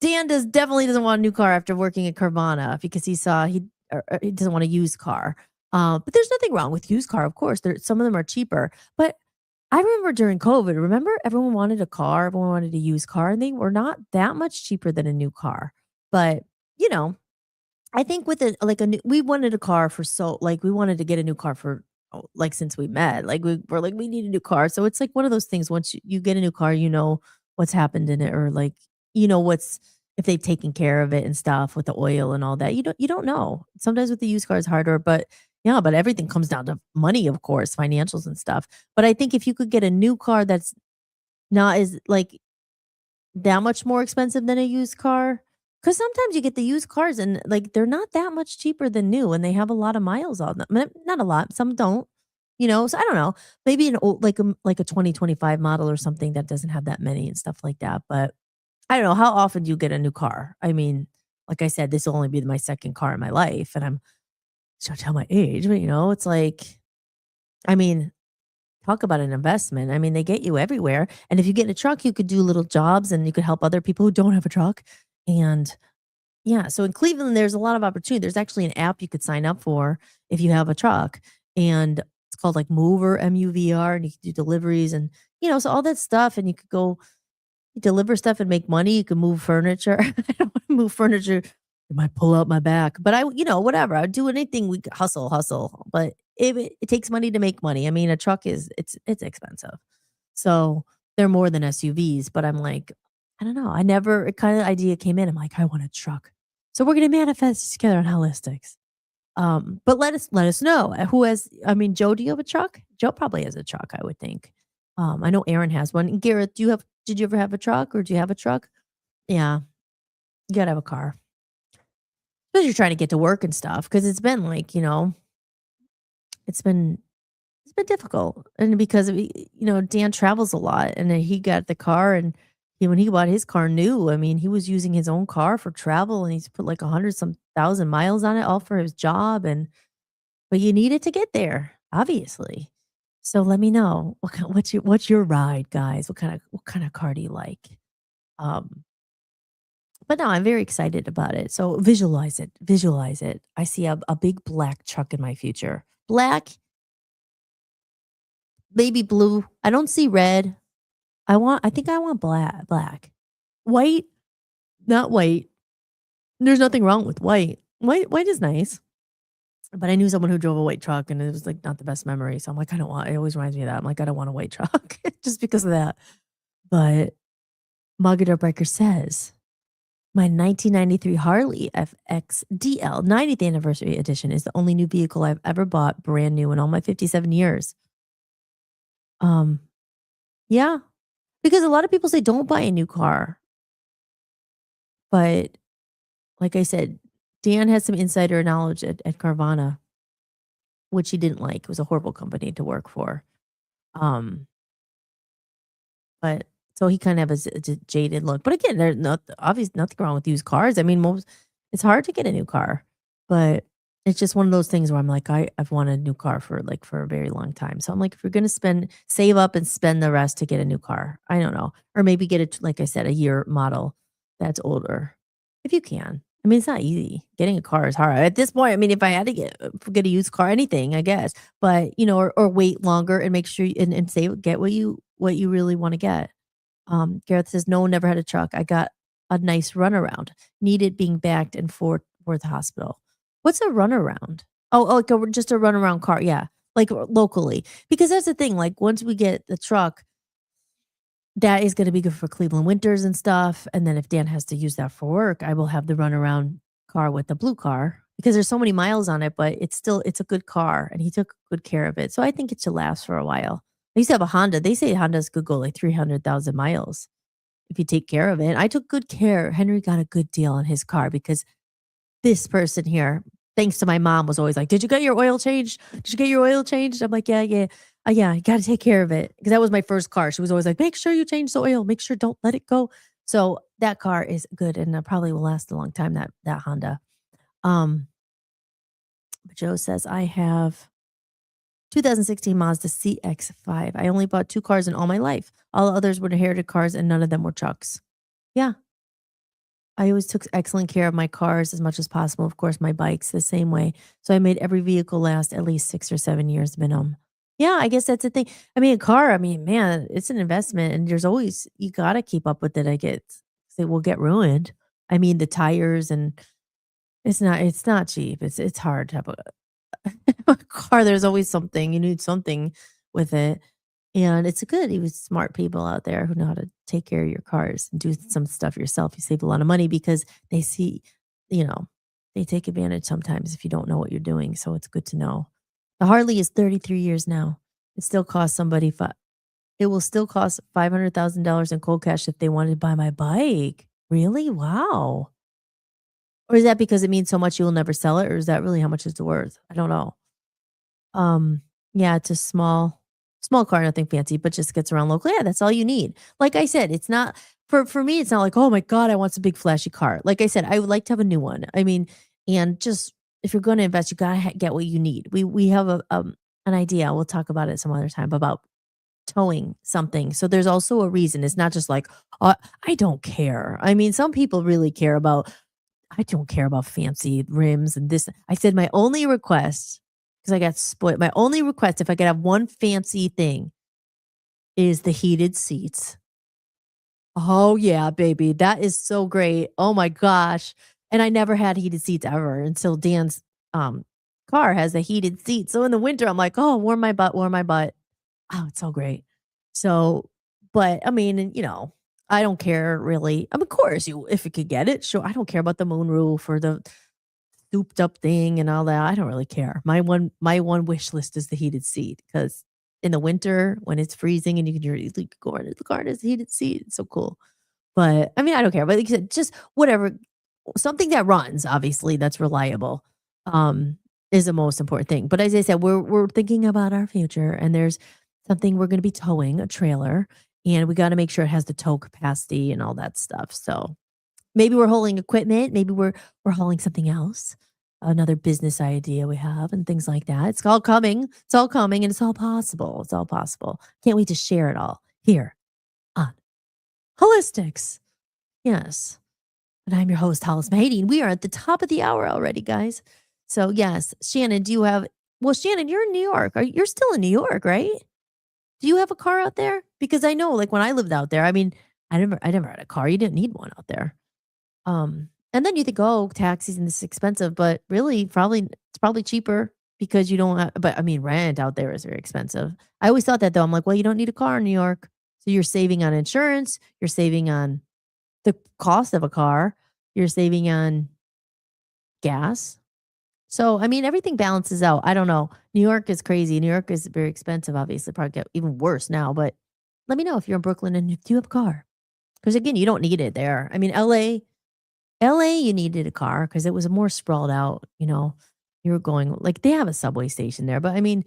definitely doesn't want a new car after working at Carvana because he doesn't want a used car. But there's nothing wrong with used car, of course. Some of them are cheaper. But I remember during COVID, remember everyone wanted a car, everyone wanted a used car, and they were not that much cheaper than a new car. But I think with we wanted a car for we wanted to get a new car for since we met, like we're like we need a new car. So it's like one of those things. Once you get a new car, what's happened in it, or like what's if they've taken care of it and stuff with the oil and all that. You don't know. Sometimes with the used car it's harder, but yeah, but everything comes down to money, of course, financials and stuff. But I think if you could get a new car that's not as like that much more expensive than a used car. Because sometimes you get the used cars and like they're not that much cheaper than new and they have a lot of miles on them. Not a lot, some don't, so I don't know. Maybe an old like a 2025 model or something that doesn't have that many and stuff like that. But I don't know, how often do you get a new car? I mean, like I said, this will only be my second car in my life, and I'm don't tell my age, but, it's like, I mean, talk about an investment. I mean, they get you everywhere, and if you get in a truck, you could do little jobs, and you could help other people who don't have a truck, and yeah, so in Cleveland, there's a lot of opportunity. There's actually an app you could sign up for if you have a truck, and it's called, like, Mover, MUVR, and you can do deliveries and, so all that stuff, and you could go deliver stuff and make money. You can move furniture. I don't wanna move furniture. It might pull out my back, but whatever. I would do anything. We could hustle, but it takes money to make money. I mean, a truck it's expensive. So they're more than SUVs, but I'm like, I don't know. I never, it kind of idea came in. I'm like, I want a truck. So we're going to manifest together on Holistics. But let us know who has, I mean, Joe, do you have a truck? Joe probably has a truck, I would think. I know Aaron has one. And Garrett, did you ever have a truck or do you have a truck? Yeah, you gotta have a car. Because you're trying to get to work and stuff. Cause it's been like, it's been it's been difficult. And because Dan travels a lot and then he got the car and when he bought his car new, I mean, he was using his own car for travel and he's put like 100 some thousand miles on it, all for his job. But you need it to get there, obviously. So let me know what's your ride, guys? What kind of car do you like? Um, but no, I'm very excited about it. So visualize it. Visualize it. I see a big black truck in my future. Black, maybe blue. I don't see red. I think I want black. White, not white. There's nothing wrong with white. White is nice. But I knew someone who drove a white truck and it was like not the best memory. So I'm like, I don't want it always reminds me of that. I'm like, I don't want a white truck just because of that. But Mogador Breaker says my 1993 Harley FX DL 90th anniversary edition is the only new vehicle I've ever bought brand new in all my 57 years. Yeah, because a lot of people say don't buy a new car. But like I said, Dan had some insider knowledge at Carvana, which he didn't like. It was a horrible company to work for. Um, but so he kind of has a jaded look. But again, there's obviously nothing wrong with used cars. I mean, it's hard to get a new car, but it's just one of those things where I'm like, I've wanted a new car for a very long time. So I'm like, if you're gonna save up and spend the rest to get a new car, I don't know, or maybe get it like I said, a year model that's older, if you can. I mean, it's not easy. Getting a car is hard at this point. I mean, if I had to get a used car, anything, I guess, but or wait longer and make sure and save, get what you really want to get. Gareth says, no, never had a truck. I got a nice runaround. Needed being backed in Fort Worth Hospital. What's a runaround? Oh, like just a runaround car. Yeah. Like locally. Because that's the thing. Like once we get the truck, that is going to be good for Cleveland winters and stuff. And then if Dan has to use that for work, I will have the runaround car with the blue car because there's so many miles on it, but it's a good car and he took good care of it. So I think it should last for a while. I used to have a Honda. They say Hondas could go like 300,000 miles if you take care of it. I took good care. Henry got a good deal on his car because this person here, thanks to my mom, was always like, did you get your oil changed? Did you get your oil changed? I'm like, yeah. Yeah, you got to take care of it because that was my first car. She was always like, make sure you change the oil. Make sure don't let it go. So that car is good and probably will last a long time, that Honda. But Joe says, I have 2016 Mazda CX-5. I only bought 2 cars in all my life. All others were inherited cars and none of them were trucks. Yeah. I always took excellent care of my cars as much as possible. Of course, my bikes the same way. So I made every vehicle last at least 6 or 7 years minimum. Yeah, I guess that's the thing. I mean, a car, I mean, man, it's an investment and you got to keep up with it. It will get ruined. I mean, the tires and it's not cheap. It's hard to have a car. There's always something. You need something with it. And it's good. You smart people out there who know how to take care of your cars and do some stuff yourself. You save a lot of money because they see, they take advantage sometimes if you don't know what you're doing. So it's good to know. The Harley is 33 years now. It still costs somebody it will still cost $500,000 in cold cash if they wanted to buy my bike. Really? Wow. Or is that because it means so much you will never sell it? Or is that really how much it's worth? I don't know. Yeah, it's a small Small car, nothing fancy, but just gets around local. Yeah, that's all you need. Like I said, it's not for me. It's not like, oh my god, I want a big flashy car. Like I said, I would like to have a new one. I mean, and just if you're going to invest, you gotta get what you need. We have an idea. We'll talk about it some other time about towing something. So there's also a reason. It's not just like, I don't care. I mean, some people really care about. I don't care about fancy rims and this. I said my only request, because I got spoiled. My only request, if I could have one fancy thing, is the heated seats. Oh yeah, baby. That is so great. Oh my gosh. And I never had heated seats ever until Dan's car has a heated seat. So in the winter, I'm like, oh, warm my butt, warm my butt. Oh, it's so great. So, but I mean, and, I don't care really. I mean, of course, if you could get it, sure. I don't care about the moonroof or the souped up thing and all that. I don't really care. My one wish list is the heated seat, because in the winter when it's freezing and you can easily go into the car and it's a heated seat. It's so cool. But I mean, I don't care. But like you said, just whatever, something that runs, obviously, that's reliable, is the most important thing. But as I said, we're thinking about our future, and there's something we're going to be towing, a trailer, and we got to make sure it has the tow capacity and all that stuff. So maybe we're hauling equipment, maybe we're hauling something else, another business idea we have, and things like that. It's all coming. It's all coming, and it's all possible. It's all possible. Can't wait to share it all here on Holistics. Yes. And I'm your host, Hollis Mahadine. We are at the top of the hour already, guys. So yes, Shannon, Shannon, you're in New York. You're still in New York, right? Do you have a car out there? Because I know, like, when I lived out there, I mean, I never had a car. You didn't need one out there. And then you think, oh, taxis and this is expensive, but really, it's probably cheaper because you don't have, but I mean, rent out there is very expensive. I always thought that though. I'm like, well, you don't need a car in New York. So you're saving on insurance, you're saving on the cost of a car, you're saving on gas. So, I mean, everything balances out. I don't know. New York is crazy. New York is very expensive, obviously, probably get even worse now, but let me know if you're in Brooklyn and if you have a car. Because again, you don't need it there. I mean, LA, you needed a car because it was more sprawled out, you were going, like, they have a subway station there, but I mean,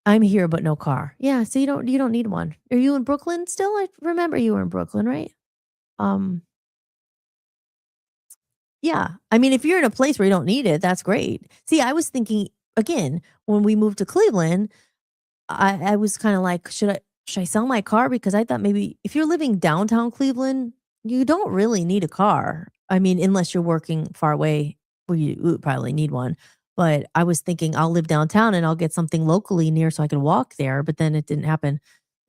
I'm here, but no car. Yeah. So you don't need one. Are you in Brooklyn still? I remember you were in Brooklyn, right? Um, yeah. I mean, if you're in a place where you don't need it, that's great. See, I was thinking again, when we moved to Cleveland, I was kind of like, should I sell my car? Because I thought maybe if you're living downtown Cleveland, you don't really need a car. I mean, unless you're working far away, where you would probably need one. But I was thinking I'll live downtown and I'll get something locally near so I can walk there. But then it didn't happen.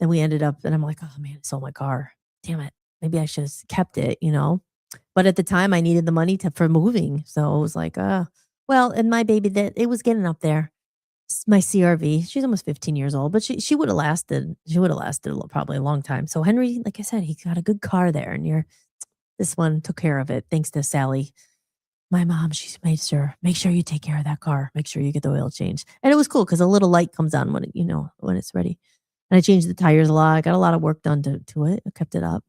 Then we ended up, and I'm like, oh man, I sold my car. Damn it. Maybe I should have kept it. But at the time, I needed the money for moving. So I was like, well, and my baby, that it was getting up there. My CRV, she's almost 15 years old, but she would have lasted. She would have lasted probably a long time. So Henry, like I said, he got a good car there, and this one took care of it thanks to Sally, my mom. She made sure, make sure you take care of that car. Make sure you get the oil change, and it was cool because a little light comes on when it's ready. And I changed the tires a lot. I got a lot of work done to it. I kept it up,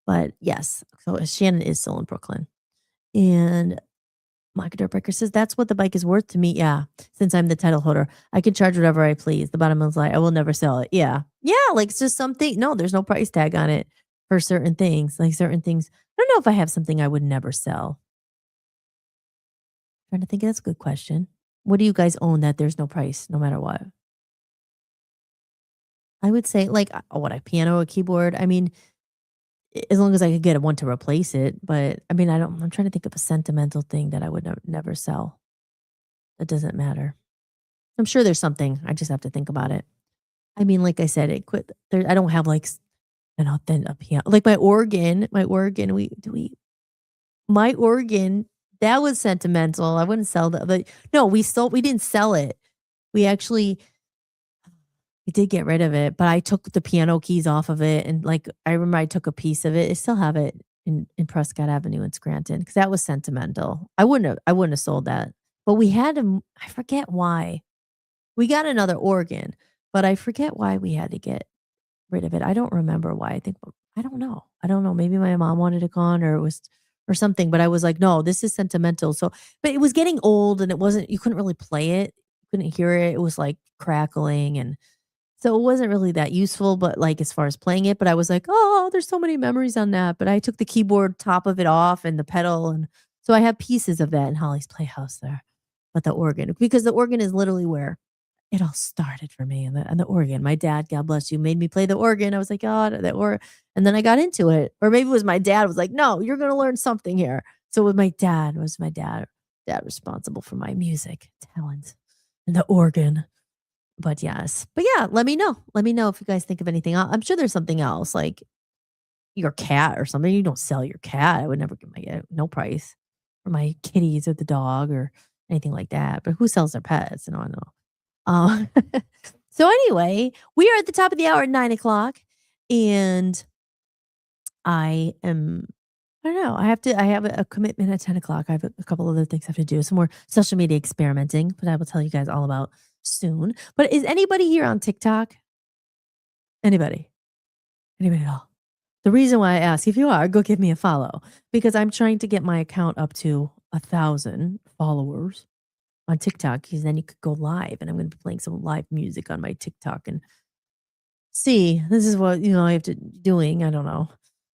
but yes. So Shannon is still in Brooklyn, and Monica Dirtbreaker says, that's what the bike is worth to me. Yeah. Since I'm the title holder, I can charge whatever I please. The bottom line, I will never sell it. Yeah. Yeah. Like it's just something. No, there's no price tag on it for certain things. Like certain things. I don't know if I have something I would never sell. Trying to think. That's a good question. What do you guys own that there's no price no matter what? I would say like a piano, a keyboard. I mean, as long as I could get one to replace it. But I mean, I'm trying to think of a sentimental thing that I would never sell. That doesn't matter. I'm sure there's something. I just have to think about it. I mean, like I said, I don't have like a piano, like my organ, my organ, that was sentimental. I wouldn't sell that. But no, we didn't sell it. We did get rid of it, but I took the piano keys off of it. And like, I remember I took a piece of it. I still have it in Prescott Avenue in Scranton because that was sentimental. I wouldn't have sold that, but we had to, I forget why. We got another organ, but I forget why we had to get rid of it. I don't remember why. I don't know. Maybe my mom wanted it gone or something, but I was like, no, this is sentimental. So, but it was getting old and you couldn't really play it. You couldn't hear it. It was like crackling and So it wasn't really that useful, but like as far as playing it, but I was like, oh, there's so many memories on that. But I took the keyboard top of it off and the pedal. And so I have pieces of that in Holly's Playhouse there. But the organ, because the organ is literally where it all started for me. And the organ, my dad, God bless you, made me play the organ. I was like, God, and then I got into it. Or maybe it was my dad was like, no, you're going to learn something here. So with my dad, dad responsible for my music talent and the organ. But yes. But yeah, let me know. Let me know if you guys think of anything. I'm sure there's something else like your cat or something. You don't sell your cat. I would never give my no price for my kitties or the dog or anything like that. But who sells their pets? No, I know. So anyway, we are at the top of the hour at 9:00, and I don't know. I have a commitment at 10:00. I have a couple other things I have to do. Some more social media experimenting, but I will tell you guys all about soon. But is anybody here on TikTok? Anybody? Anybody at all? The reason why I ask, if you are, go give me a follow because I'm trying to get my account up to 1,000 followers on TikTok because then you could go live and I'm going to be playing some live music on my TikTok and see, this is what, I have to doing. I don't know.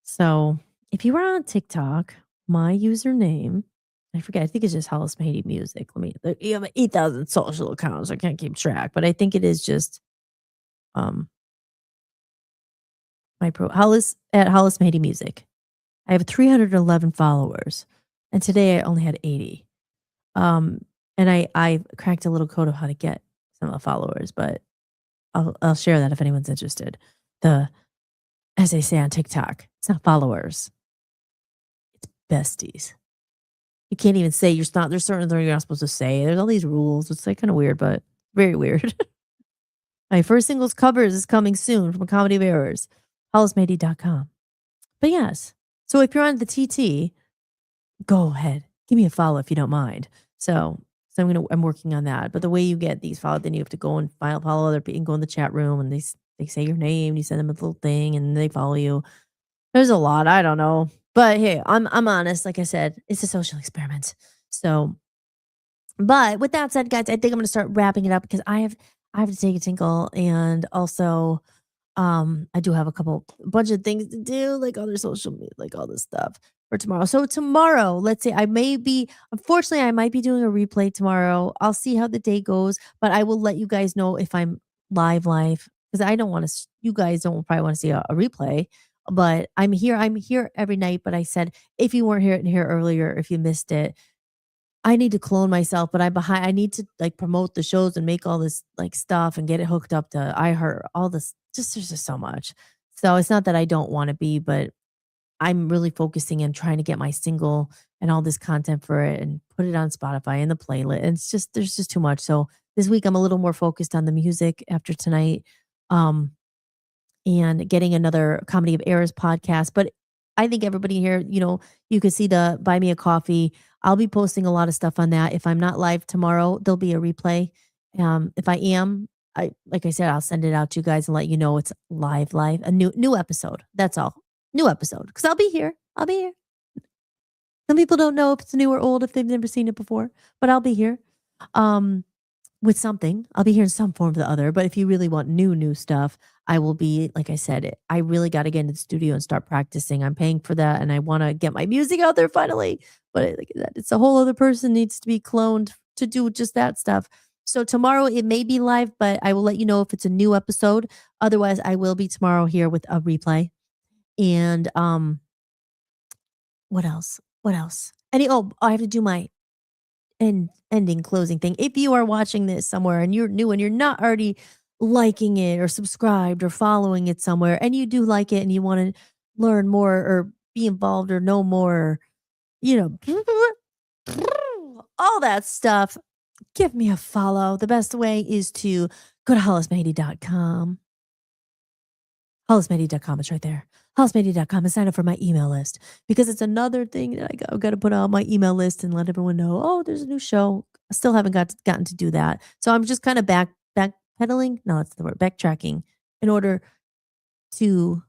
So if you are on TikTok, my username, I forget, I think it's just Hollis Mahady Music. You have 8,000 social accounts. I can't keep track, but I think it is just, my Hollis at Hollis Mahady Music. I have 311 followers and today I only had 80. And I cracked a little code of how to get some of the followers, but I'll share that if anyone's interested. As they say on TikTok, it's not followers, it's besties. You can't even say there's certain things you're not supposed to say. There's all these rules. It's like kind of weird, but very weird. My first singles covers is coming soon from a Comedy of Errors, hollismady.com. But yes, so if you're on the TT, go ahead. Give me a follow if you don't mind. So I'm working on that. But the way you get these followed, then you have to go and follow other people and go in the chat room and they say your name, you send them a little thing and they follow you. There's a lot. I don't know. But hey, I'm honest. Like I said, it's a social experiment. So, but with that said, guys, I think I'm gonna start wrapping it up because I have to take a tinkle and also I do have a bunch of things to do, like other social media, like all this stuff for tomorrow. So tomorrow, let's say unfortunately, I might be doing a replay tomorrow. I'll see how the day goes, but I will let you guys know if I'm live because I don't want to, you guys don't probably want to see a replay, but I'm here every night. But I said, if you weren't here earlier, if you missed it, I need to clone myself, but I'm behind. I need to like promote the shows and make all this like stuff and get it hooked up to iHeart, all this. There's just so much. So it's not that I don't want to be, but I'm really focusing and trying to get my single and all this content for it and put it on Spotify and the playlist. And there's just too much. So this week I'm a little more focused on the music after tonight. And getting another Comedy of Errors podcast. But I think everybody here, you can see the Buy Me a Coffee. I'll be posting a lot of stuff on that. If I'm not live tomorrow, there'll be a replay. If I am, like I said, I'll send it out to you guys and let you know it's live, a new episode. That's all. New episode. Because I'll be here. Some people don't know if it's new or old if they've never seen it before, but I'll be here. With something. I'll be here in some form or the other. But if you really want new stuff, I will be, like I said, I really got to get into the studio and start practicing. I'm paying for that and I want to get my music out there finally. But like that, it's a whole other person needs to be cloned to do just that stuff. So tomorrow it may be live, but I will let you know if it's a new episode. Otherwise, I will be tomorrow here with a replay. And what else? I have to do my ending closing thing. If you are watching this somewhere and you're new and you're not already liking it or subscribed or following it somewhere and you do like it and you want to learn more or be involved or know more, all that stuff, give me a follow. The best way is to go to hollismahady.com. hollismahady.com, it's right there. hollismahady.com and sign up for my email list because it's another thing that I've got to put on my email list and let everyone know, oh, there's a new show. I still haven't gotten to do that. So I'm just kind of backpedaling. No, that's the word, backtracking in order to,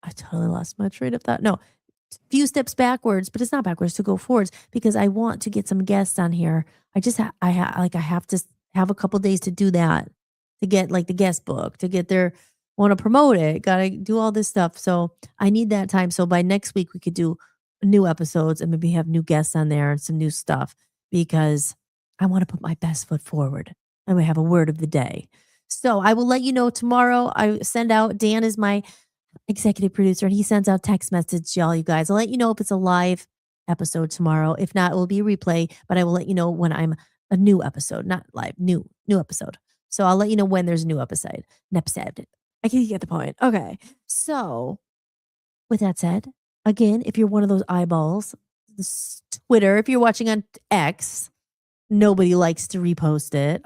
I totally lost my train of thought. No, few steps backwards, but it's not backwards to go forwards because I want to get some guests on here. I have to have a couple days to do that, to get like the guest book, to get their want to promote it, got to do all this stuff. So I need that time. So by next week we could do new episodes and maybe have new guests on there and some new stuff because I want to put my best foot forward. And we have a word of the day. So I will let you know tomorrow. I send out, Dan is my executive producer, and he sends out text message to all you guys. I'll let you know if it's a live episode tomorrow. If not, it will be a replay, but I will let you know when I'm a new episode, not live, new episode. So I'll let you know when there's a new episode. I can get the point. Okay. So with that said, again, if you're one of those eyeballs, Twitter, if you're watching on X, nobody likes to repost it.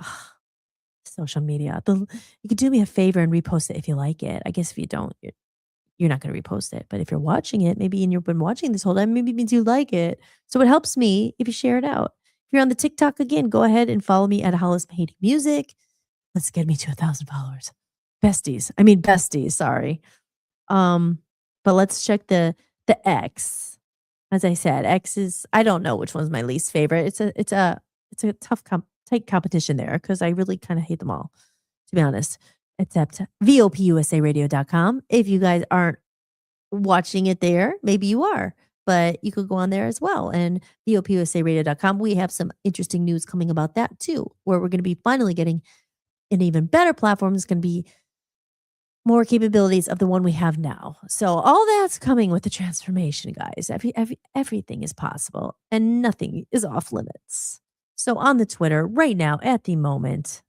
Social media. You could do me a favor and repost it if you like it. I guess if you don't, you're not going to repost it. But if you're watching it, maybe and you've been watching this whole time, maybe it means you like it. So it helps me if you share it out. If you're on the TikTok again, go ahead and follow me at Hollis Mahady Music. Let's get me to 1,000 followers. Besties, sorry. But let's check the X. As I said, X is, I don't know which one's my least favorite. It's a tough tight competition there because I really kind of hate them all, to be honest, except VOPUSAradio.com. If you guys aren't watching it there, maybe you are, but you could go on there as well. And VOPUSAradio.com, we have some interesting news coming about that too, where we're going to be finally getting an even better platform. It's going to be more capabilities of the one we have now. So all that's coming with the transformation, guys. Everything is possible and nothing is off limits. So on the Twitter right now at the moment,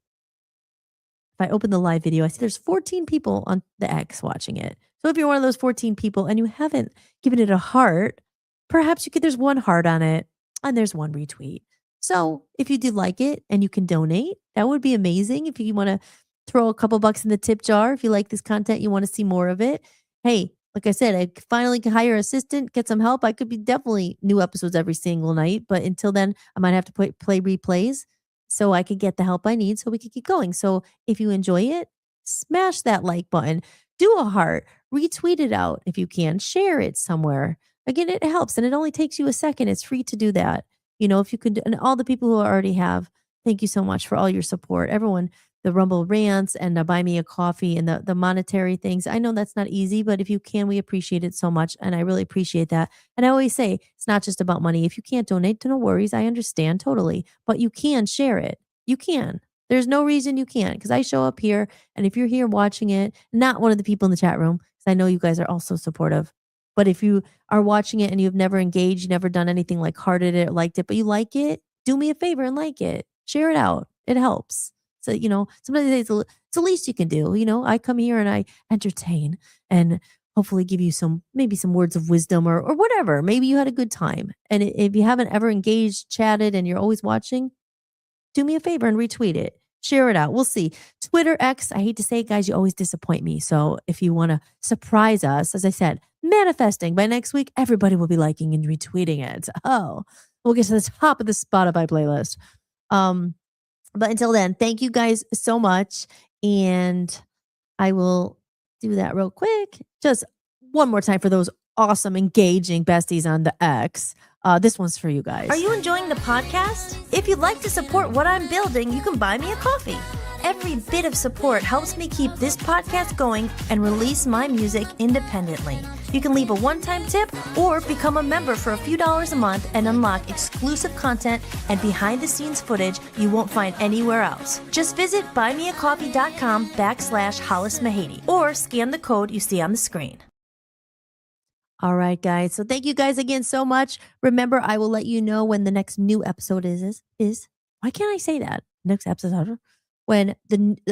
if I open the live video, I see there's 14 people on the X watching it. So if you're one of those 14 people and you haven't given it a heart, perhaps there's one heart on it and there's one retweet. So if you did like it and you can donate, that would be amazing. If you want to throw a couple bucks in the tip jar, if you like this content, you want to see more of it. Hey, like I said, I finally can hire an assistant, get some help. I could be definitely new episodes every single night. But until then, I might have to play replays so I could get the help I need so we could keep going. So if you enjoy it, smash that like button, do a heart, retweet it out if you can, share it somewhere. Again, it helps and it only takes you a second. It's free to do that. If you could, and all the people who already have, thank you so much for all your support. Everyone, the Rumble rants and the buy me a coffee and the monetary things. I know that's not easy, but if you can, we appreciate it so much. And I really appreciate that. And I always say, it's not just about money. If you can't donate, no worries. I understand totally, but you can share it. You can. There's no reason you can't because I show up here. And if you're here watching it, not one of the people in the chat room, because I know you guys are also supportive. But if you are watching it and you've never engaged, you've never done anything like hearted it or liked it, but you like it, do me a favor and like it. Share it out. It helps. So, sometimes it's the least you can do. I come here and I entertain and hopefully give you maybe some words of wisdom or whatever. Maybe you had a good time. And if you haven't ever engaged, chatted, and you're always watching, do me a favor and retweet it. Share it out. We'll see. Twitter X, I hate to say it, guys, you always disappoint me. So if you want to surprise us, as I said, manifesting by next week, everybody will be liking and retweeting it. Oh, we'll get to the top of the Spotify playlist. But until then, thank you guys so much. And I will do that real quick. Just one more time for those awesome, engaging besties on the X. This one's for you guys. Are you enjoying the podcast? If you'd like to support what I'm building, you can buy me a coffee. Every bit of support helps me keep this podcast going and release my music independently. You can leave a one-time tip or become a member for a few dollars a month and unlock exclusive content and behind-the-scenes footage you won't find anywhere else. Just visit buymeacoffee.com/Hollis Mahady or scan the code you see on the screen. All right, guys. So thank you guys again so much. Remember, I will let you know when the next new episode is. Why can't I say that? Next episode, when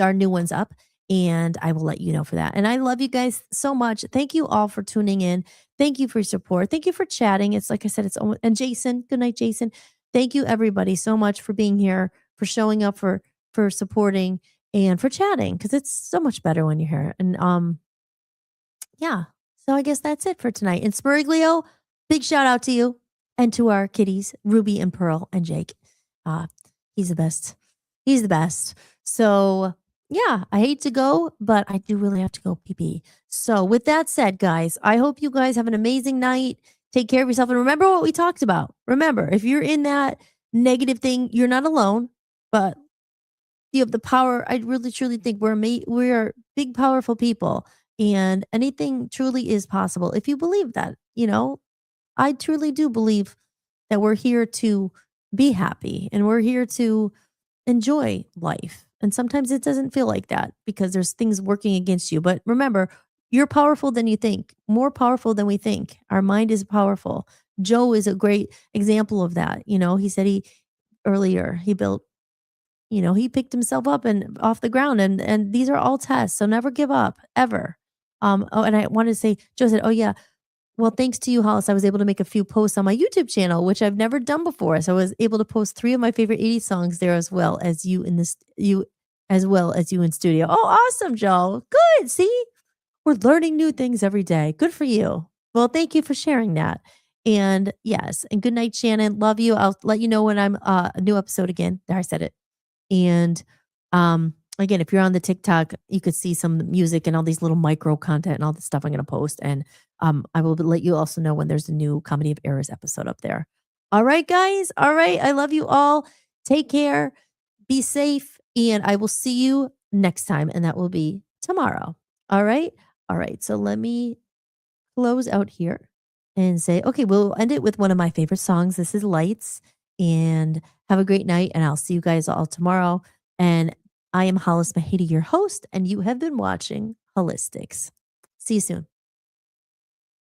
our new one's up, and I will let you know for that. And I love you guys so much. Thank you all for tuning in. Thank you for your support. Thank you for chatting. It's like I said, and Jason, good night, Jason. Thank you everybody so much for being here, for showing up, for supporting, and for chatting, because it's so much better when you're here. And yeah. So I guess that's it for tonight. And Spuriglio, big shout out to you and to our kitties, Ruby and Pearl and Jake. He's the best. He's the best. So yeah, I hate to go, but I do really have to go pee. So with that said, guys, I hope you guys have an amazing night. Take care of yourself. And remember what we talked about. Remember, if you're in that negative thing, you're not alone, but You have the power. I really truly think we are big, powerful people, and anything truly is possible if you believe that. I truly do believe that we're here to be happy and we're here to enjoy life. And sometimes it doesn't feel like that because there's things working against you. But remember, you're powerful than you think, more powerful than we think. Our mind is powerful. Joe is a great example of that. He said he built, he picked himself up and off the ground, and these are all tests. So never give up ever. And I wanted to say, Joe said, "Oh yeah, well, thanks to you, Hollis, I was able to make a few posts on my YouTube channel, which I've never done before. So I was able to post 3 of my favorite 80s songs there as well as you in studio." Oh, awesome, Joe. Good. See, we're learning new things every day. Good for you. Well, thank you for sharing that. And yes, and good night, Shannon. Love you. I'll let you know when I'm a new episode again. There, I said it. And again, if you're on the TikTok, you could see some music and all these little micro content and all the stuff I'm going to post. And I will let you also know when there's a new Comedy of Errors episode up there. All right, guys. All right. I love you all. Take care. Be safe. And I will see you next time. And that will be tomorrow. All right. All right. So let me close out here and say, okay, we'll end it with one of my favorite songs. This is Lights. And have a great night. And I'll see you guys all tomorrow. And I am Hollis Mahady, your host, and you have been watching Holistics. See you soon.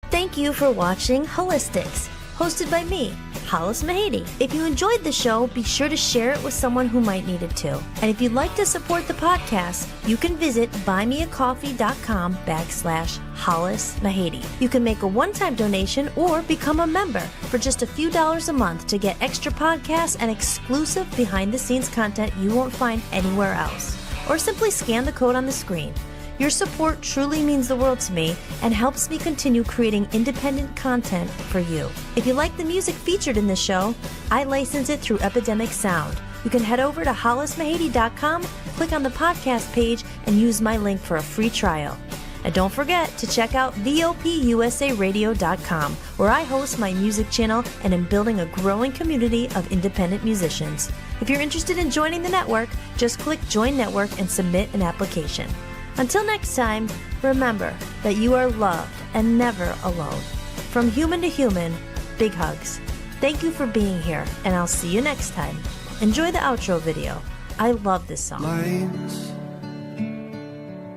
Thank you for watching Holistics, hosted by me, Hollis Mahady. If you enjoyed the show, be sure to share it with someone who might need it too. And if you'd like to support the podcast, you can visit buymeacoffee.com/Hollis Mahady. You can make a one-time donation or become a member for just a few dollars a month to get extra podcasts and exclusive behind-the-scenes content you won't find anywhere else. Or simply scan the code on the screen. Your support truly means the world to me and helps me continue creating independent content for you. If you like the music featured in this show, I license it through Epidemic Sound. You can head over to hollismahady.com, click on the podcast page, and use my link for a free trial. And don't forget to check out VOPUSARadio.com, where I host my music channel and am building a growing community of independent musicians. If you're interested in joining the network, just click Join Network and submit an application. Until next time, remember that you are loved and never alone. From human to human, big hugs. Thank you for being here, and I'll see you next time. Enjoy the outro video. I love this song. Lights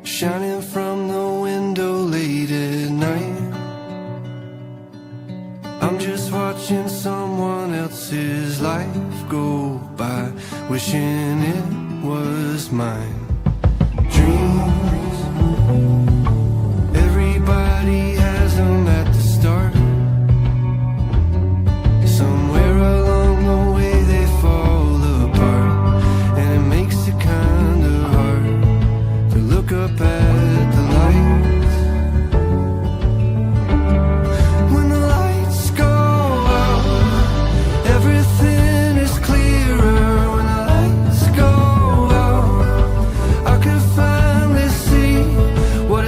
shining from the window late at night. I'm just watching someone else's life go by, wishing it was mine. Dreams, everybody has them at the start. Somewhere along the way they fall apart, and it makes it kind of hard to look up at the lights. When the lights go out, everything is clearer. When the lights go out, I can finally see what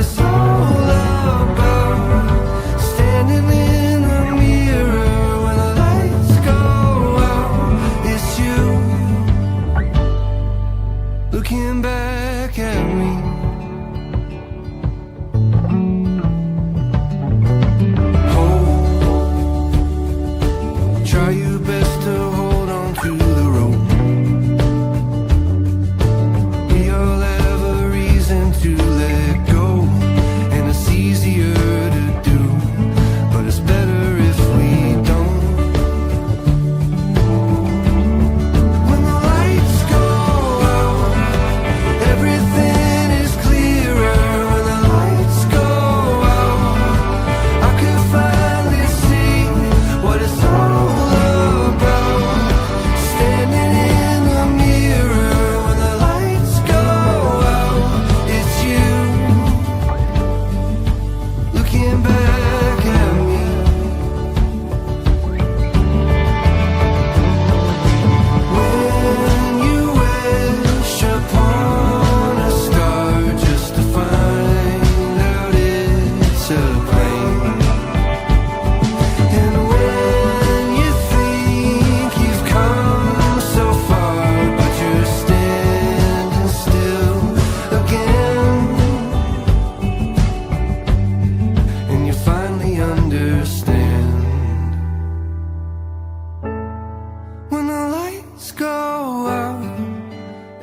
lights go out,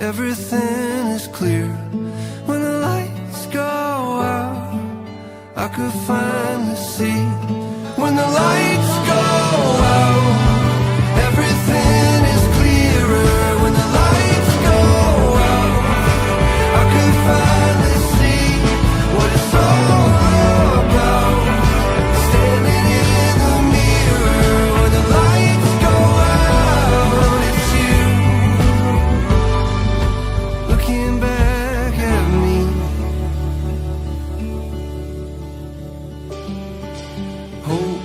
everything is clear. When the lights go out, I could finally see. When the lights go out, everything is clearer. When the lights go out, I could finally see what it's all about. Standing in the mirror, when the lights go out, it's you looking back at me. Hope,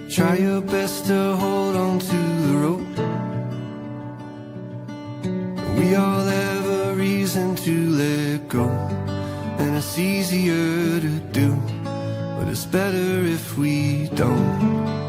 try your best to hold on to the rope. We all have a reason to let go, and it's easier to do, but it's better if we don't.